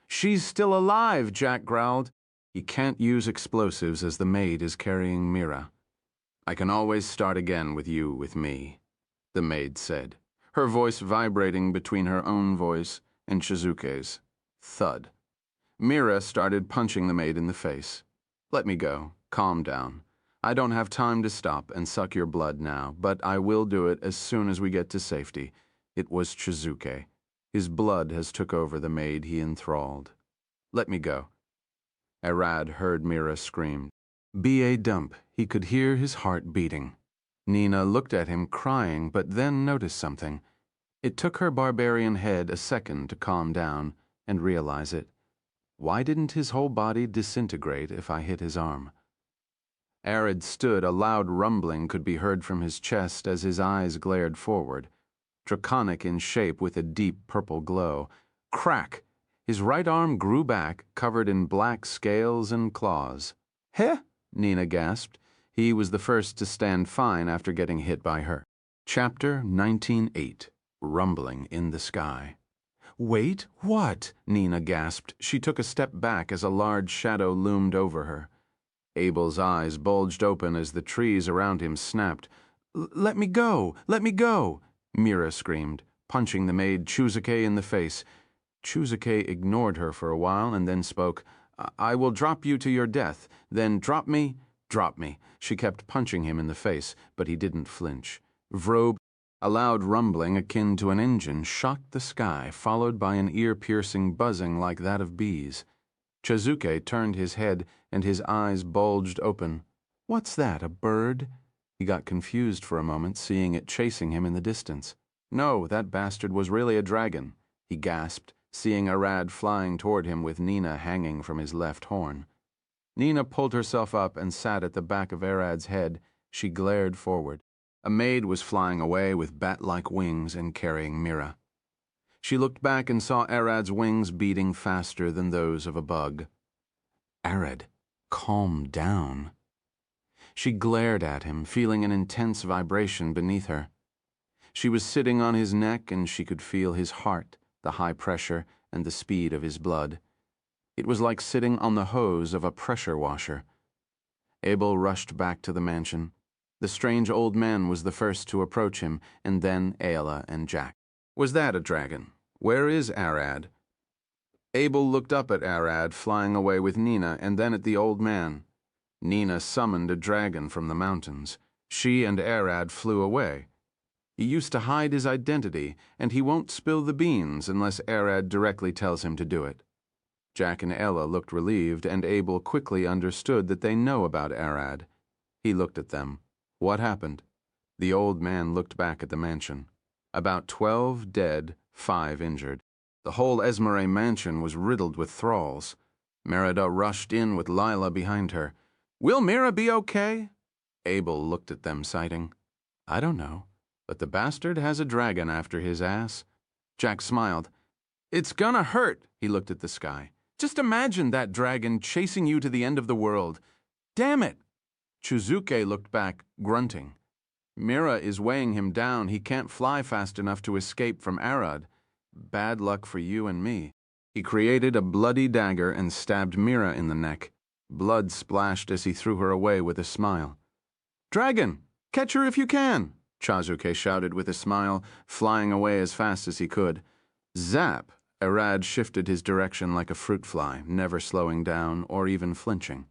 "She's still alive," Jack growled. He can't use explosives as the maid is carrying Mira. "I can always start again with you with me," the maid said, her voice vibrating between her own voice and Shizuke's. Thud. Mira started punching the maid in the face. "Let me go. Calm down. I don't have time to stop and suck your blood now, but I will do it as soon as we get to safety." It was Shizuke. His blood has took over the maid he enthralled. "Let me go." Arad heard Mira scream. Be a dump. He could hear his heart beating. Nina looked at him crying, but then noticed something. It took her barbarian head a second to calm down and realize it. Why didn't his whole body disintegrate if I hit his arm? Arad stood. A loud rumbling could be heard from his chest as his eyes glared forward, draconic in shape with a deep purple glow. Crack! His right arm grew back, covered in black scales and claws. "Heh?" Nina gasped. He was the first to stand fine after getting hit by her. Chapter 19:8. Rumbling in the Sky. "Wait, what?" Nina gasped. She took a step back as a large shadow loomed over her. Abel's eyes bulged open as the trees around him snapped. Let me go! Let me go!" Mira screamed, punching the maid Chuzuke in the face. Chuzuke ignored her for a while and then spoke. "I will drop you to your death. Then drop me, drop me." She kept punching him in the face, but he didn't flinch. Vrobe. A loud rumbling akin to an engine shocked the sky, followed by an ear-piercing buzzing like that of bees. Chuzuke turned his head, and his eyes bulged open. "What's that, a bird?" He got confused for a moment, seeing it chasing him in the distance. No, that bastard was really a dragon, he gasped, seeing Arad flying toward him with Nina hanging from his left horn. Nina pulled herself up and sat at the back of Arad's head. She glared forward. A maid was flying away with bat-like wings and carrying Mira. She looked back and saw Arad's wings beating faster than those of a bug. "Arad, calm down." She glared at him, feeling an intense vibration beneath her. She was sitting on his neck, and she could feel his heart, the high pressure, and the speed of his blood. It was like sitting on the hose of a pressure washer. Abel rushed back to the mansion. The strange old man was the first to approach him, and then Aella and Jack. "Was that a dragon? Where is Arad?" Abel looked up at Arad flying away with Nina, and then at the old man. Nina summoned a dragon from the mountains. She and Arad flew away. He used to hide his identity, and he won't spill the beans unless Arad directly tells him to do it. Jack and Ella looked relieved, and Abel quickly understood that they know about Arad. He looked at them. "What happened?" The old man looked back at the mansion. About 12 dead, 5 injured. The whole Esmeralda mansion was riddled with thralls. Merida rushed in with Lila behind her. "Will Mira be okay?" Abel looked at them, sighing. "I don't know, but the bastard has a dragon after his ass." Jack smiled. "It's gonna hurt." He looked at the sky. "Just imagine that dragon chasing you to the end of the world. Damn it!" Chuzuke looked back, grunting. "Mira is weighing him down. He can't fly fast enough to escape from Arad. Bad luck for you and me." He created a bloody dagger and stabbed Mira in the neck. Blood splashed as he threw her away with a smile. "Dragon, catch her if you can," Chazuke shouted with a smile, flying away as fast as he could. Zap! Arad shifted his direction like a fruit fly, never slowing down or even flinching.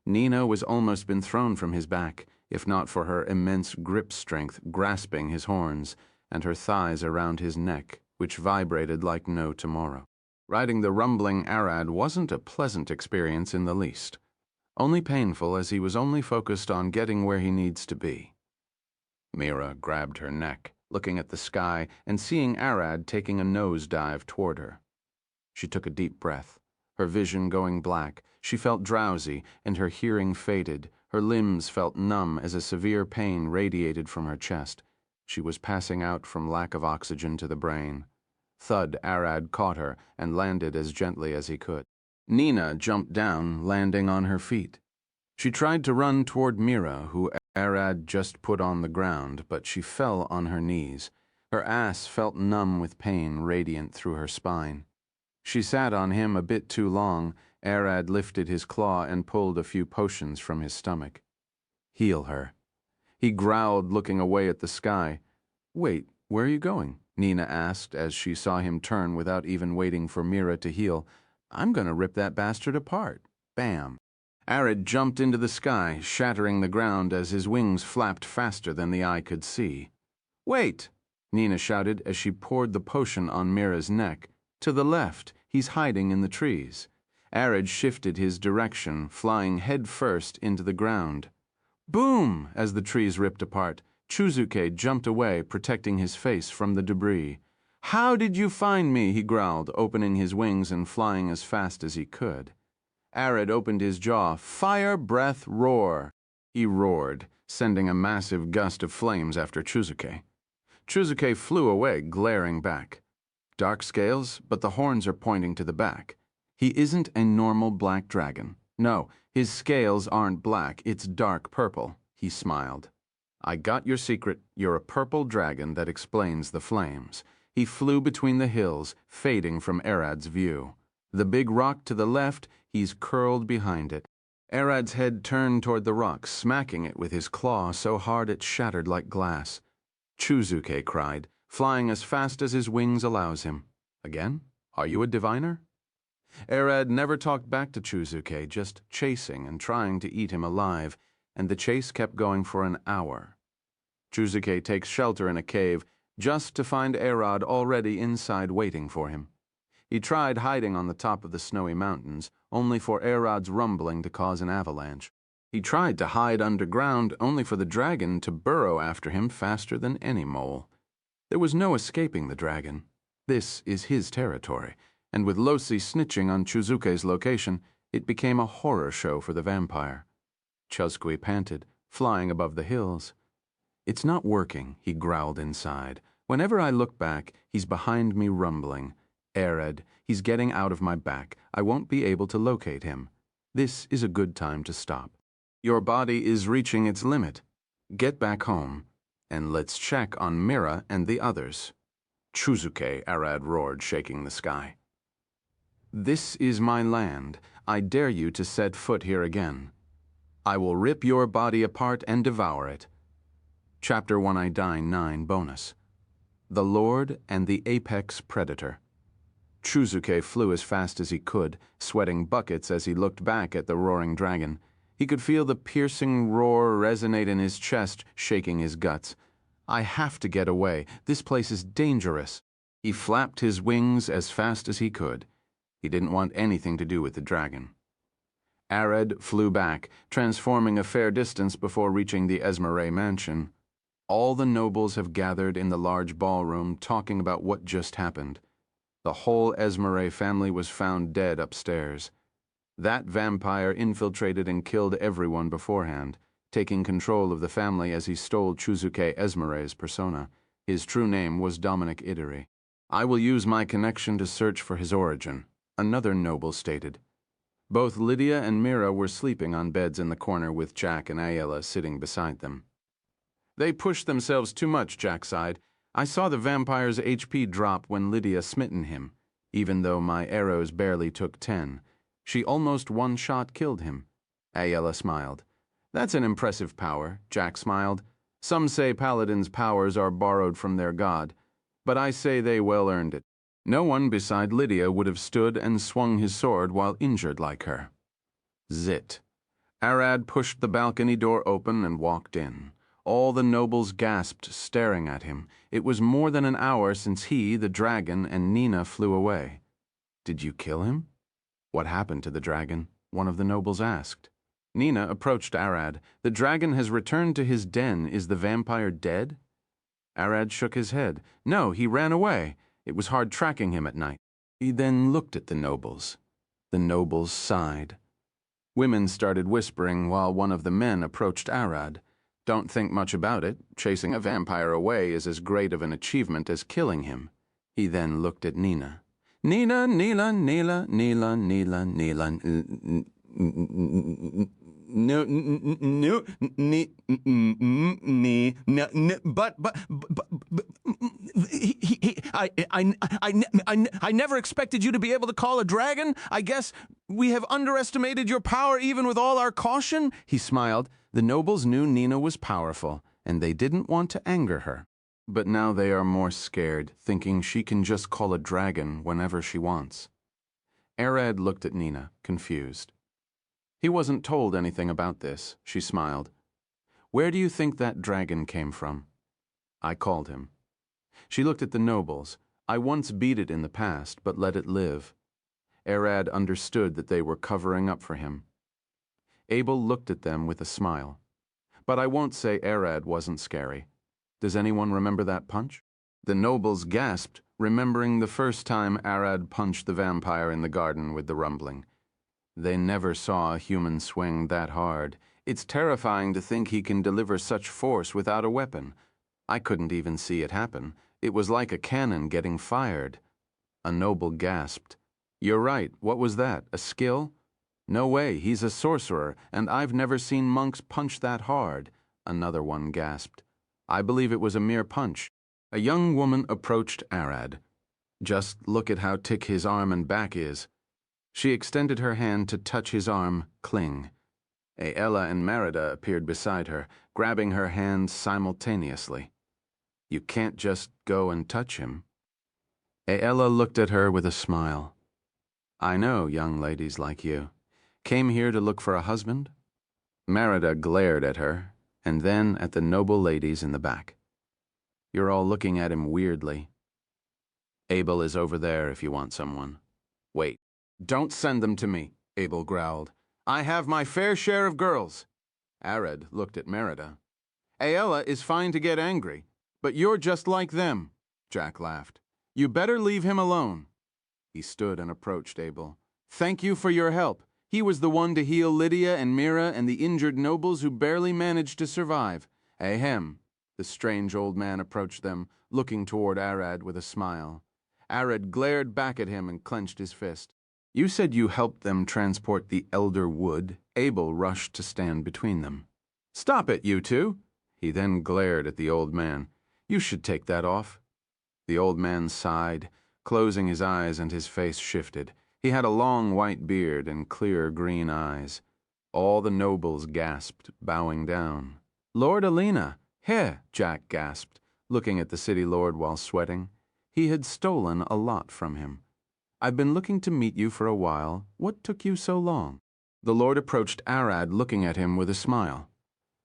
Nina was almost been thrown from his back, if not for her immense grip strength grasping his horns, and her thighs around his neck, which vibrated like no tomorrow. Riding the rumbling Arad wasn't a pleasant experience in the least, only painful as he was only focused on getting where he needs to be. Mira grabbed her neck, looking at the sky and seeing Arad taking a nosedive toward her. She took a deep breath, her vision going black. She felt drowsy, and her hearing faded. Her limbs felt numb as a severe pain radiated from her chest. She was passing out from lack of oxygen to the brain. Thud, Arad caught her and landed as gently as he could. Nina jumped down, landing on her feet. She tried to run toward Mira, who Arad just put on the ground, but she fell on her knees. Her ass felt numb with pain radiant through her spine. She sat on him a bit too long. Arad lifted his claw and pulled a few potions from his stomach. Heal her. He growled, looking away at the sky. Wait, where are you going? Nina asked as she saw him turn without even waiting for Mira to heal. I'm going to rip that bastard apart. Bam. Arad jumped into the sky, shattering the ground as his wings flapped faster than the eye could see. Wait, Nina shouted as she poured the potion on Mira's neck. To the left, he's hiding in the trees. Arad shifted his direction, flying head first into the ground. Boom! As the trees ripped apart, Chuzuke jumped away, protecting his face from the debris. How did you find me? He growled, opening his wings and flying as fast as he could. Arad opened his jaw. Fire, breath, roar. He roared, sending a massive gust of flames after Chuzuke. Chuzuke flew away, glaring back. Dark scales, but the horns are pointing to the back. He isn't a normal black dragon. No, his scales aren't black, it's dark purple. He smiled. I got your secret. You're a purple dragon that explains the flames. He flew between the hills, fading from Arad's view. The big rock to the left, he's curled behind it. Arad's head turned toward the rock, smacking it with his claw so hard it shattered like glass. Chuzuke cried, flying as fast as his wings allows him. Again? Are you a diviner? Arad never talked back to Chuzuke, just chasing and trying to eat him alive, and the chase kept going for an hour. Chuzuke takes shelter in a cave, just to find Arad already inside waiting for him. He tried hiding on the top of the snowy mountains, only for Arad's rumbling to cause an avalanche. He tried to hide underground, only for the dragon to burrow after him faster than any mole. There was no escaping the dragon. This is his territory, and with Losi snitching on Chuzuke's location, it became a horror show for the vampire. Chuzkui panted, flying above the hills. It's not working, he growled inside. Whenever I look back, he's behind me rumbling. Arad, he's getting out of my back. I won't be able to locate him. This is a good time to stop. Your body is reaching its limit. Get back home, and let's check on Mira and the others. Chuzuke, Arad roared, shaking the sky. This is my land. I dare you to set foot here again. I will rip your body apart and devour it. Chapter 199 bonus. The Lord and the Apex Predator. Chuzuke flew as fast as he could, sweating buckets as he looked back at the roaring dragon. He could feel the piercing roar resonate in his chest, shaking his guts. I have to get away. This place is dangerous. He flapped his wings as fast as he could. He didn't want anything to do with the dragon. Arad flew back, transforming a fair distance before reaching the Esmeralda mansion. All the nobles have gathered in the large ballroom, talking about what just happened. The whole Esmeralda family was found dead upstairs. That vampire infiltrated and killed everyone beforehand, taking control of the family as he stole Chuzuke Esmeralda's persona. His true name was Dominic Ideri. I will use my connection to search for his origin, another noble stated. Both Lydia and Mira were sleeping on beds in the corner with Jack and Ayala sitting beside them. They pushed themselves too much, Jack sighed. I saw the vampire's HP drop when Lydia smitten him, even though my arrows barely took 10. She almost one-shot killed him. Ayala smiled. That's an impressive power, Jack smiled. Some say paladins' powers are borrowed from their god, but I say they well earned it. No one beside Lydia would have stood and swung his sword while injured like her. Zit. Arad pushed the balcony door open and walked in. All the nobles gasped, staring at him. It was more than an hour since he, the dragon, and Nina flew away. Did you kill him? What happened to the dragon? One of the nobles asked. Nina approached Arad. The dragon has returned to his den. Is the vampire dead? Arad shook his head. No, he ran away. It was hard tracking him at night. He then looked at the nobles. The nobles sighed. Women started whispering while one of the men approached Arad. Don't think much about it. Chasing a vampire away is as great of an achievement as killing him. He then looked at Nina. Nina, Nila, Nila, Nila, Nila, Nila, no, no, I never expected you to be able to call a dragon. I guess we have underestimated your power even with all our caution. He smiled. The nobles knew Nina was powerful, and they didn't want to anger her. But now they are more scared, thinking she can just call a dragon whenever she wants. Arad looked at Nina, confused. He wasn't told anything about this. She smiled. Where do you think that dragon came from? I called him. She looked at the nobles. I once beat it in the past, but let it live. Arad understood that they were covering up for him. Abel looked at them with a smile. But I won't say Arad wasn't scary. Does anyone remember that punch? The nobles gasped, remembering the first time Arad punched the vampire in the garden with the rumbling. They never saw a human swing that hard. It's terrifying to think he can deliver such force without a weapon. I couldn't even see it happen. It was like a cannon getting fired. A noble gasped. You're right. What was that? A skill? No way. He's a sorcerer, and I've never seen monks punch that hard. Another one gasped. I believe it was a mere punch. A young woman approached Arad. Just look at how thick his arm and back is. She extended her hand to touch his arm, cling. Aella and Merida appeared beside her, grabbing her hands simultaneously. You can't just go and touch him. Aella looked at her with a smile. I know young ladies like you. Came here to look for a husband? Merida glared at her, and then at the noble ladies in the back. You're all looking at him weirdly. Abel is over there if you want someone. Wait. Don't send them to me, Abel growled. I have my fair share of girls. Arad looked at Merida. Aella is fine to get angry, but you're just like them, Jack laughed. You better leave him alone. He stood and approached Abel. Thank you for your help. He was the one to heal Lydia and Mira and the injured nobles who barely managed to survive. Ahem. The strange old man approached them, looking toward Arad with a smile. Arad glared back at him and clenched his fist. You said you helped them transport the elder wood. Abel rushed to stand between them. Stop it, you two! He then glared at the old man. You should take that off. The old man sighed, closing his eyes, and his face shifted. He had a long white beard and clear green eyes. All the nobles gasped, bowing down. Lord Alina! Here, Jack gasped, looking at the city lord while sweating. He had stolen a lot from him. I've been looking to meet you for a while. What took you so long? The lord approached Arad, looking at him with a smile.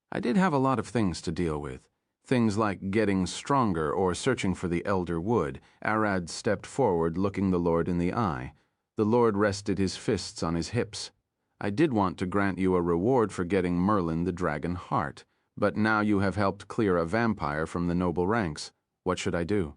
I did have a lot of things to deal with. Things like getting stronger or searching for the elder wood. Arad stepped forward, looking the lord in the eye. The lord rested his fists on his hips. I did want to grant you a reward for getting Merlin the dragon heart, but now you have helped clear a vampire from the noble ranks. What should I do?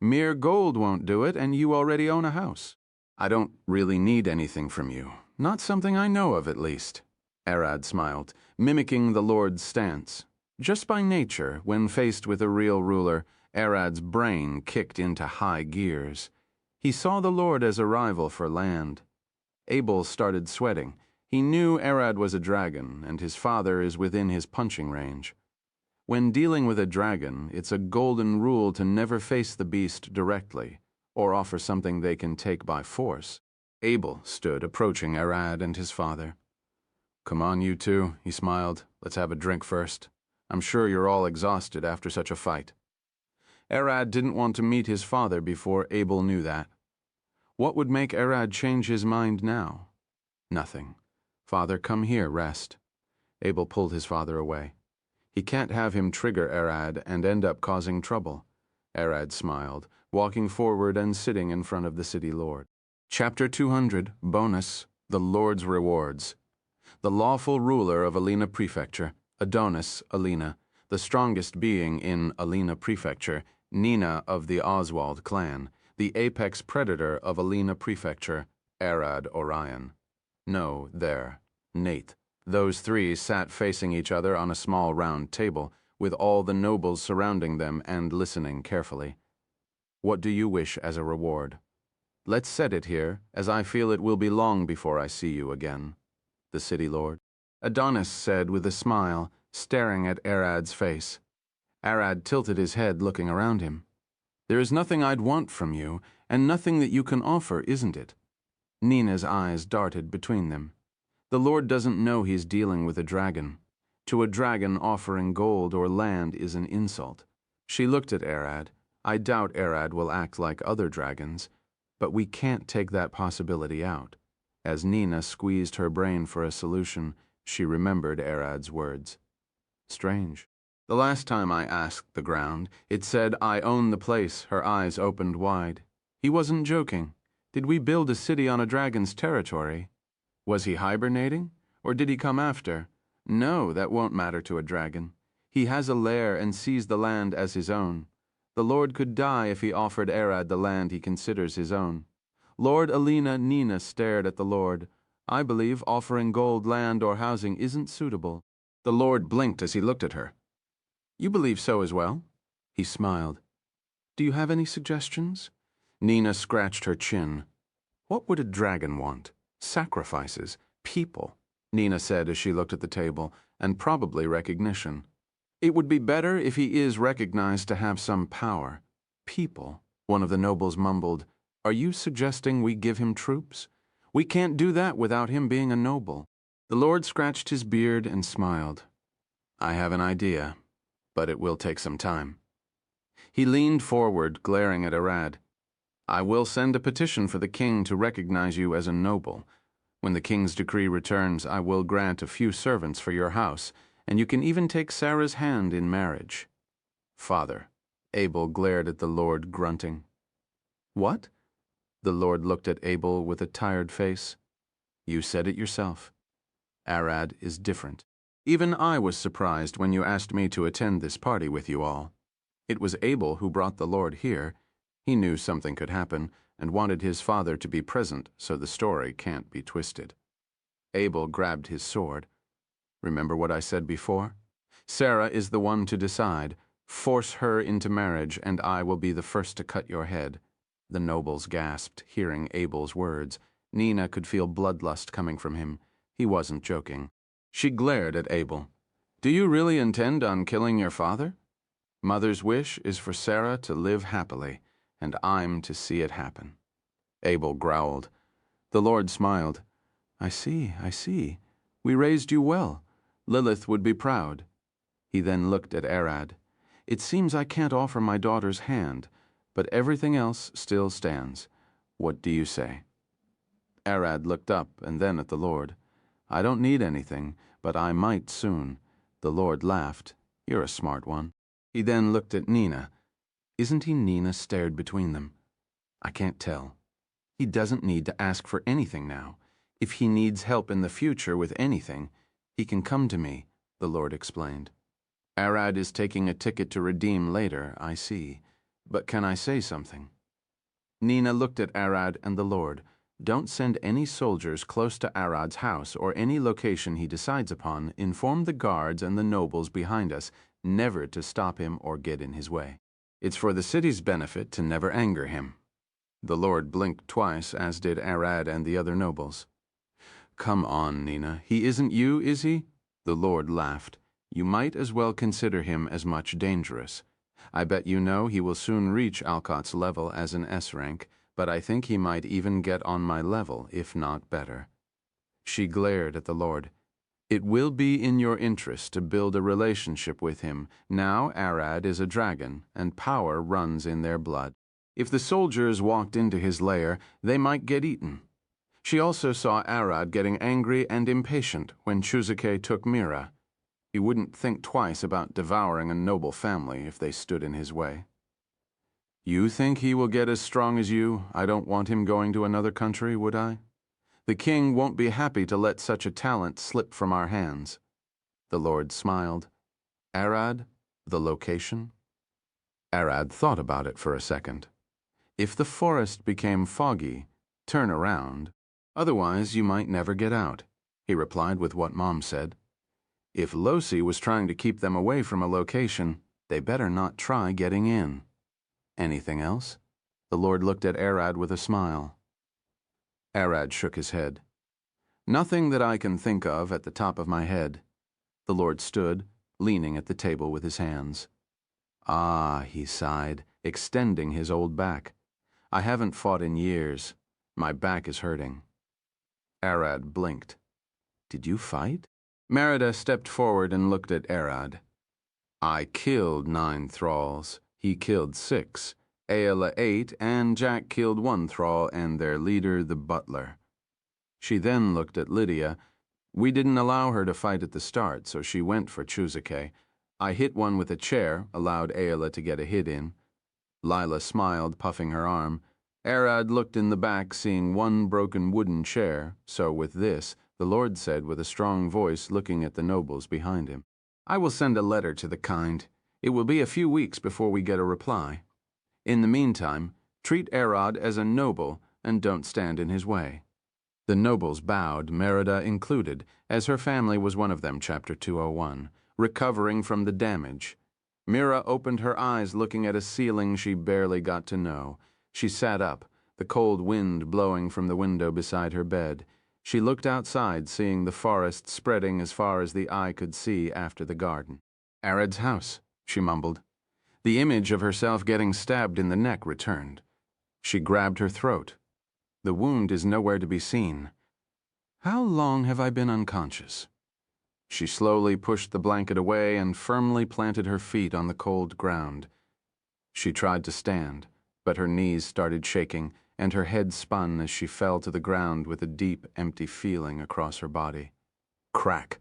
Mere gold won't do it, and you already own a house. I don't really need anything from you. Not something I know of, at least. Arad smiled, mimicking the lord's stance. Just by nature, when faced with a real ruler, Arad's brain kicked into high gears. He saw the lord as a rival for land. Abel started sweating. He knew Arad was a dragon, and his father is within his punching range. When dealing with a dragon, it's a golden rule to never face the beast directly, or offer something they can take by force. Abel stood approaching Arad and his father. Come on, you two, he smiled. Let's have a drink first. I'm sure you're all exhausted after such a fight. Arad didn't want to meet his father before Abel knew that. What would make Arad change his mind now? Nothing. Father, come here, rest. Abel pulled his father away. He can't have him trigger Arad and end up causing trouble. Arad smiled, walking forward and sitting in front of the city lord. Chapter 200, Bonus, The Lord's Rewards. The lawful ruler of Alina Prefecture, Adonis Alina, the strongest being in Alina Prefecture, Nina of the Oswald clan, the apex predator of Alina Prefecture, Arad Orion. No, there, Nate. Those three sat facing each other on a small round table, with all the nobles surrounding them and listening carefully. What do you wish as a reward? Let's set it here, as I feel it will be long before I see you again. The city lord. Adonis said with a smile, staring at Arad's face. Arad tilted his head, looking around him. There is nothing I'd want from you, and nothing that you can offer, isn't it? Nina's eyes darted between them. The Lord doesn't know he's dealing with a dragon. To a dragon, offering gold or land is an insult. She looked at Arad. I doubt Arad will act like other dragons, but we can't take that possibility out. As Nina squeezed her brain for a solution, she remembered Arad's words. Strange. The last time I asked the ground, it said I own the place. Her eyes opened wide. He wasn't joking. Did we build a city on a dragon's territory? Was he hibernating? Or did he come after? No, that won't matter to a dragon. He has a lair and sees the land as his own. The Lord could die if he offered Arad the land he considers his own. Lord Alina Nina stared at the Lord. I believe offering gold, land, or housing isn't suitable. The Lord blinked as he looked at her. You believe so as well? He smiled. Do you have any suggestions? Nina scratched her chin. What would a dragon want? Sacrifices. People, Nina said as she looked at the table, and probably recognition. It would be better if he is recognized to have some power. People, one of the nobles mumbled. Are you suggesting we give him troops? We can't do that without him being a noble. The Lord scratched his beard and smiled. I have an idea, but it will take some time. He leaned forward, glaring at Arad. I will send a petition for the king to recognize you as a noble. When the king's decree returns, I will grant a few servants for your house, and you can even take Sarah's hand in marriage. Father, Abel glared at the Lord, grunting. What? The Lord looked at Abel with a tired face. You said it yourself. Arad is different. Even I was surprised when you asked me to attend this party with you all. It was Abel who brought the Lord here. He knew something could happen and wanted his father to be present so the story can't be twisted. Abel grabbed his sword. Remember what I said before? Sarah is the one to decide. Force her into marriage, and I will be the first to cut your head. The nobles gasped, hearing Abel's words. Nina could feel bloodlust coming from him. He wasn't joking. She glared at Abel. Do you really intend on killing your father? Mother's wish is for Sarah to live happily, and I'm to see it happen. Abel growled. The Lord smiled. I see. We raised you well. Lilith would be proud. He then looked at Arad. It seems I can't offer my daughter's hand, but everything else still stands. What do you say? Arad looked up and then at the Lord. I don't need anything, but I might soon. The Lord laughed. You're a smart one. He then looked at Nina. Isn't he? Nina stared between them. I can't tell. He doesn't need to ask for anything now. If he needs help in the future with anything, he can come to me, the Lord explained. Arad is taking a ticket to redeem later, I see. But can I say something? Nina looked at Arad and the Lord. Don't send any soldiers close to Arad's house or any location he decides upon. Inform the guards and the nobles behind us never to stop him or get in his way. It's for the city's benefit to never anger him. The Lord blinked twice, as did Arad and the other nobles. Come on, Nina. He isn't you, is he? The Lord laughed. You might as well consider him as much dangerous. I bet you know he will soon reach Alcott's level as an S rank, but I think he might even get on my level, if not better. She glared at the Lord. It will be in your interest to build a relationship with him. Now Arad is a dragon, and power runs in their blood. If the soldiers walked into his lair, they might get eaten. She also saw Arad getting angry and impatient when Chuzuke took Mira. He wouldn't think twice about devouring a noble family if they stood in his way. You think he will get as strong as you? I don't want him going to another country, would I? The king won't be happy to let such a talent slip from our hands. The Lord smiled. Arad, The location? Arad thought about it for a second. If the forest became foggy, turn around. Otherwise, you might never get out, he replied with what Mom said. If Losi was trying to keep them away from a location, they better not try getting in. Anything else? The Lord looked at Arad with a smile. Arad shook his head. Nothing that I can think of at the top of my head. The Lord stood, leaning at the table with his hands. Ah, he sighed, extending his old back. I haven't fought in years. My back is hurting. Arad blinked. Did you fight? Merida stepped forward and looked at Arad. I killed 9 thralls. He killed 6. Aela 8, and Jack killed 1 thrall and their leader, the butler. She then looked at Lydia. We didn't allow her to fight at the start, so she went for Chuzuke. I hit one with a chair, allowed Aela to get a hit in. Lila smiled, puffing her arm. Arad looked in the back, seeing 1 broken wooden chair, so with this, the Lord said with a strong voice, looking at the nobles behind him, I will send a letter to the kind. It will be a few weeks before we get a reply. In the meantime, treat Arad as a noble and don't stand in his way. The nobles bowed, Merida included, as her family was one of them, Chapter 201, recovering from the damage. Mira opened her eyes, looking at a ceiling she barely got to know. She sat up, the cold wind blowing from the window beside her bed. She looked outside, seeing the forest spreading as far as the eye could see after the garden. Arad's house, she mumbled. The image of herself getting stabbed in the neck returned. She grabbed her throat. The wound is nowhere to be seen. How long have I been unconscious? She slowly pushed the blanket away and firmly planted her feet on the cold ground. She tried to stand, but her knees started shaking, and her head spun as she fell to the ground with a deep, empty feeling across her body. Crack,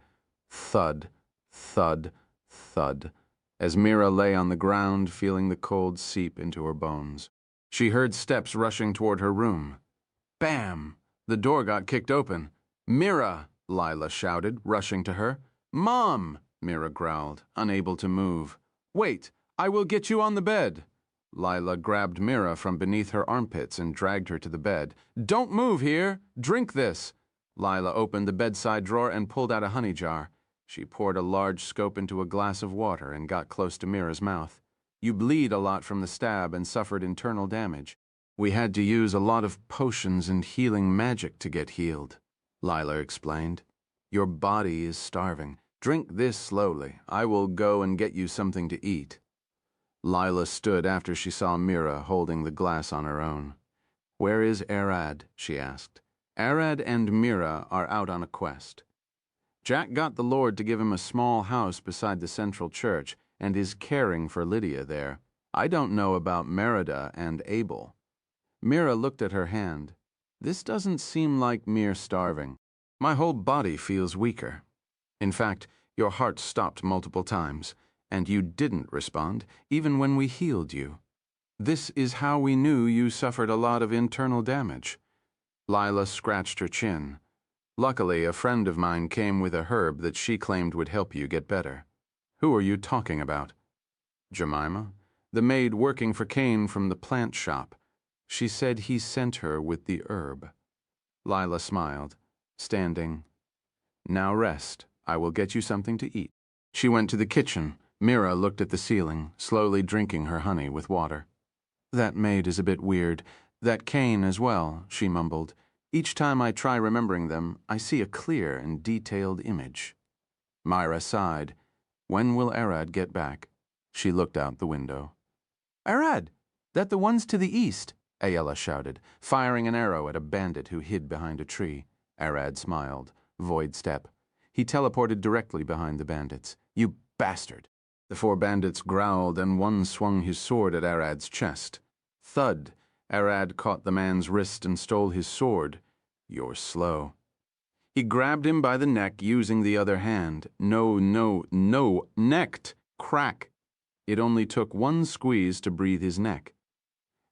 thud, thud, thud, as Mira lay on the ground, feeling the cold seep into her bones. She heard steps rushing toward her room. Bam! The door got kicked open. Mira! Lila shouted, rushing to her. Mom! Mira growled, unable to move. Wait! I will get you on the bed! Lila grabbed Mira from beneath her armpits and dragged her to the bed. Don't move here! Drink this! Lila opened the bedside drawer and pulled out a honey jar. She poured a large scoop into a glass of water and got close to Mira's mouth. You bleed a lot from the stab and suffered internal damage. We had to use a lot of potions and healing magic to get healed, Lila explained. Your body is starving. Drink this slowly. I will go and get you something to eat. Lila stood after she saw Mira holding the glass on her own. Where is Arad? She asked. Arad and Mira are out on a quest. Jack got the Lord to give him a small house beside the central church and is caring for Lydia there. I don't know about Merida and Abel. Mira looked at her hand. This doesn't seem like mere starving. My whole body feels weaker. In fact, your heart stopped multiple times, and you didn't respond, even when we healed you. This is how we knew you suffered a lot of internal damage. Lila scratched her chin. Luckily, a friend of mine came with a herb that she claimed would help you get better. Who are you talking about? Jemima, the maid working for Cain from the plant shop. She said he sent her with the herb. Lila smiled, standing. Now rest. I will get you something to eat. She went to the kitchen. Mira looked at the ceiling, slowly drinking her honey with water. That maid is a bit weird. That Cain as well, she mumbled. Each time I try remembering them, I see a clear and detailed image. Myra sighed. When will Arad get back? She looked out the window. Arad! That the ones to the east, Ayala shouted, firing an arrow at a bandit who hid behind a tree. Arad smiled. Void step. He teleported directly behind the bandits. You bastard! The 4 bandits growled, and one swung his sword at Arad's chest. Thud! Arad caught the man's wrist and stole his sword. You're slow. He grabbed him by the neck, using the other hand. No, necked! Crack! It only took one squeeze to breathe his neck.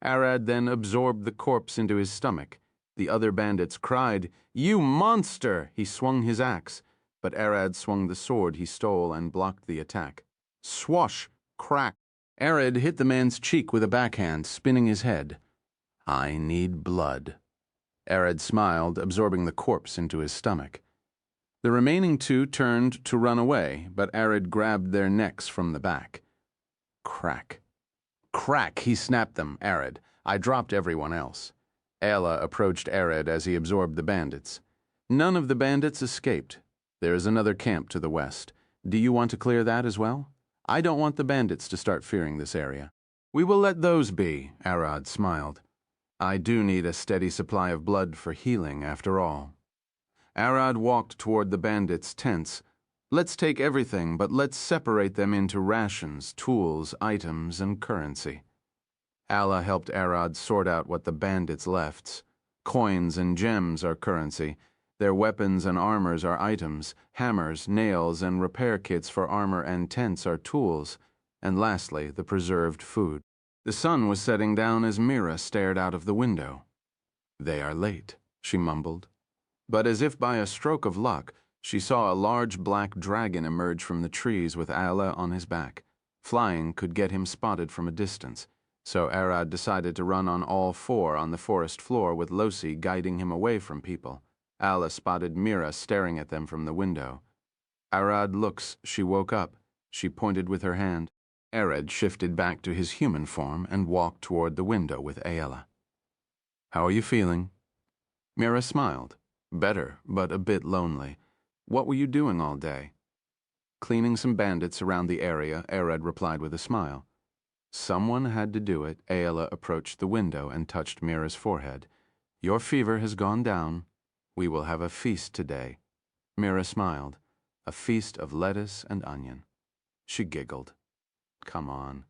Arad then absorbed the corpse into his stomach. The other bandits cried, You monster! He swung his axe, but Arad swung the sword he stole and blocked the attack. Swash! Crack. Arad hit the man's cheek with a backhand, spinning his head. I need blood. Arad smiled, absorbing the corpse into his stomach. The remaining two turned to run away, but Arad grabbed their necks from the back. Crack. Crack, he snapped them, Arad. I dropped everyone else. Ayla approached Arad as he absorbed the bandits. None of the bandits escaped. There is another camp to the west. Do you want to clear that as well? I don't want the bandits to start fearing this area. We will let those be, Arad smiled. I do need a steady supply of blood for healing, after all. Arad walked toward the bandits' tents. Let's take everything, but let's separate them into rations, tools, items, and currency. Allah helped Arad sort out what the bandits left. Coins and gems are currency. Their weapons and armors are items. Hammers, nails, and repair kits for armor and tents are tools. And lastly, the preserved food. The sun was setting down as Mira stared out of the window. They are late, she mumbled. But as if by a stroke of luck, she saw a large black dragon emerge from the trees with Allah on his back. Flying could get him spotted from a distance, so Arad decided to run on all four on the forest floor with Losi guiding him away from people. Allah spotted Mira staring at them from the window. Arad looks, she woke up. She pointed with her hand. Arad shifted back to his human form and walked toward the window with Ayala. How are you feeling? Mira smiled. Better, but a bit lonely. What were you doing all day? Cleaning some bandits around the area, Arad replied with a smile. Someone had to do it. Ayala approached the window and touched Mira's forehead. Your fever has gone down. We will have a feast today. Mira smiled. A feast of lettuce and onion. She giggled. Come on.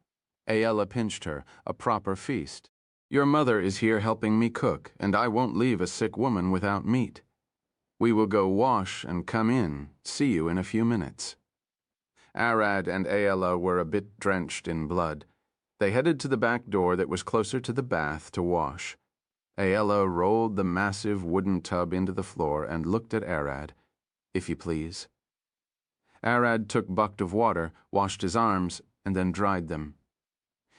Ayala pinched her. A proper feast. Your mother is here helping me cook, and I won't leave a sick woman without meat. We will go wash and come in. See you in a few minutes. Arad and Ayala were a bit drenched in blood. They headed to the back door that was closer to the bath to wash. Ayala rolled the massive wooden tub into the floor and looked at Arad. If you please. Arad took a bucket of water, washed his arms, and then dried them.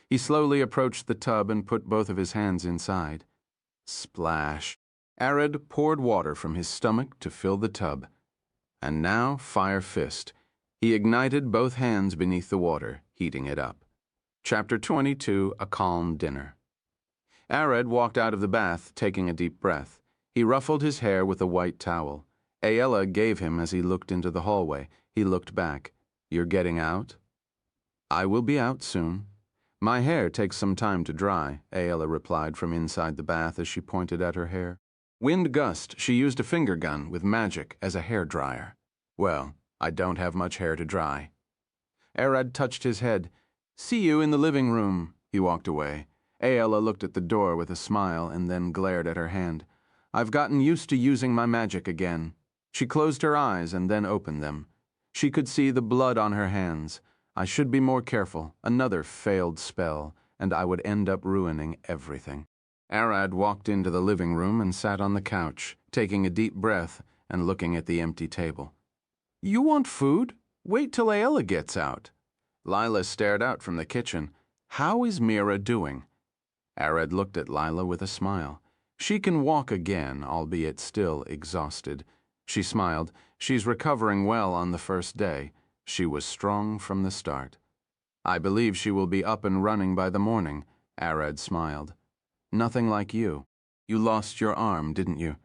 He slowly approached the tub and put both of his hands inside. Splash. Arad poured water from his stomach to fill the tub. And now, fire fist. He ignited both hands beneath the water, heating it up. Chapter 22, A Calm Dinner. Arad walked out of the bath, taking a deep breath. He ruffled his hair with a white towel. Ayala gave him as he looked into the hallway. He looked back. You're getting out? I will be out soon. My hair takes some time to dry, Ayala replied from inside the bath as she pointed at her hair. Wind gust, she used a finger gun with magic as a hair dryer. Well, I don't have much hair to dry. Arad touched his head. See you in the living room. He walked away. Ayala looked at the door with a smile and then glared at her hand. I've gotten used to using my magic again. She closed her eyes and then opened them. She could see the blood on her hands. I should be more careful. Another failed spell, and I would end up ruining everything. Arad walked into the living room and sat on the couch, taking a deep breath and looking at the empty table. You want food? Wait till Ayala gets out. Lila stared out from the kitchen. How is Mira doing? Arad looked at Lila with a smile. She can walk again, albeit still exhausted. She smiled. She's recovering well on the first day. She was strong from the start. I believe she will be up and running by the morning. Arad smiled. Nothing like you. You lost your arm, didn't you?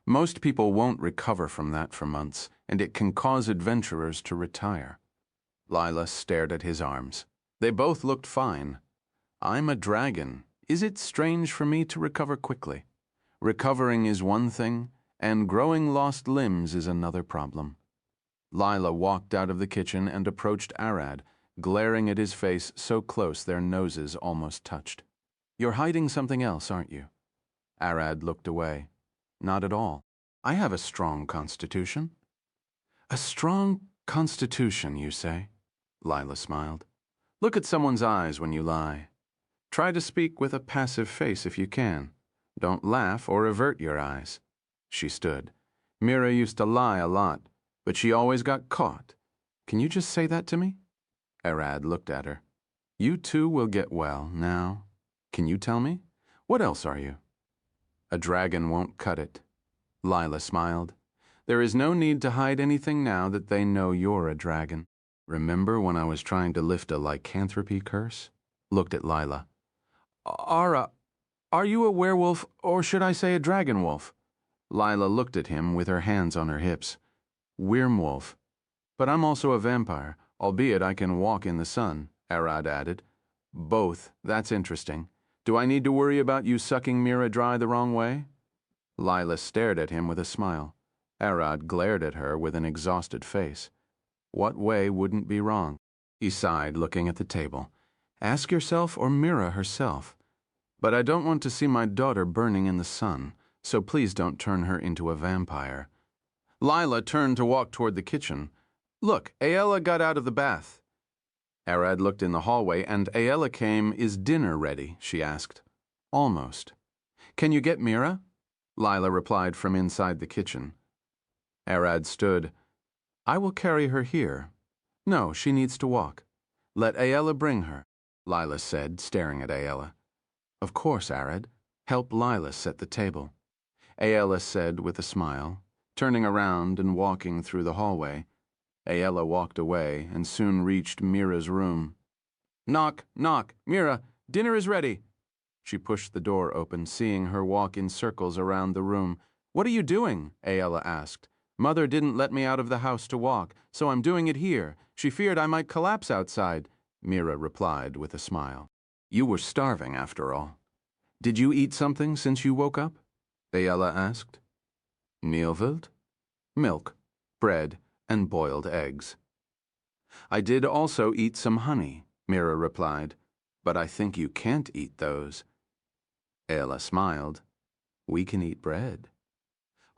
Most people won't recover from that for months, and it can cause adventurers to retire. Lila stared at his arms. They both looked fine. I'm a dragon. Is it strange for me to recover quickly? Recovering is one thing, and growing lost limbs is another problem. Lila walked out of the kitchen and approached Arad, glaring at his face so close their noses almost touched. You're hiding something else, aren't you? Arad looked away. Not at all. I have a strong constitution. A strong constitution, you say? Lila smiled. Look at someone's eyes when you lie. Try to speak with a passive face if you can. Don't laugh or avert your eyes. She stood. Mira used to lie a lot, but she always got caught. Can you just say that to me? Arad looked at her. You too will get well. Now, can you tell me? What else are you? A dragon won't cut it. Lila smiled. There is no need to hide anything now that they know you're a dragon. Remember when I was trying to lift a lycanthropy curse? Looked at Lila. Are you a werewolf, or should I say a dragon wolf? Lila looked at him with her hands on her hips. Wyrmwolf. But I'm also a vampire, albeit I can walk in the sun, Arad added. Both, that's interesting. Do I need to worry about you sucking Mira dry the wrong way? Lila stared at him with a smile. Arad glared at her with an exhausted face. What way wouldn't be wrong? He sighed, looking at the table. Ask yourself or Mira herself. But I don't want to see my daughter burning in the sun, so please don't turn her into a vampire. Lila turned to walk toward the kitchen. Look, Aella got out of the bath. Arad looked in the hallway, and Aella came. Is dinner ready? She asked. Almost. Can you get Mira? Lila replied from inside the kitchen. Arad stood. I will carry her here. No, she needs to walk. Let Aella bring her, Lila said, staring at Aella. Of course, Arad. Help Lila set the table. Aella said with a smile, turning around and walking through the hallway. Aella walked away and soon reached Mira's room. Knock, knock, Mira, dinner is ready. She pushed the door open, seeing her walk in circles around the room. What are you doing? Aella asked. Mother didn't let me out of the house to walk, so I'm doing it here. She feared I might collapse outside, Mira replied with a smile. You were starving, after all. Did you eat something since you woke up? Aella asked. Mealveld? Milk, bread, and boiled eggs. I did also eat some honey, Mira replied, but I think you can't eat those. Aella smiled. We can eat bread.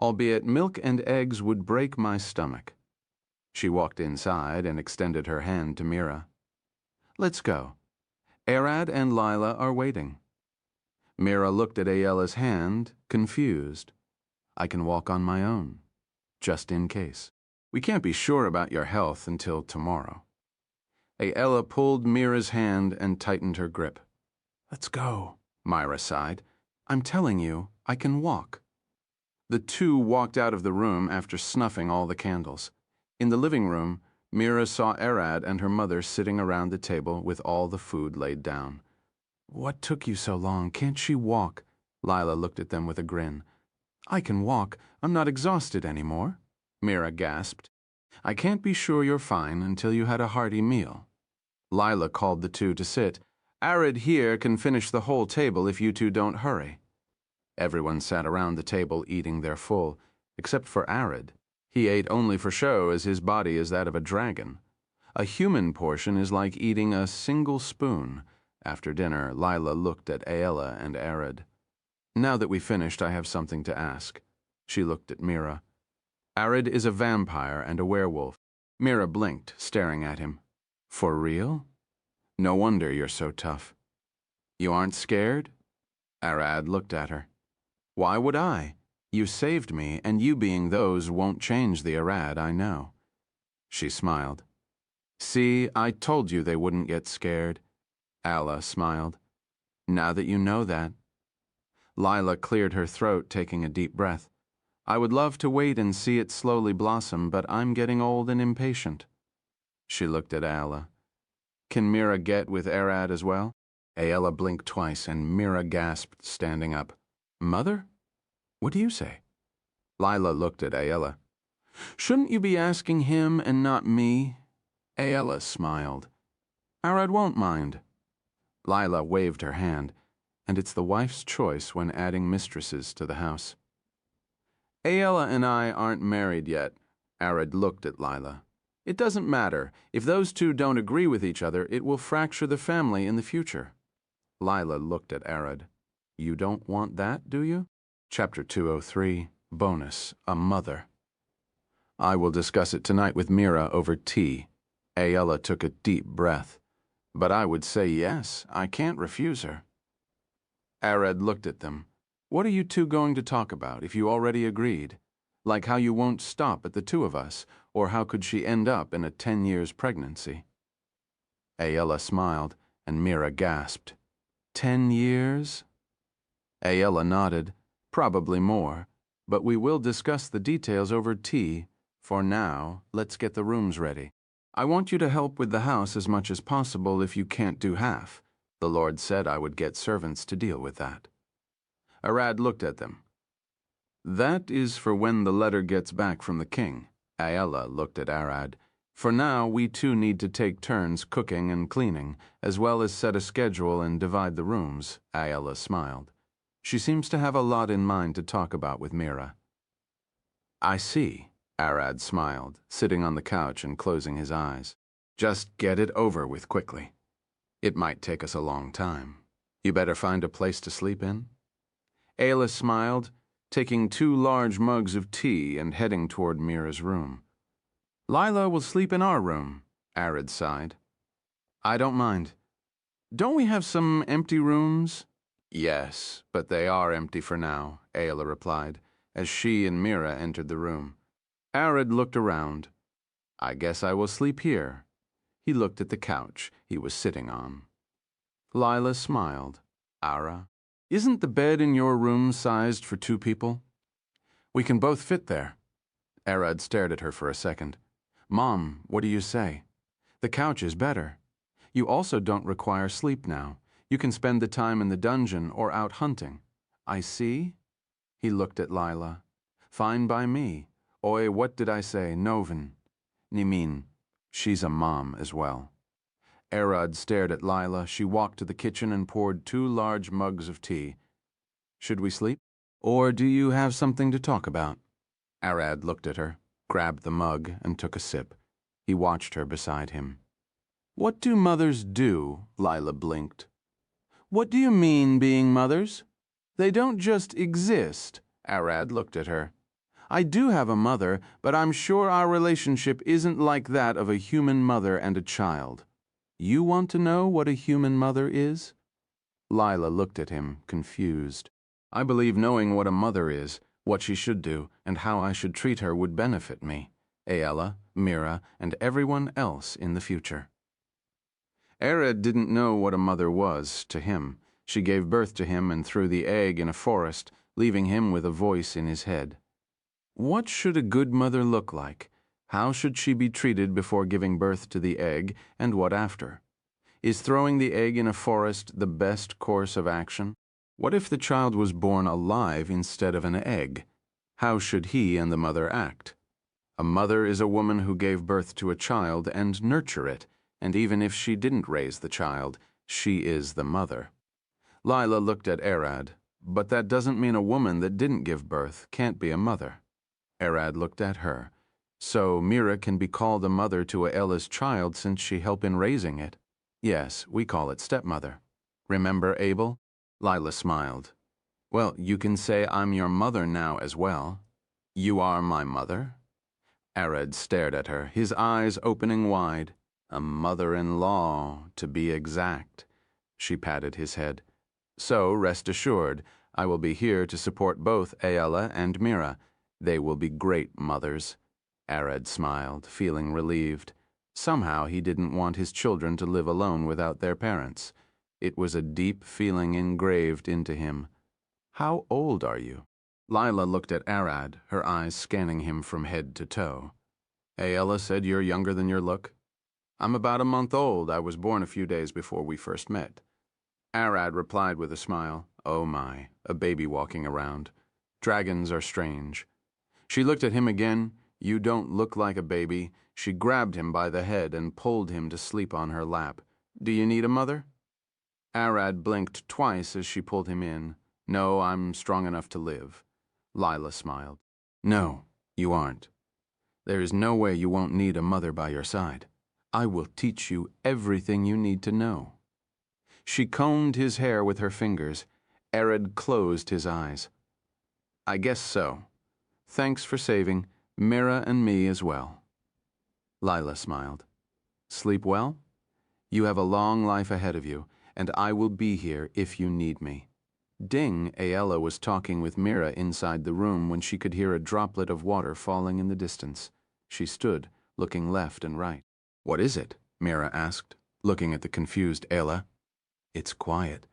Albeit milk and eggs would break my stomach. She walked inside and extended her hand to Mira. Let's go. Arad and Lila are waiting. Mira looked at Aella's hand, confused. I can walk on my own, just in case. We can't be sure about your health until tomorrow. Aella pulled Mira's hand and tightened her grip. Let's go, Myra sighed. I'm telling you, I can walk. The two walked out of the room after snuffing all the candles. In the living room, Mira saw Arad and her mother sitting around the table with all the food laid down. What took you so long? Can't she walk? Lila looked at them with a grin. I can walk. I'm not exhausted anymore, Mira gasped. I can't be sure you're fine until you had a hearty meal. Lila called the two to sit. Arad here can finish the whole table if you two don't hurry. Everyone sat around the table eating their full, except for Arad. He ate only for show, as his body is that of a dragon. A human portion is like eating a single spoon. After dinner, Lila looked at Aella and Arad. Now that we've finished, I have something to ask. She looked at Mira. Arad is a vampire and a werewolf. Mira blinked, staring at him. For real? No wonder you're so tough. You aren't scared? Arad looked at her. Why would I? You saved me, and you being those won't change the Arad, I know. She smiled. See, I told you they wouldn't get scared. Alla smiled. Now that you know that. Lila cleared her throat, taking a deep breath. I would love to wait and see it slowly blossom, but I'm getting old and impatient. She looked at Alla. Can Mira get with Arad as well? Aella blinked twice, and Mira gasped, standing up. Mother? What do you say? Lila looked at Aella. Shouldn't you be asking him and not me? Aella smiled. Arad won't mind. Lila waved her hand, and it's the wife's choice when adding mistresses to the house. Aella and I aren't married yet. Arad looked at Lila. It doesn't matter. If those two don't agree with each other, it will fracture the family in the future. Lila looked at Arad. You don't want that, do you? Chapter 203, Bonus, A Mother. I will discuss it tonight with Mira over tea. Aella took a deep breath. But I would say yes. I can't refuse her. Arad looked at them. What are you two going to talk about if you already agreed? Like how you won't stop at the two of us, or how could she end up in a 10 years pregnancy? Aella smiled. and Mira gasped. 10 years? Ayala nodded. Probably more, but we will discuss the details over tea. For now, let's get the rooms ready. I want you to help with the house as much as possible if you can't do half. The Lord said I would get servants to deal with that. Arad looked at them. That is for when the letter gets back from the king. Ayala looked at Arad. For now, we two need to take turns cooking and cleaning, as well as set a schedule and divide the rooms. Ayala smiled. She seems to have a lot in mind to talk about with Mira. I see, Arad smiled, sitting on the couch and closing his eyes. Just get it over with quickly. It might take us a long time. You better find a place to sleep in. Ayla smiled, taking 2 large mugs of tea and heading toward Mira's room. Lila will sleep in our room, Arad sighed. I don't mind. Don't we have some empty rooms? Yes, but they are empty for now, Ayla replied, as she and Mira entered the room. Arad looked around. I guess I will sleep here. He looked at the couch he was sitting on. Lila smiled. Ara, isn't the bed in your room sized for 2 people? We can both fit there. Arad stared at her for a second. Mom, what do you say? The couch is better. You also don't require sleep now. You can spend the time in the dungeon or out hunting. I see. He looked at Lila. Fine by me. Oi, what did I say? Noven. Nimin. She's a mom as well. Arad stared at Lila. She walked to the kitchen and poured 2 large mugs of tea. Should we sleep? Or do you have something to talk about? Arad looked at her, grabbed the mug, and took a sip. He watched her beside him. What do mothers do? Lila blinked. What do you mean, being mothers? They don't just exist. Arad looked at her. I do have a mother, but I'm sure our relationship isn't like that of a human mother and a child. You want to know what a human mother is? Lila looked at him, confused. I believe knowing what a mother is, what she should do, and how I should treat her would benefit me, Ayala, Mira, and everyone else in the future. Arad didn't know what a mother was to him. She gave birth to him and threw the egg in a forest, leaving him with a voice in his head. What should a good mother look like? How should she be treated before giving birth to the egg, and what after? Is throwing the egg in a forest the best course of action? What if the child was born alive instead of an egg? How should he and the mother act? A mother is a woman who gave birth to a child and nurture it, and even if she didn't raise the child, she is the mother. Lila looked at Arad, but that doesn't mean a woman that didn't give birth can't be a mother. Arad looked at her. So Mira can be called a mother to Ella's child since she helped in raising it. Yes, we call it stepmother. Remember Abel? Lila smiled. Well, you can say I'm your mother now as well. You are my mother? Arad stared at her, his eyes opening wide. A mother-in-law, to be exact. She patted his head. So, rest assured, I will be here to support both Ayala and Mira. They will be great mothers. Arad smiled, feeling relieved. Somehow he didn't want his children to live alone without their parents. It was a deep feeling engraved into him. How old are you? Lila looked at Arad, her eyes scanning him from head to toe. Ayala said you're younger than your look. I'm about a month old. I was born a few days before we first met. Arad replied with a smile. Oh my, a baby walking around. Dragons are strange. She looked at him again. You don't look like a baby. She grabbed him by the head and pulled him to sleep on her lap. Do you need a mother? Arad blinked twice as she pulled him in. No, I'm strong enough to live. Lila smiled. No, you aren't. There is no way you won't need a mother by your side. I will teach you everything you need to know. She combed his hair with her fingers. Arad closed his eyes. I guess so. Thanks for saving Mira and me as well. Lila smiled. Sleep well? You have a long life ahead of you, and I will be here if you need me. Ding, Ayala was talking with Mira inside the room when she could hear a droplet of water falling in the distance. She stood, looking left and right. What is it? Mira asked, looking at the confused Ayla. It's quiet.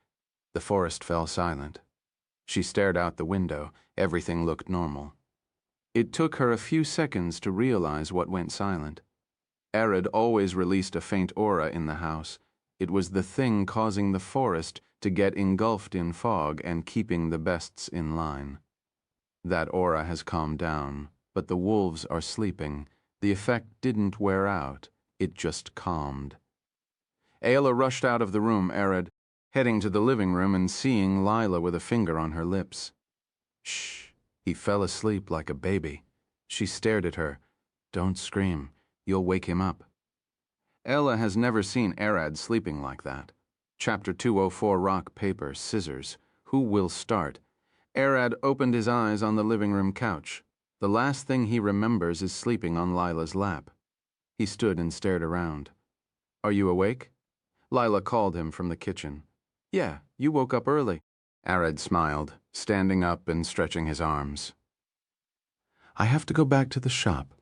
The forest fell silent. She stared out the window. Everything looked normal. It took her a few seconds to realize what went silent. Arid always released a faint aura in the house. It was the thing causing the forest to get engulfed in fog and keeping the beasts in line. That aura has calmed down, but the wolves are sleeping. The effect didn't wear out. It just calmed. Ayla rushed out of the room, Arid, heading to the living room and seeing Lila with a finger on her lips. Shh. He fell asleep like a baby. She stared at her. Don't scream. You'll wake him up. Ella has never seen Arad sleeping like that. Chapter 204, Rock, Paper, Scissors. Who will start? Arad opened his eyes on the living room couch. The last thing he remembers is sleeping on Lila's lap. He stood and stared around. Are you awake? Lila called him from the kitchen. Yeah, you woke up early. Arad smiled, standing up and stretching his arms. I have to go back to the shop.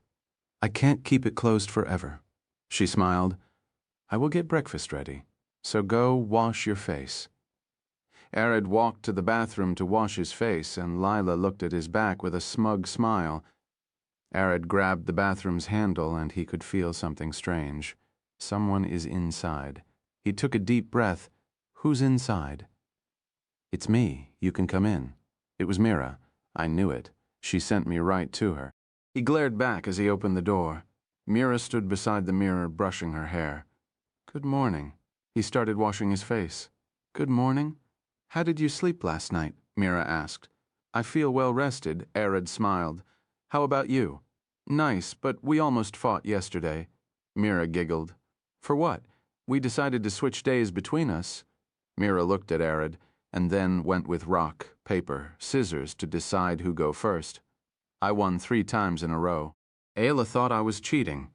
I can't keep it closed forever. She smiled. I will get breakfast ready, so go wash your face. Arad walked to the bathroom to wash his face, and Lila looked at his back with a smug smile. Arad grabbed the bathroom's handle, and he could feel something strange. Someone is inside. He took a deep breath. Who's inside? It's me. You can come in. It was Mira. I knew it. She sent me right to her. He glared back as he opened the door. Mira stood beside the mirror, brushing her hair. Good morning. He started washing his face. Good morning. How did you sleep last night? Mira asked. I feel well rested, Arad smiled. How about you? Nice, but we almost fought yesterday. Mira giggled. For what? We decided to switch days between us. Mira looked at Arad, and then went with rock, paper, scissors to decide who go first. I won 3 times in a row. Ayla thought I was cheating.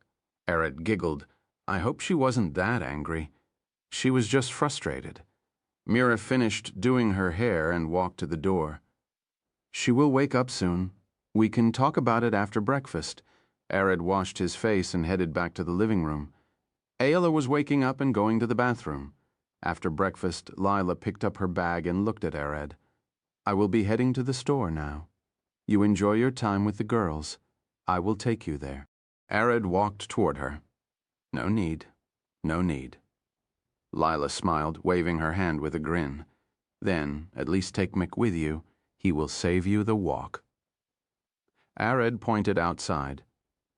Arad giggled. I hope she wasn't that angry. She was just frustrated. Mira finished doing her hair and walked to the door. She will wake up soon. We can talk about it after breakfast. Arad washed his face and headed back to the living room. Ayla was waking up and going to the bathroom. After breakfast, Lila picked up her bag and looked at Arad. I will be heading to the store now. You enjoy your time with the girls. I will take you there. Arad walked toward her. No need. No need. Lila smiled, waving her hand with a grin. Then, at least take Mick with you. He will save you the walk. Arad pointed outside.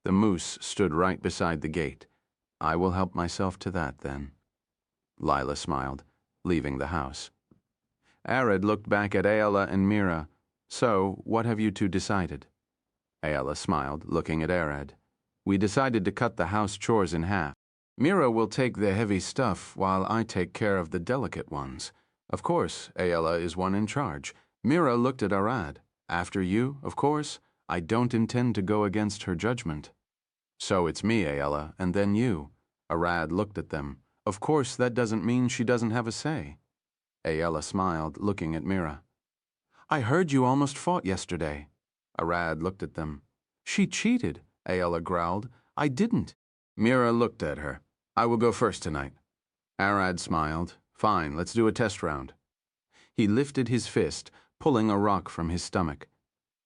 The moose stood right beside the gate. I will help myself to that, then. Lila smiled, leaving the house. Arad looked back at Ayala and Mira. So, what have you two decided? Ayala smiled, looking at Arad. We decided to cut the house chores in half. Mira will take the heavy stuff while I take care of the delicate ones. Of course, Ayala is one in charge. Mira looked at Arad. After you, of course. I don't intend to go against her judgment. So it's me, Ayala, and then you. Arad looked at them. Of course, that doesn't mean she doesn't have a say. Ayala smiled, looking at Mira. I heard you almost fought yesterday. Arad looked at them. She cheated, Ayala growled. I didn't. Mira looked at her. I will go first tonight. Arad smiled. Fine, let's do a test round. He lifted his fist, pulling a rock from his stomach.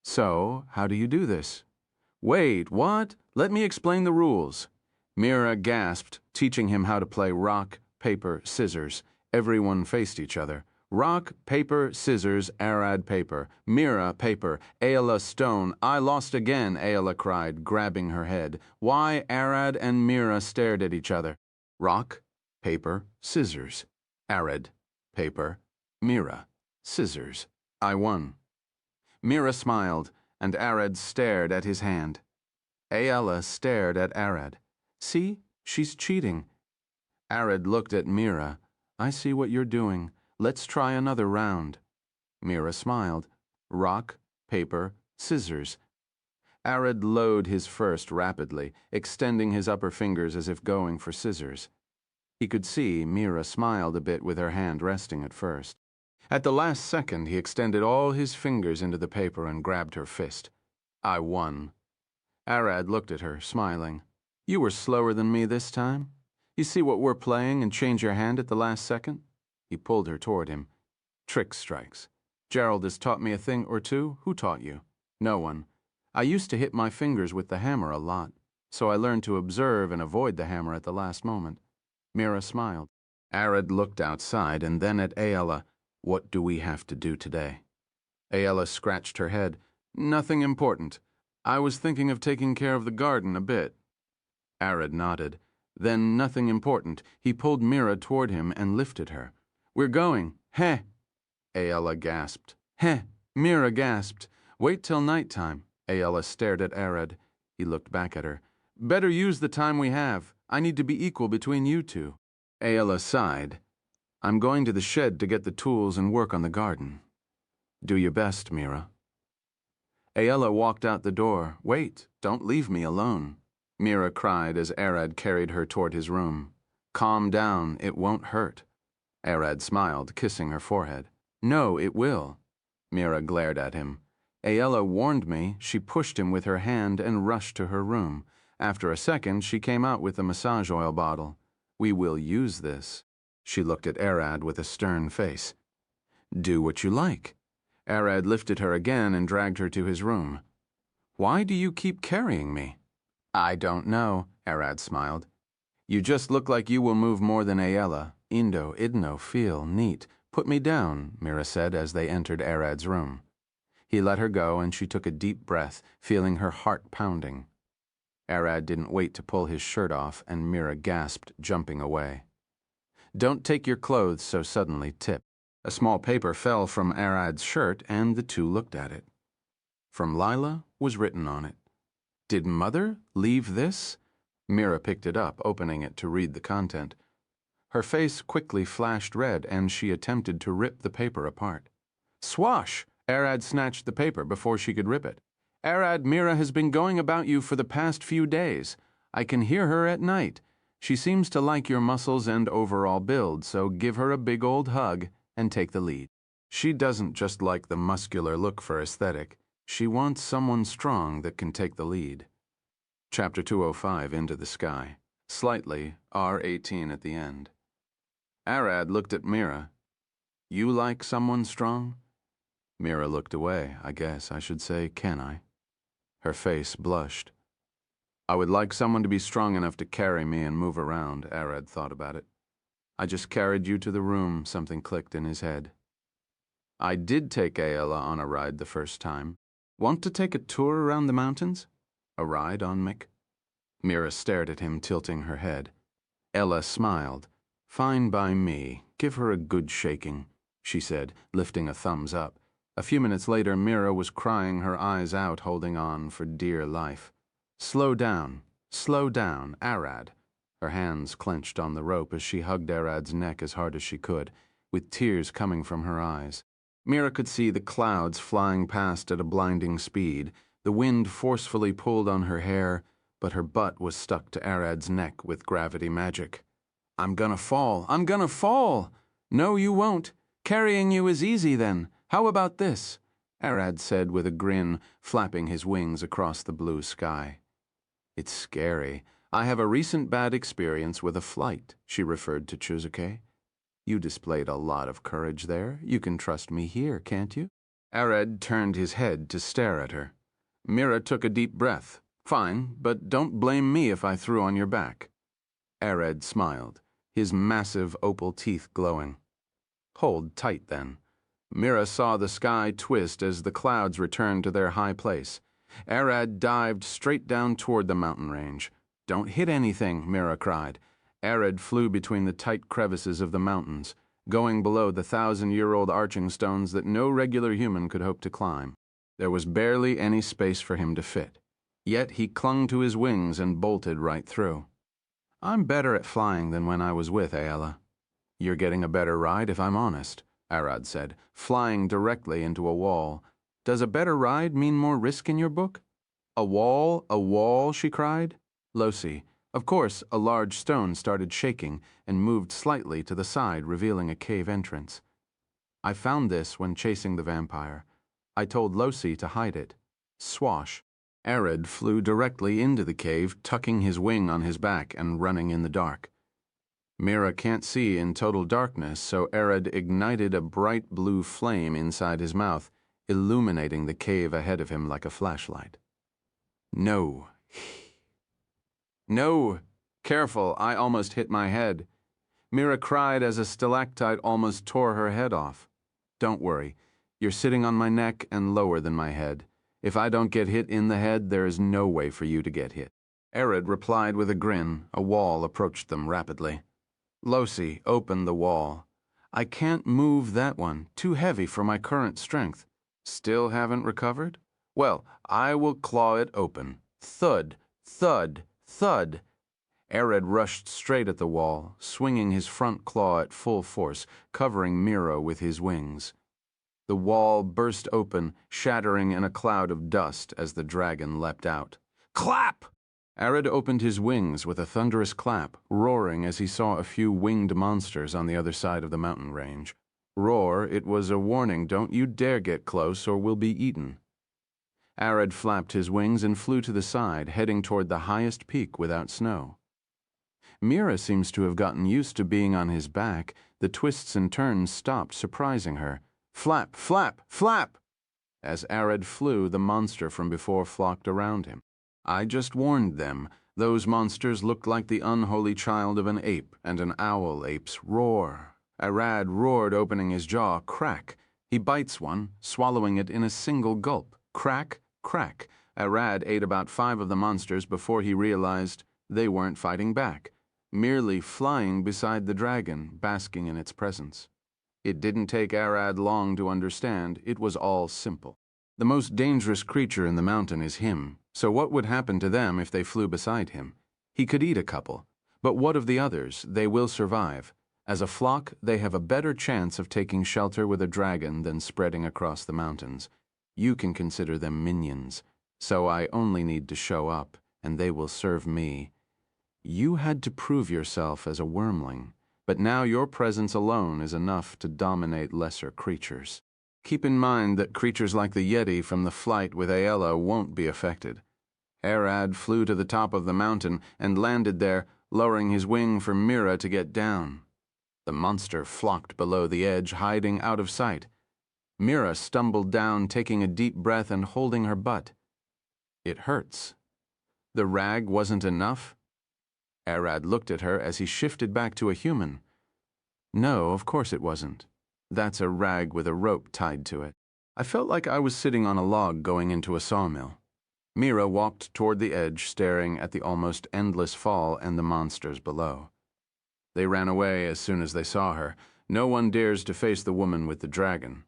So, how do you do this? Wait, what? Let me explain the rules. Mira gasped, teaching him how to play rock, paper, scissors. Everyone faced each other. Rock, paper, scissors, Arad paper. Mira paper. Ayala stone. I lost again, Ayala cried, grabbing her head. Why Arad and Mira stared at each other. Rock, paper, scissors. Arad, paper, Mira, scissors. I won. Mira smiled, and Arad stared at his hand. Ayala stared at Arad. See, she's cheating. Arad looked at Mira. I see what you're doing. Let's try another round. Mira smiled. Rock, paper, scissors. Arad loaded his first rapidly, extending his upper fingers as if going for scissors. He could see Mira smiled a bit with her hand resting at first. At the last second, he extended all his fingers into the paper and grabbed her fist. I won. Arad looked at her, smiling. You were slower than me this time. You see what we're playing and change your hand at the last second? He pulled her toward him. Trick strikes. Gerald has taught me a thing or two. Who taught you? No one. I used to hit my fingers with the hammer a lot, so I learned to observe and avoid the hammer at the last moment. Mira smiled. Arad looked outside and then at Ayala. What do we have to do today? Ayala scratched her head. Nothing important. I was thinking of taking care of the garden a bit. Arad nodded. Then nothing important. He pulled Mira toward him and lifted her. We're going. Heh! Ayala gasped. Heh! Mira gasped. Wait till nighttime. Ayala stared at Arad. He looked back at her. Better use the time we have. I need to be equal between you two. Ayala sighed. I'm going to the shed to get the tools and work on the garden. Do your best, Mira. Ayala walked out the door. Wait, don't leave me alone. Mira cried as Arad carried her toward his room. Calm down, it won't hurt. Arad smiled, kissing her forehead. No, it will. Mira glared at him. Ayala warned me. She pushed him with her hand and rushed to her room. After a second, she came out with a massage oil bottle. We will use this. She looked at Arad with a stern face. Do what you like. Arad lifted her again and dragged her to his room. Why do you keep carrying me? I don't know, Arad smiled. You just look like you will move more than Ayala. Indo, idno, feel, neat. Put me down, Mira said as they entered Arad's room. He let her go and she took a deep breath, feeling her heart pounding. Arad didn't wait to pull his shirt off and Mira gasped, jumping away. Don't take your clothes so suddenly, Tip. A small paper fell from Arad's shirt and the two looked at it. From Lila was written on it. Did Mother leave this? Mira picked it up, opening it to read the content. Her face quickly flashed red and she attempted to rip the paper apart. Swash! Arad snatched the paper before she could rip it. Arad, Mira has been going about you for the past few days. I can hear her at night. She seems to like your muscles and overall build, so give her a big old hug and take the lead. She doesn't just like the muscular look for aesthetic. She wants someone strong that can take the lead. Chapter 205, Into the Sky. Slightly, R18 at the end. Arad looked at Mira. You like someone strong? Mira looked away. I guess I should say, can I? Her face blushed. I would like someone to be strong enough to carry me and move around, Arad thought about it. I just carried you to the room, something clicked in his head. I did take Ayala on a ride the first time. Want to take a tour around the mountains? A ride on Mick? Mira stared at him, tilting her head. Ella smiled. Fine by me. Give her a good shaking, she said, lifting a thumbs up. A few minutes later, Mira was crying her eyes out, holding on for dear life. Slow down, Arad. Her hands clenched on the rope as she hugged Arad's neck as hard as she could, with tears coming from her eyes. Mira could see the clouds flying past at a blinding speed. The wind forcefully pulled on her hair, but her butt was stuck to Arad's neck with gravity magic. I'm gonna fall. No, you won't. Carrying you is easy then. How about this? Arad said with a grin, flapping his wings across the blue sky. It's scary. I have a recent bad experience with a flight, she referred to Chuzuke. You displayed a lot of courage there. You can trust me here, can't you? Arad turned his head to stare at her. Mira took a deep breath. Fine, but don't blame me if I threw on your back. Arad smiled, his massive opal teeth glowing. Hold tight then. Mira saw the sky twist as the clouds returned to their high place. Arad dived straight down toward the mountain range. Don't hit anything, Mira cried. Arad flew between the tight crevices of the mountains, going below the 1,000-year-old arching stones that no regular human could hope to climb. There was barely any space for him to fit. Yet he clung to his wings and bolted right through. I'm better at flying than when I was with Ayala. You're getting a better ride if I'm honest, Arad said, flying directly into a wall. Does a better ride mean more risk in your book? A wall, she cried. Losi. Of course, a large stone started shaking and moved slightly to the side, revealing a cave entrance. I found this when chasing the vampire. I told Losi to hide it. Swash. Arad flew directly into the cave, tucking his wing on his back and running in the dark. Mira can't see in total darkness, so Arad ignited a bright blue flame inside his mouth, illuminating the cave ahead of him like a flashlight. No. No! Careful, I almost hit my head. Mira cried as a stalactite almost tore her head off. Don't worry, you're sitting on my neck and lower than my head. If I don't get hit in the head, there is no way for you to get hit. Arad replied with a grin. A wall approached them rapidly. Losi opened the wall. I can't move that one, too heavy for my current strength. Still haven't recovered? Well, I will claw it open. Thud, thud, thud. Arad rushed straight at the wall, swinging his front claw at full force, covering Mira with his wings. The wall burst open, shattering in a cloud of dust as the dragon leapt out. Clap! Arad opened his wings with a thunderous clap, roaring as he saw a few winged monsters on the other side of the mountain range. Roar, it was a warning, don't you dare get close or we'll be eaten. Arad flapped his wings and flew to the side, heading toward the highest peak without snow. Mira seems to have gotten used to being on his back. The twists and turns stopped, surprising her. Flap, flap, flap! As Arad flew, the monster from before flocked around him. I just warned them. Those monsters looked like the unholy child of an ape and an owl ape's roar. Arad roared, opening his jaw. Crack! He bites one, swallowing it in a single gulp. Crack, crack. Arad ate about 5 of the monsters before he realized they weren't fighting back, merely flying beside the dragon, basking in its presence. It didn't take Arad long to understand. It was all simple. The most dangerous creature in the mountain is him, so what would happen to them if they flew beside him? He could eat a couple, but what of the others? They will survive. As a flock, they have a better chance of taking shelter with a dragon than spreading across the mountains. You can consider them minions, so I only need to show up, and they will serve me. You had to prove yourself as a wormling, but now your presence alone is enough to dominate lesser creatures. Keep in mind that creatures like the Yeti from the flight with Aella won't be affected. Arad flew to the top of the mountain and landed there, lowering his wing for Mira to get down. The monster flocked below the edge, hiding out of sight. Mira stumbled down, taking a deep breath and holding her butt. It hurts. The rag wasn't enough? Arad looked at her as he shifted back to a human. No, of course it wasn't. That's a rag with a rope tied to it. I felt like I was sitting on a log going into a sawmill. Mira walked toward the edge, staring at the almost endless fall and the monsters below. They ran away as soon as they saw her. No one dares to face the woman with the dragon.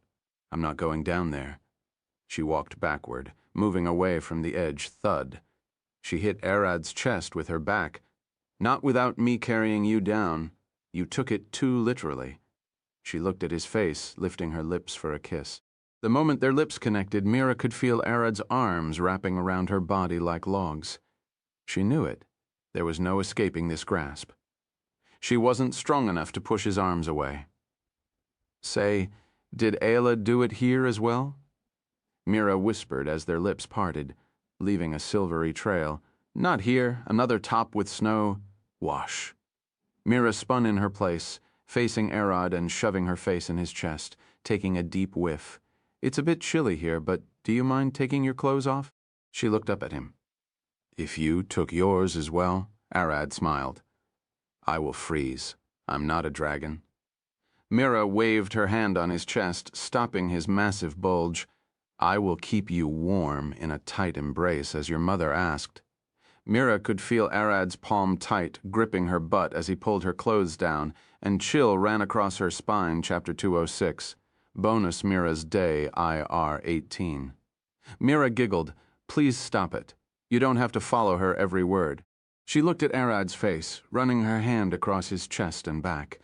I'm not going down there. She walked backward, moving away from the edge. Thud. She hit Arad's chest with her back. Not without me carrying you down. You took it too literally. She looked at his face, lifting her lips for a kiss. The moment their lips connected, Mira could feel Arad's arms wrapping around her body like logs. She knew it. There was no escaping this grasp. She wasn't strong enough to push his arms away. Say, did Aella do it here as well? Mira whispered as their lips parted, leaving a silvery trail. Not here, another top with snow. Wash. Mira spun in her place, facing Arad and shoving her face in his chest, taking a deep whiff. It's a bit chilly here, but do you mind taking your clothes off? She looked up at him. If you took yours as well, Arad smiled. I will freeze. I'm not a dragon. Mira waved her hand on his chest, stopping his massive bulge. I will keep you warm in a tight embrace, as your mother asked. Mira could feel Arad's palm tight, gripping her butt as he pulled her clothes down, and chill ran across her spine. Chapter 206. Bonus Mira's Day, IR 18. Mira giggled. Please stop it. You don't have to follow her every word. She looked at Arad's face, running her hand across his chest and back.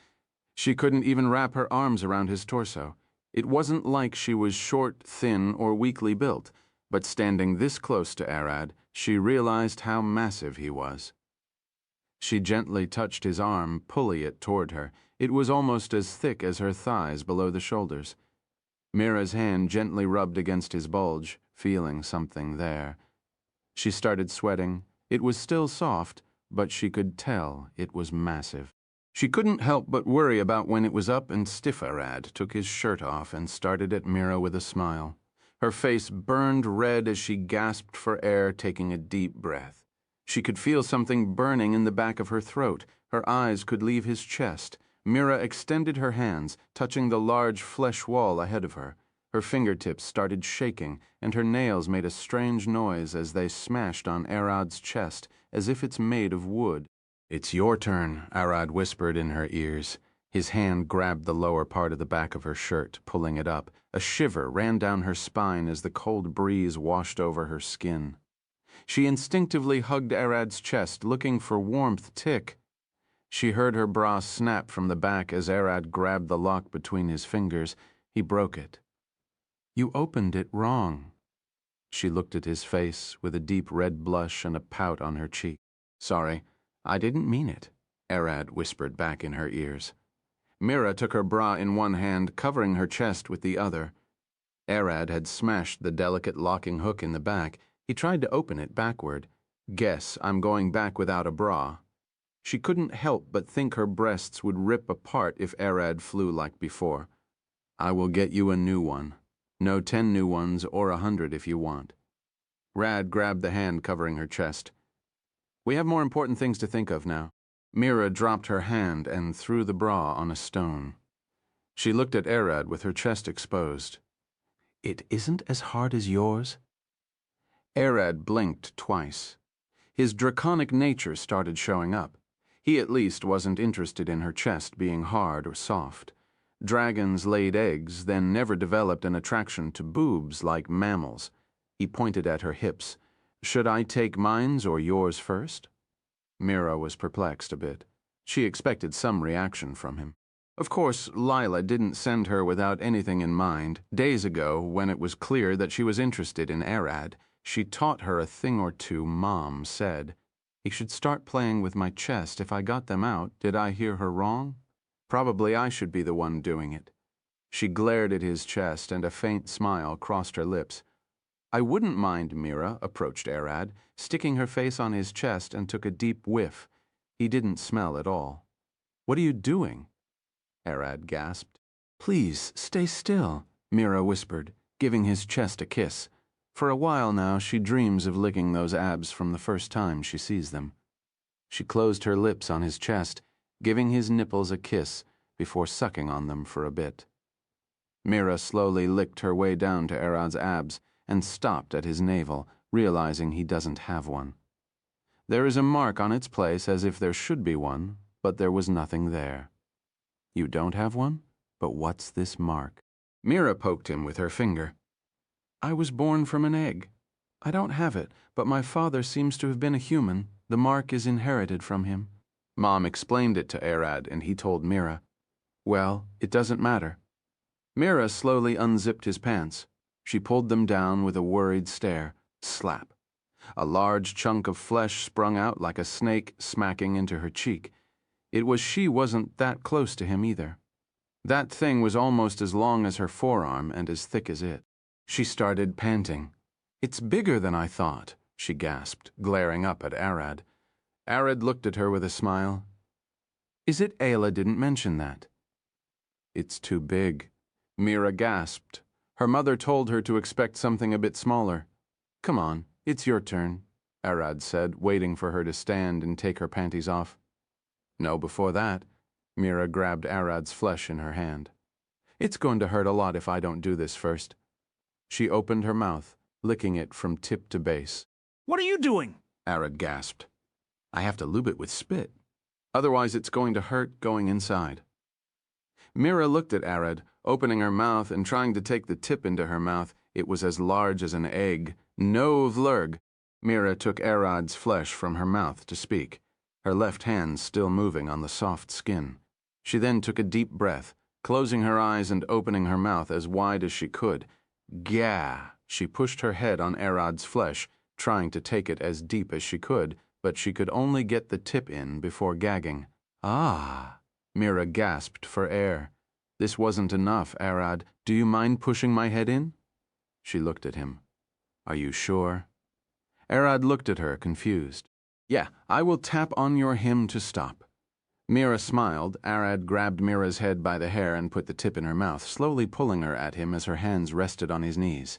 She couldn't even wrap her arms around his torso. It wasn't like she was short, thin, or weakly built, but standing this close to Arad, she realized how massive he was. She gently touched his arm, pulling it toward her. It was almost as thick as her thighs below the shoulders. Mira's hand gently rubbed against his bulge, feeling something there. She started sweating. It was still soft, but she could tell it was massive. She couldn't help but worry about when it was up and stiff. Arad took his shirt off and started at Mira with a smile. Her face burned red as she gasped for air, taking a deep breath. She could feel something burning in the back of her throat. Her eyes could leave his chest. Mira extended her hands, touching the large flesh wall ahead of her. Her fingertips started shaking, and her nails made a strange noise as they smashed on Arad's chest, as if it's made of wood. "It's your turn," Arad whispered in her ears. His hand grabbed the lower part of the back of her shirt, pulling it up. A shiver ran down her spine as the cold breeze washed over her skin. She instinctively hugged Arad's chest, looking for warmth. Tick. She heard her bra snap from the back as Arad grabbed the lock between his fingers. He broke it. "You opened it wrong." She looked at his face with a deep red blush and a pout on her cheek. "Sorry, I didn't mean it," Arad whispered back in her ears. Mira took her bra in one hand, covering her chest with the other. Arad had smashed the delicate locking hook in the back. He tried to open it backward. "Guess I'm going back without a bra." She couldn't help but think her breasts would rip apart if Arad flew like before. "I will get you a new one. No 10 new ones or 100 if you want." Rad grabbed the hand covering her chest. "We have more important things to think of now." Mira dropped her hand and threw the bra on a stone. She looked at Arad with her chest exposed. "It isn't as hard as yours?" Arad blinked twice. His draconic nature started showing up. He at least wasn't interested in her chest being hard or soft. Dragons laid eggs, then never developed an attraction to boobs like mammals. He pointed at her hips. "Should I take mine's or yours first?" Mira was perplexed a bit. She expected some reaction from him. Of course, Lila didn't send her without anything in mind. Days ago, when it was clear that she was interested in Arad, she taught her a thing or two Mom said. "He should start playing with my chest if I got them out. Did I hear her wrong? Probably I should be the one doing it." She glared at his chest, and a faint smile crossed her lips. "I wouldn't mind," Mira approached Arad, sticking her face on his chest and took a deep whiff. He didn't smell at all. "What are you doing?" Arad gasped. "Please, stay still," Mira whispered, giving his chest a kiss. For a while now, she dreams of licking those abs from the first time she sees them. She closed her lips on his chest, giving his nipples a kiss before sucking on them for a bit. Mira slowly licked her way down to Arad's abs and stopped at his navel, realizing he doesn't have one. There is a mark on its place as if there should be one, but there was nothing there. "You don't have one? But what's this mark?" Mira poked him with her finger. "I was born from an egg. I don't have it, but my father seems to have been a human. The mark is inherited from him." Mom explained it to Arad, and he told Mira. "Well, it doesn't matter." Mira slowly unzipped his pants. She pulled them down with a worried stare. Slap. A large chunk of flesh sprung out like a snake, smacking into her cheek. It was she wasn't that close to him either. That thing was almost as long as her forearm and as thick as it. She started panting. "It's bigger than I thought," she gasped, glaring up at Arad. Arad looked at her with a smile. "Is it Ayla didn't mention that?" "It's too big." Mira gasped. Her mother told her to expect something a bit smaller. "Come on, it's your turn," Arad said, waiting for her to stand and take her panties off. "No, before that." Mira grabbed Arad's flesh in her hand. "It's going to hurt a lot if I don't do this first." She opened her mouth, licking it from tip to base. "What are you doing?" Arad gasped. "I have to lube it with spit. Otherwise it's going to hurt going inside." Mira looked at Arad, opening her mouth and trying to take the tip into her mouth. It was as large as an egg. No vlurg. Mira took Arad's flesh from her mouth to speak, her left hand still moving on the soft skin. She then took a deep breath, closing her eyes and opening her mouth as wide as she could. Gah! She pushed her head on Arad's flesh, trying to take it as deep as she could, but she could only get the tip in before gagging. "Ah!" Mira gasped for air. "This wasn't enough, Arad. Do you mind pushing my head in?" She looked at him. "Are you sure?" Arad looked at her, confused. "Yeah, I will tap on your hymn to stop." Mira smiled. Arad grabbed Mira's head by the hair and put the tip in her mouth, slowly pulling her at him as her hands rested on his knees.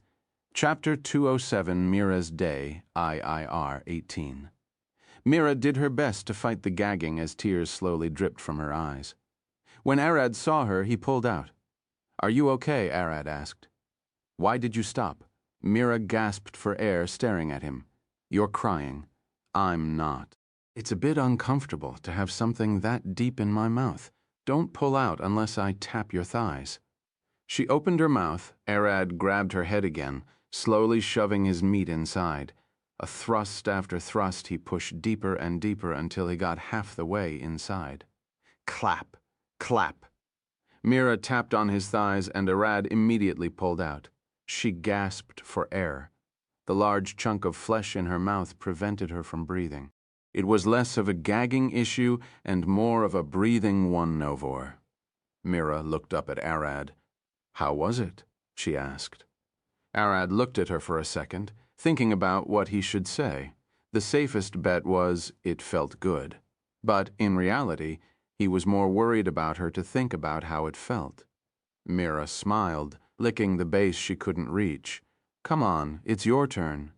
Chapter 207, Mira's Day, IIR 18. Mira did her best to fight the gagging as tears slowly dripped from her eyes. When Arad saw her, he pulled out. "Are you okay?" Arad asked. "Why did you stop?" Mira gasped for air, staring at him. "You're crying. I'm not. It's a bit uncomfortable to have something that deep in my mouth. Don't pull out unless I tap your thighs." She opened her mouth. Arad grabbed her head again, slowly shoving his meat inside. A thrust after thrust, he pushed deeper and deeper until he got half the way inside. Clap, clap. Mira tapped on his thighs and Arad immediately pulled out. She gasped for air. The large chunk of flesh in her mouth prevented her from breathing. It was less of a gagging issue and more of a breathing one, Novor. Mira looked up at Arad. "How was it?" she asked. Arad looked at her for a second, thinking about what he should say. The safest bet was, it felt good. But, in reality, he was more worried about her to think about how it felt. Mira smiled, licking the base she couldn't reach. "Come on, it's your turn."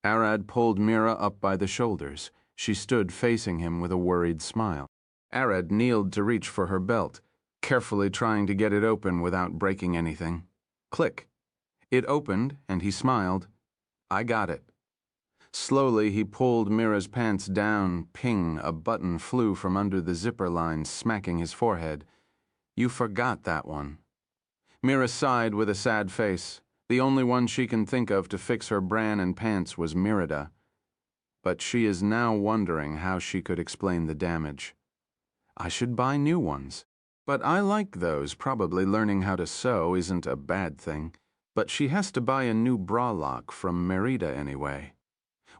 Arad pulled Mira up by the shoulders. She stood facing him with a worried smile. Arad kneeled to reach for her belt, carefully trying to get it open without breaking anything. Click. It opened, and he smiled. "I got it." Slowly, he pulled Mira's pants down. Ping, a button flew from under the zipper line, smacking his forehead. "You forgot that one." Mira sighed with a sad face. The only one she can think of to fix her bran and pants was Mirada. But she is now wondering how she could explain the damage. "I should buy new ones. But I like those. Probably learning how to sew isn't a bad thing. But she has to buy a new bra lock from Merida anyway."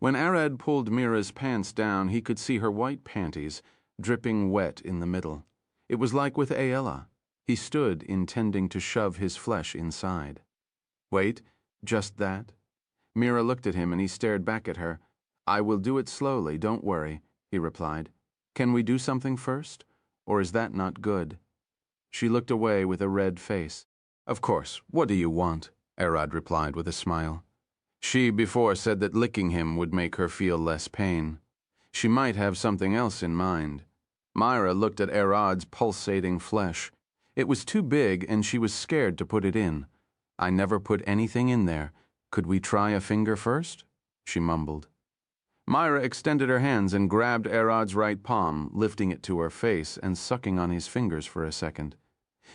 When Arad pulled Mira's pants down, he could see her white panties, dripping wet in the middle. It was like with Aella. He stood, intending to shove his flesh inside. "Wait, just that?" Mira looked at him and he stared back at her. "I will do it slowly, don't worry," he replied. "Can we do something first? Or is that not good?" She looked away with a red face. "Of course, what do you want?" Arad replied with a smile. She before said that licking him would make her feel less pain. She might have something else in mind. Myra looked at Arad's pulsating flesh. It was too big and she was scared to put it in. "I never put anything in there. Could we try a finger first?" she mumbled. Myra extended her hands and grabbed Arad's right palm, lifting it to her face and sucking on his fingers for a second.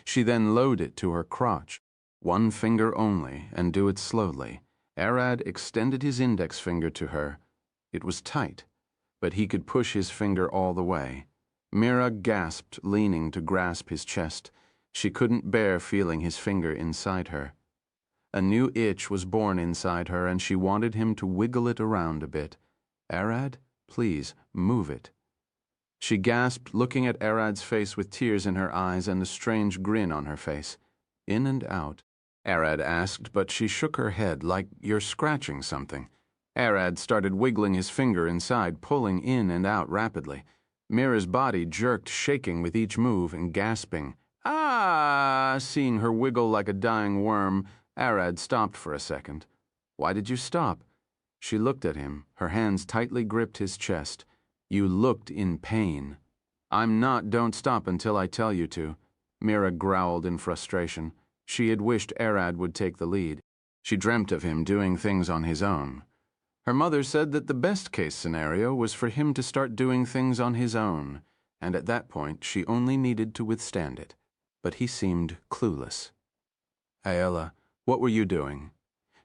She then lowered it to her crotch. One finger only, and do it slowly. Arad extended his index finger to her. It was tight, but he could push his finger all the way. Mira gasped, leaning to grasp his chest. She couldn't bear feeling his finger inside her. A new itch was born inside her, and she wanted him to wiggle it around a bit. "Arad, please, move it." She gasped, looking at Arad's face with tears in her eyes and a strange grin on her face. "In and out?" Arad asked, but she shook her head like you're scratching something. Arad started wiggling his finger inside, pulling in and out rapidly. Mira's body jerked, shaking with each move and gasping. "Ah!" Seeing her wiggle like a dying worm, Arad stopped for a second. "Why did you stop?" She looked at him. Her hands tightly gripped his chest. "You looked in pain." "I'm not. Don't stop until I tell you to." Mira growled in frustration. She had wished Arad would take the lead. She dreamt of him doing things on his own. Her mother said that the best-case scenario was for him to start doing things on his own, and at that point she only needed to withstand it. But he seemed clueless. "Aella, what were you doing?"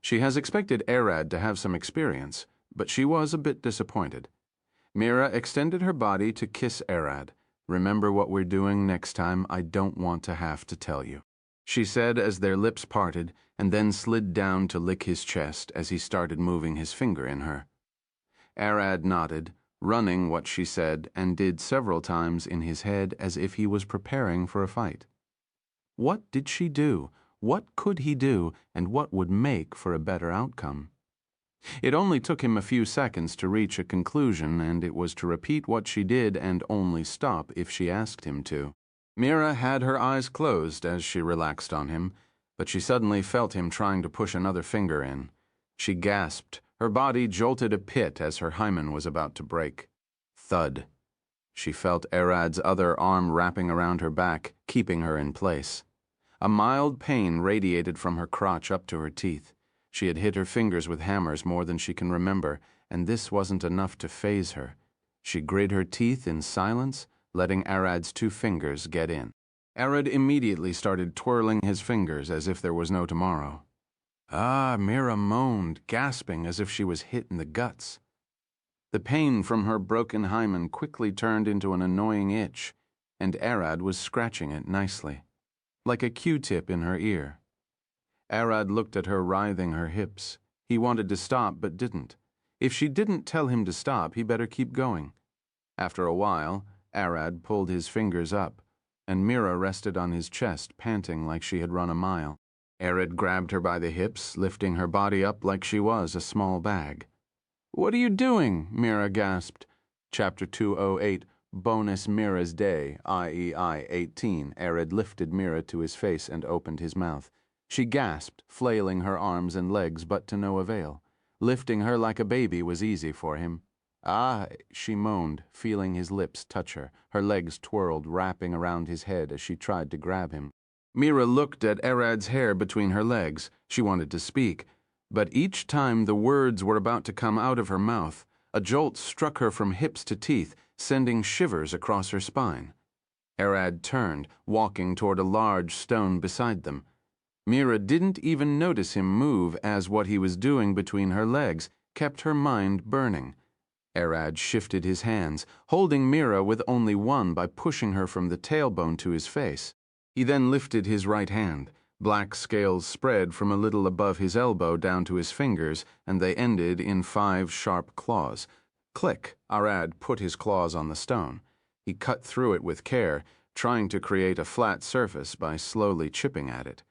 She has expected Arad to have some experience, but she was a bit disappointed. Mira extended her body to kiss Arad. "Remember what we're doing next time. I don't want to have to tell you," she said as their lips parted, and then slid down to lick his chest as he started moving his finger in her. Arad nodded, running what she said, and did several times in his head as if he was preparing for a fight. What did she do? What could he do, and what would make for a better outcome? It only took him a few seconds to reach a conclusion, and it was to repeat what she did and only stop if she asked him to. Mira had her eyes closed as she relaxed on him, but she suddenly felt him trying to push another finger in. She gasped. Her body jolted a pit as her hymen was about to break. Thud. She felt Arad's other arm wrapping around her back, keeping her in place. A mild pain radiated from her crotch up to her teeth. She had hit her fingers with hammers more than she can remember, and this wasn't enough to faze her. She grit her teeth in silence, letting Arad's 2 fingers get in. Arad immediately started twirling his fingers as if there was no tomorrow. Ah, Mira moaned, gasping as if she was hit in the guts. The pain from her broken hymen quickly turned into an annoying itch, and Arad was scratching it nicely, like a Q-tip in her ear. Arad looked at her writhing her hips. He wanted to stop but didn't. If she didn't tell him to stop, he better keep going. After a while, Arad pulled his fingers up, and Mira rested on his chest, panting like she had run a mile. Arad grabbed her by the hips, lifting her body up like she was a small bag. "What are you doing?" Mira gasped. Chapter 208, Bonus Mira's Day, IEI 18. Arad lifted Mira to his face and opened his mouth. She gasped, flailing her arms and legs, but to no avail. Lifting her like a baby was easy for him. "Ah," she moaned, feeling his lips touch her. Her legs twirled, wrapping around his head as she tried to grab him. Mira looked at Arad's hair between her legs. She wanted to speak, but each time the words were about to come out of her mouth, a jolt struck her from hips to teeth, sending shivers across her spine. Arad turned, walking toward a large stone beside them. Mira didn't even notice him move, as what he was doing between her legs kept her mind burning. Arad shifted his hands, holding Mira with only one by pushing her from the tailbone to his face. He then lifted his right hand. Black scales spread from a little above his elbow down to his fingers, and they ended in 5 sharp claws. Click! Arad put his claws on the stone. He cut through it with care, trying to create a flat surface by slowly chipping at it.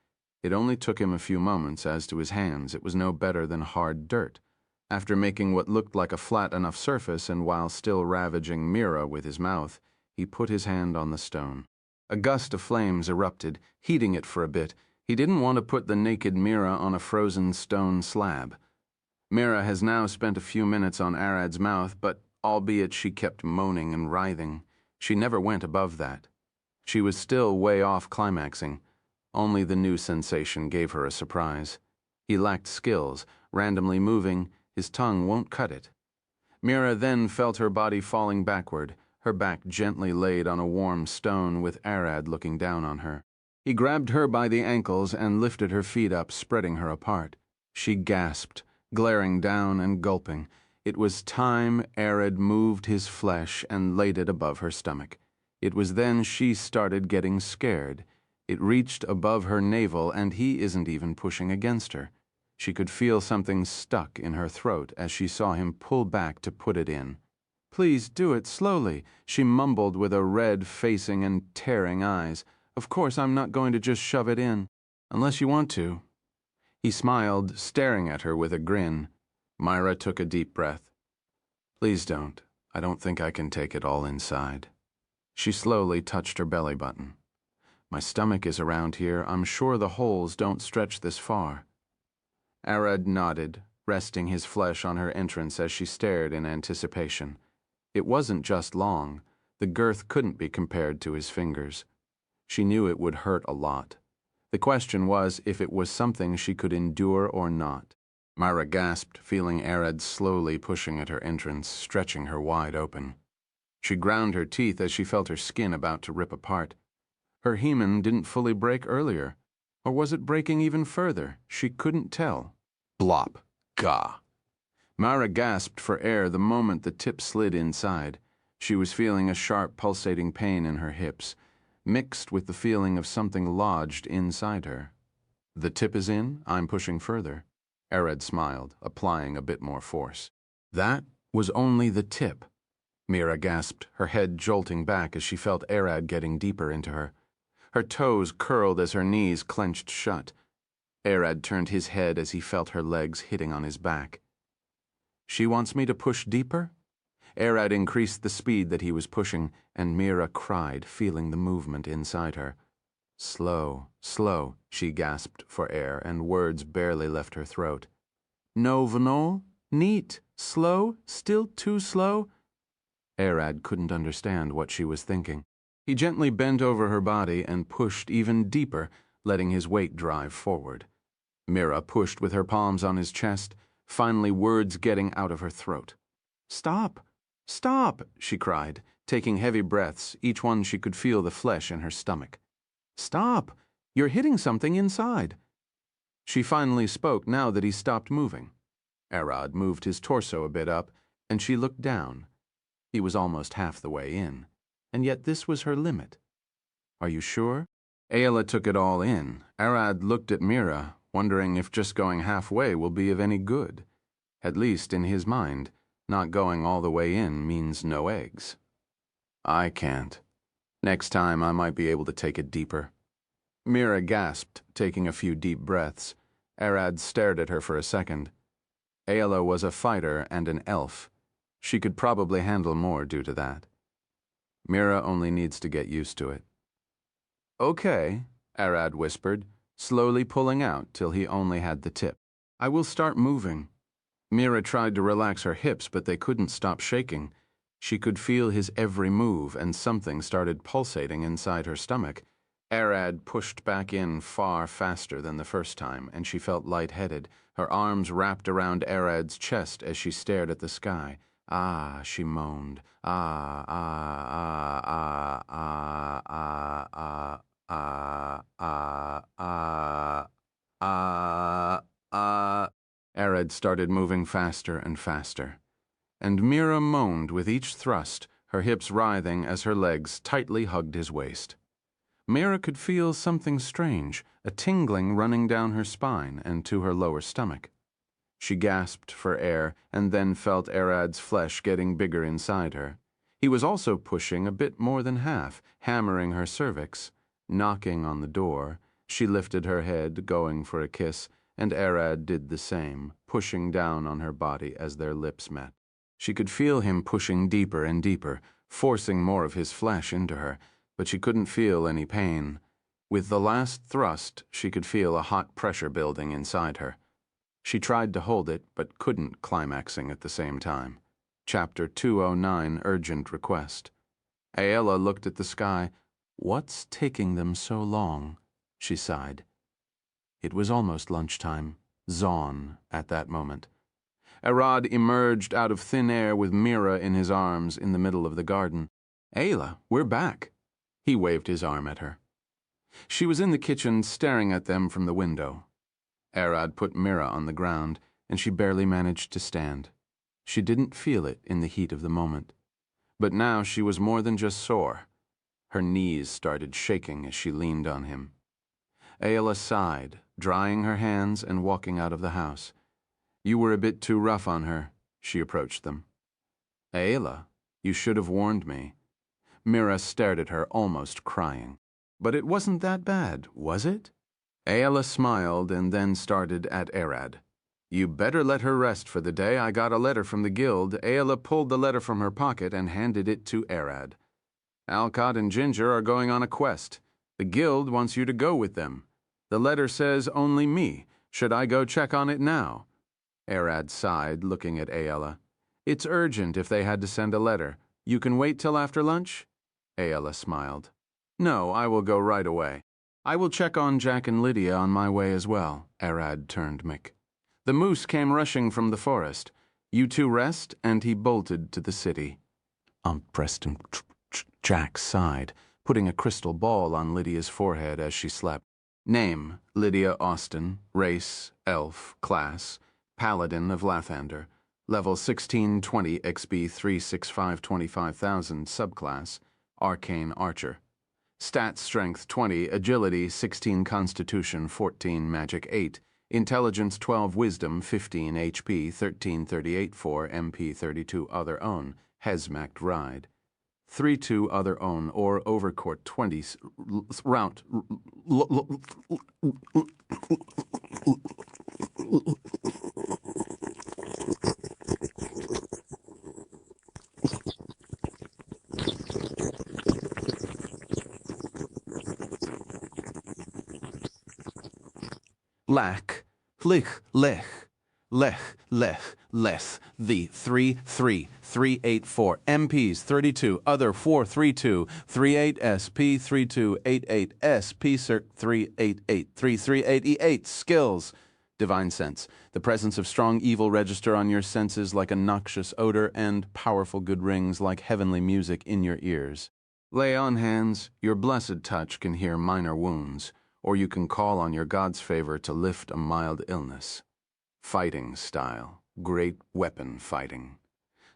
It only took him a few moments. As to his hands, it was no better than hard dirt. After making what looked like a flat enough surface, and while still ravaging Mira with his mouth, he put his hand on the stone. A gust of flames erupted, heating it for a bit. He didn't want to put the naked Mira on a frozen stone slab. Mira has now spent a few minutes on Arad's mouth, but albeit she kept moaning and writhing, she never went above that. She was still way off climaxing. Only the new sensation gave her a surprise. He lacked skills, randomly moving, his tongue won't cut it. Mira then felt her body falling backward, her back gently laid on a warm stone with Arad looking down on her. He grabbed her by the ankles and lifted her feet up, spreading her apart. She gasped, glaring down and gulping. It was time Arad moved his flesh and laid it above her stomach. It was then she started getting scared. It reached above her navel, and he isn't even pushing against her. She could feel something stuck in her throat as she saw him pull back to put it in. "Please do it slowly," she mumbled with a red facing and tearing eyes. "Of course I'm not going to just shove it in, unless you want to." He smiled, staring at her with a grin. Myra took a deep breath. "Please don't. I don't think I can take it all inside." She slowly touched her belly button. "My stomach is around here. I'm sure the holes don't stretch this far." Arad nodded, resting his flesh on her entrance as she stared in anticipation. It wasn't just long. The girth couldn't be compared to his fingers. She knew it would hurt a lot. The question was if it was something she could endure or not. Myra gasped, feeling Arad slowly pushing at her entrance, stretching her wide open. She ground her teeth as she felt her skin about to rip apart. Her hymen didn't fully break earlier. Or was it breaking even further? She couldn't tell. Blop. Gah. Myra gasped for air the moment the tip slid inside. She was feeling a sharp, pulsating pain in her hips, mixed with the feeling of something lodged inside her. "The tip is in, I'm pushing further." Arad smiled, applying a bit more force. That was only the tip. Mira gasped, her head jolting back as she felt Arad getting deeper into her. Her toes curled as her knees clenched shut. Arad turned his head as he felt her legs hitting on his back. She wants me to push deeper? Arad increased the speed that he was pushing, and Mira cried, feeling the movement inside her. Slow, slow, she gasped for air, and words barely left her throat. No, V'nol? Neat. Slow? Still too slow? Arad couldn't understand what she was thinking. He gently bent over her body and pushed even deeper, letting his weight drive forward. Mira pushed with her palms on his chest, finally words getting out of her throat. Stop! Stop! She cried, taking heavy breaths, each one she could feel the flesh in her stomach. Stop! You're hitting something inside. She finally spoke now that he stopped moving. Arad moved his torso a bit up, and she looked down. He was almost half the way in, and yet this was her limit. Are you sure? Ayla took it all in. Arad looked at Mira, wondering if just going halfway will be of any good. At least in his mind, not going all the way in means no eggs. I can't. Next time I might be able to take it deeper. Mira gasped, taking a few deep breaths. Arad stared at her for a second. Ayla was a fighter and an elf. She could probably handle more due to that. Mira only needs to get used to it. Okay, Arad whispered, slowly pulling out till he only had the tip. I will start moving. Mira tried to relax her hips, but they couldn't stop shaking. She could feel his every move, and something started pulsating inside her stomach. Arad pushed back in far faster than the first time, and she felt lightheaded, her arms wrapped around Arad's chest as she stared at the sky. Ah, she moaned. Ah, ah, ah, ah, ah, ah, ah, ah, ah, ah, ah. Arad started moving faster and faster, and Mira moaned with each thrust, her hips writhing as her legs tightly hugged his waist. Mira could feel something strange, a tingling running down her spine and to her lower stomach. She gasped for air and then felt Arad's flesh getting bigger inside her. He was also pushing a bit more than half, hammering her cervix. Knocking on the door, she lifted her head, going for a kiss, and Arad did the same, pushing down on her body as their lips met. She could feel him pushing deeper and deeper, forcing more of his flesh into her, but she couldn't feel any pain. With the last thrust, she could feel a hot pressure building inside her. She tried to hold it, but couldn't, climaxing at the same time. Chapter 209, Urgent Request. Ayla looked at the sky. What's taking them so long? She sighed. It was almost lunchtime, Zawn, at that moment. Arad emerged out of thin air with Mira in his arms in the middle of the garden. Ayla, we're back. He waved his arm at her. She was in the kitchen staring at them from the window. Arad put Mira on the ground, and she barely managed to stand. She didn't feel it in the heat of the moment. But now she was more than just sore. Her knees started shaking as she leaned on him. Ayla sighed, drying her hands and walking out of the house. You were a bit too rough on her. She approached them. Ayla, you should have warned me. Mira stared at her, almost crying. But it wasn't that bad, was it? Ayla smiled and then started at Arad. You better let her rest for the day. I got a letter from the guild. Ayla pulled the letter from her pocket and handed it to Arad. Alcott and Ginger are going on a quest. The guild wants you to go with them. The letter says only me. Should I go check on it now? Arad sighed, looking at Ayla. It's urgent if they had to send a letter. You can wait till after lunch? Ayla smiled. No, I will go right away. I will check on Jack and Lydia on my way as well. Arad turned Mick. The moose came rushing from the forest. You two rest, and he bolted to the city. Preston Jack sighed, putting a crystal ball on Lydia's forehead as she slept. Name, Lydia Austin. Race, elf. Class, Paladin of Lathander. Level 1620 XB 36525,000. Subclass, Arcane Archer. Stats Strength 20, Agility 16, Constitution 14, Magic 8, Intelligence 12, Wisdom 15, HP 1338 4, MP 32, Other Own, Hesmacked Ride. 3-2 Other Own or Overcourt 20, Route. Lach, lich, lech, lech, lech, leth, the 33384, MPs 32, other 432, 38SP 3288SP circ 388 3388, skills. Divine sense, the presence of strong evil register on your senses like a noxious odor, and powerful good rings like heavenly music in your ears. Lay on hands, your blessed touch can heal minor wounds, or you can call on your God's favor to lift a mild illness. Fighting style, great weapon fighting.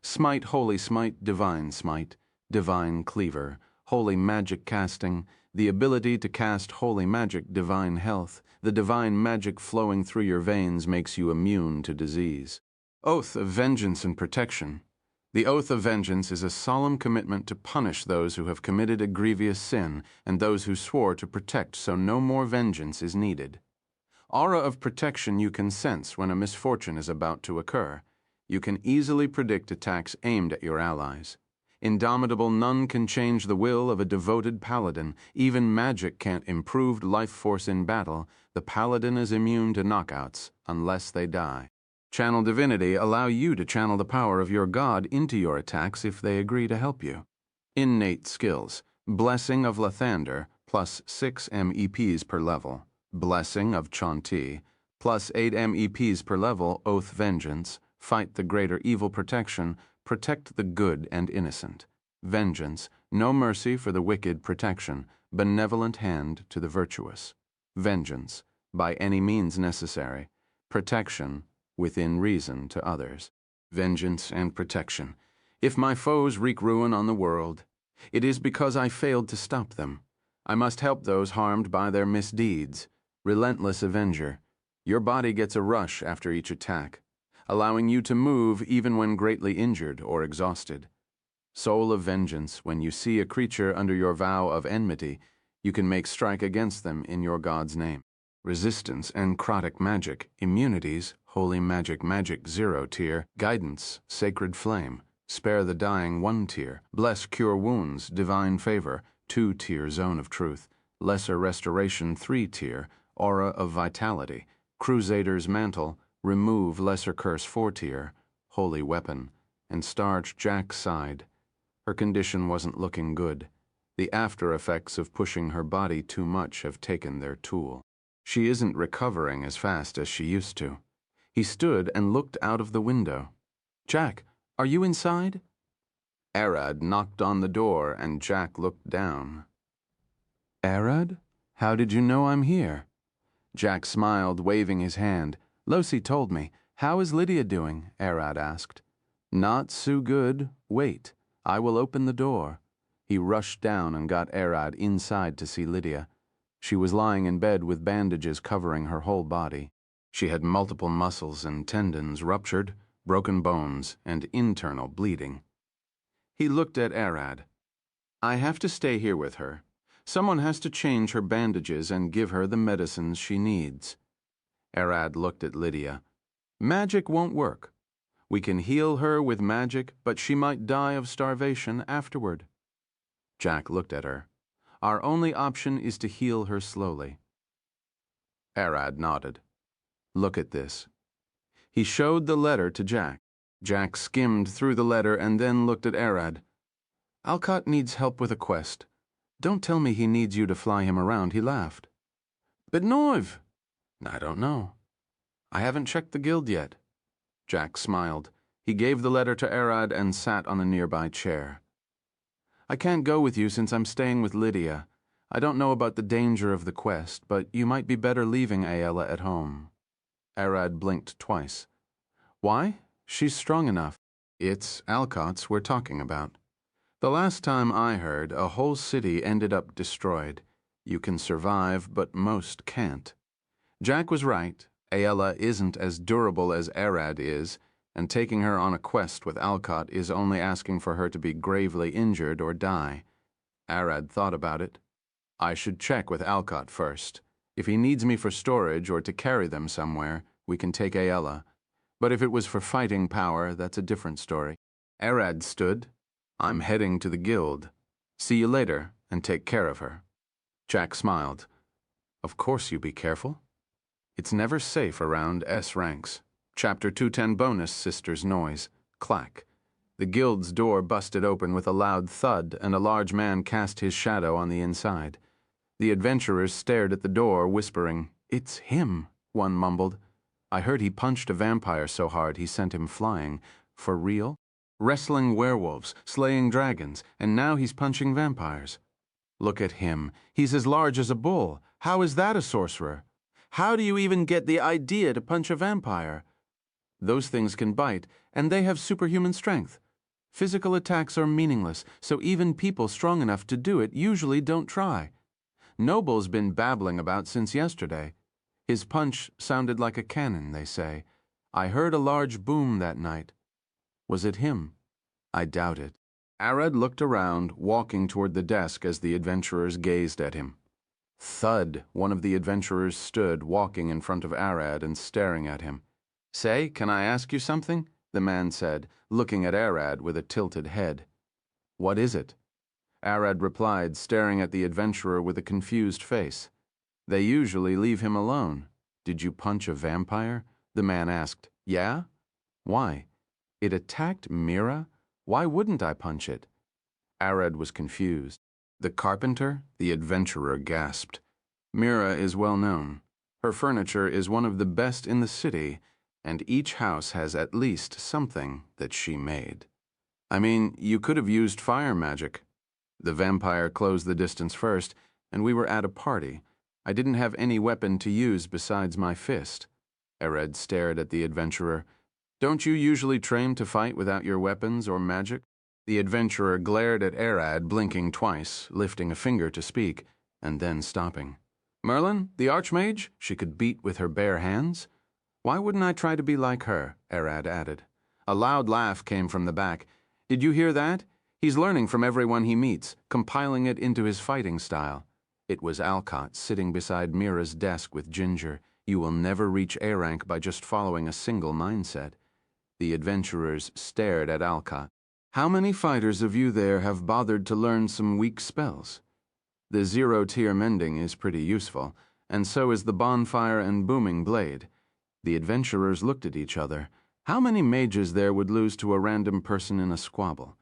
Smite, holy smite, divine cleaver, holy magic casting, the ability to cast holy magic, divine health. The divine magic flowing through your veins makes you immune to disease. Oath of vengeance and protection. The oath of vengeance is a solemn commitment to punish those who have committed a grievous sin and those who swore to protect, so no more vengeance is needed. Aura of protection you can sense when a misfortune is about to occur. You can easily predict attacks aimed at your allies. Indomitable, none can change the will of a devoted paladin. Even magic can't improve life force in battle. The paladin is immune to knockouts, unless they die. Channel divinity allow you to channel the power of your god into your attacks if they agree to help you. Innate skills. Blessing of Lathander, plus 6 MEPs per level. Blessing of Chanti, plus 8 MEPs per level. Oath vengeance. Fight the greater evil protection. Protect the good and innocent. Vengeance, no mercy for the wicked protection, benevolent hand to the virtuous. Vengeance, by any means necessary. Protection, within reason to others. Vengeance and protection. If my foes wreak ruin on the world, it is because I failed to stop them. I must help those harmed by their misdeeds. Relentless avenger. Your body gets a rush after each attack, allowing you to move even when greatly injured or exhausted. Soul of vengeance, when you see a creature under your vow of enmity, you can make strike against them in your god's name. Resistance and necrotic magic, immunities, holy magic 0 tier, guidance, sacred flame, spare the dying 1 tier, bless cure wounds, divine favor 2 tier, zone of truth, lesser restoration 3 tier, aura of vitality, crusader's mantle, remove lesser curse 4 tier, holy weapon, and starch Jack's side. Her condition wasn't looking good. The after effects of pushing her body too much have taken their toll. She isn't recovering as fast as she used to. He stood and looked out of the window. Jack, are you inside? Arad knocked on the door and Jack looked down. Arad? How did you know I'm here? Jack smiled, waving his hand. Losi told me. How is Lydia doing? Arad asked. Not so good. Wait. I will open the door. He rushed down and got Arad inside to see Lydia. She was lying in bed with bandages covering her whole body. She had multiple muscles and tendons ruptured, broken bones, and internal bleeding. He looked at Arad. I have to stay here with her. Someone has to change her bandages and give her the medicines she needs. Arad looked at Lydia. Magic won't work. We can heal her with magic, but she might die of starvation afterward. Jack looked at her. Our only option is to heal her slowly. Arad nodded. Look at this. He showed the letter to Jack. Jack skimmed through the letter and then looked at Arad. Alcott needs help with a quest. Don't tell me he needs you to fly him around, he laughed. But Noiv! I don't know. I haven't checked the guild yet. Jack smiled. He gave the letter to Arad and sat on a nearby chair. I can't go with you since I'm staying with Lydia. I don't know about the danger of the quest, but you might be better leaving Ayala at home. Arad blinked twice. Why? She's strong enough. It's Alcott's we're talking about. The last time I heard, a whole city ended up destroyed. You can survive, but most can't. Jack was right. Ayala isn't as durable as Arad is, and taking her on a quest with Alcott is only asking for her to be gravely injured or die. Arad thought about it. I should check with Alcott first. If he needs me for storage or to carry them somewhere, we can take Ayala. But if it was for fighting power, that's a different story. Arad stood. I'm heading to the guild. See you later, and take care of her. Jack smiled. Of course you be careful. It's never safe around S ranks. Chapter 210 bonus Sister's noise. Clack. The guild's door busted open with a loud thud, and a large man cast his shadow on the inside. The adventurers stared at the door, whispering, "It's him," one mumbled. "I heard he punched a vampire so hard he sent him flying. For real? Wrestling werewolves, slaying dragons, and now he's punching vampires. Look at him. He's as large as a bull. How is that a sorcerer? How do you even get the idea to punch a vampire? Those things can bite, and they have superhuman strength. Physical attacks are meaningless, so even people strong enough to do it usually don't try. Noble's been babbling about since yesterday. His punch sounded like a cannon, they say. I heard a large boom that night. Was it him? I doubt it." Arad looked around, walking toward the desk as the adventurers gazed at him. Thud, one of the adventurers stood, walking in front of Arad and staring at him. "Say, can I ask you something?" the man said, looking at Arad with a tilted head. "What is it?" Arad replied, staring at the adventurer with a confused face. "They usually leave him alone. Did you punch a vampire?" the man asked. "Yeah? Why? It attacked Mira? Why wouldn't I punch it?" Arad was confused. "The carpenter?" the adventurer gasped. "Mira is well known. Her furniture is one of the best in the city, and each house has at least something that she made. I mean, you could have used fire magic. The vampire closed the distance first, and we were at a party. I didn't have any weapon to use besides my fist." Arad stared at the adventurer. "Don't you usually train to fight without your weapons or magic?" The adventurer glared at Arad, blinking twice, lifting a finger to speak, and then stopping. "Merlin, the archmage, she could beat with her bare hands? Why wouldn't I try to be like her?" Arad added. A loud laugh came from the back. "Did you hear that? He's learning from everyone he meets, compiling it into his fighting style." It was Alcott, sitting beside Mira's desk with Ginger. You will never reach A rank by just following a single mindset. The adventurers stared at Alcott. "How many fighters of you there have bothered to learn some weak spells? The zero-tier mending is pretty useful, and so is the bonfire and booming blade." The adventurers looked at each other. How many mages there would lose to a random person in a squabble?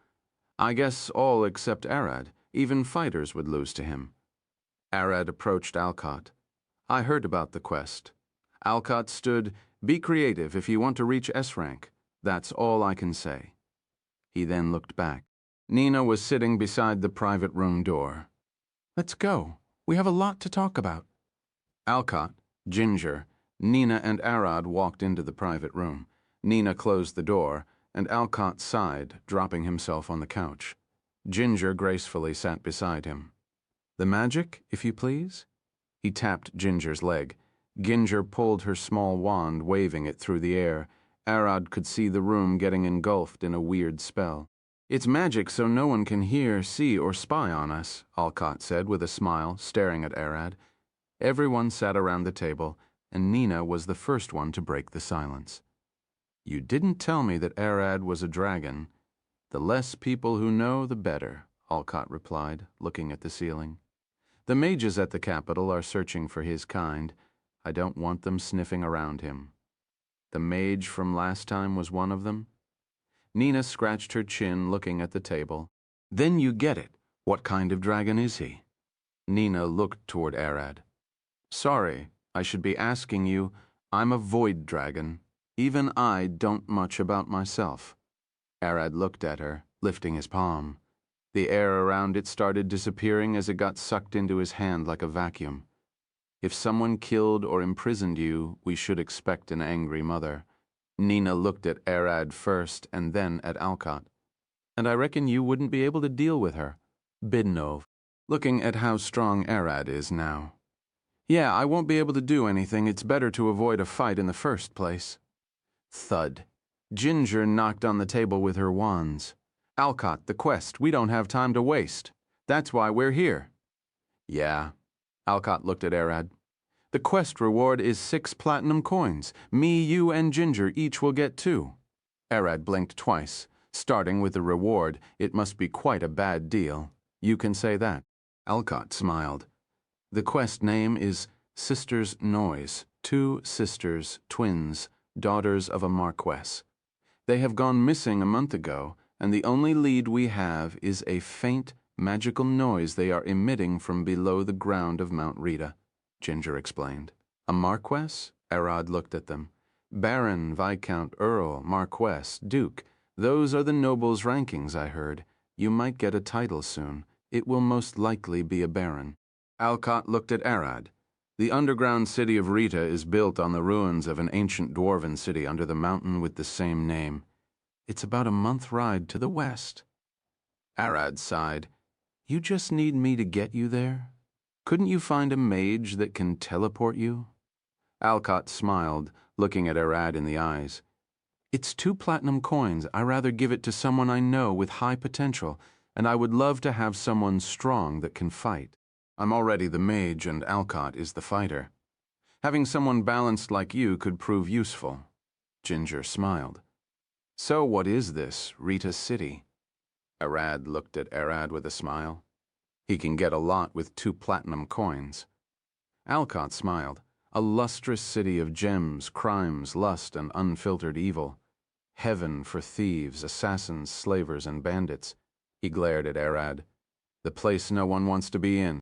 "I guess all except Arad. Even fighters would lose to him." Arad approached Alcott. "I heard about the quest." Alcott stood, "Be creative if you want to reach S rank. That's all I can say." He then looked back. Nina was sitting beside the private room door. "Let's go. We have a lot to talk about." Alcott, Ginger, Nina, and Arad walked into the private room. Nina closed the door, and Alcott sighed, dropping himself on the couch. Ginger gracefully sat beside him. "The magic, if you please?" He tapped Ginger's leg. Ginger pulled her small wand, waving it through the air. Arad could see the room getting engulfed in a weird spell. "It's magic so no one can hear, see, or spy on us," Alcott said with a smile, staring at Arad. Everyone sat around the table, and Nina was the first one to break the silence. "You didn't tell me that Arad was a dragon." "The less people who know, the better," Alcott replied, looking at the ceiling. "The mages at the capital are searching for his kind. I don't want them sniffing around him." "The mage from last time was one of them?" Nina scratched her chin, looking at the table. "Then you get it. What kind of dragon is he?" Nina looked toward Arad. "Sorry, I should be asking you. I'm a void dragon. Even I don't much about myself." Arad looked at her, lifting his palm. The air around it started disappearing as it got sucked into his hand like a vacuum. "If someone killed or imprisoned you, we should expect an angry mother." Nina looked at Arad first and then at Alcott. "And I reckon you wouldn't be able to deal with her." Bidnov, looking at how strong Arad is now. "Yeah, I won't be able to do anything. It's better to avoid a fight in the first place." Thud. Ginger knocked on the table with her wands. "Alcott, the quest. We don't have time to waste. That's why we're here." "Yeah." Alcott looked at Arad. "The quest reward is 6 platinum coins. Me, you, and Ginger each will get 2. Arad blinked twice. "Starting with the reward, it must be quite a bad deal. You can say that." Alcott smiled. "The quest name is Sisters Noyes, 2 sisters, twins, daughters of a marquess. They have gone missing a month ago, and the only lead we have is a faint, magical noise they are emitting from below the ground of Mount Rita, Ginger explained. A marquess? Arad looked at them. Baron, Viscount, Earl, Marquess, Duke. Those are the nobles' rankings, I heard. You might get a title soon. It will most likely be a baron. Alcott looked at Arad. The underground city of Rita is built on the ruins of an ancient dwarven city under the mountain with the same name. It's about a month ride to the west. Arad sighed. You just need me to get you there? Couldn't you find a mage that can teleport you? Alcott smiled, looking at Arad in the eyes. It's 2 platinum coins. I rather give it to someone I know with high potential, and I would love to have someone strong that can fight. I'm already the mage and Alcott is the fighter. Having someone balanced like you could prove useful. Ginger smiled. So what is this, Rita City? Arad looked at Arad with a smile. He can get a lot with 2 platinum coins. Alcott smiled. A lustrous city of gems, crimes, lust, and unfiltered evil. Heaven for thieves, assassins, slavers, and bandits. He glared at Arad. The place no one wants to be in.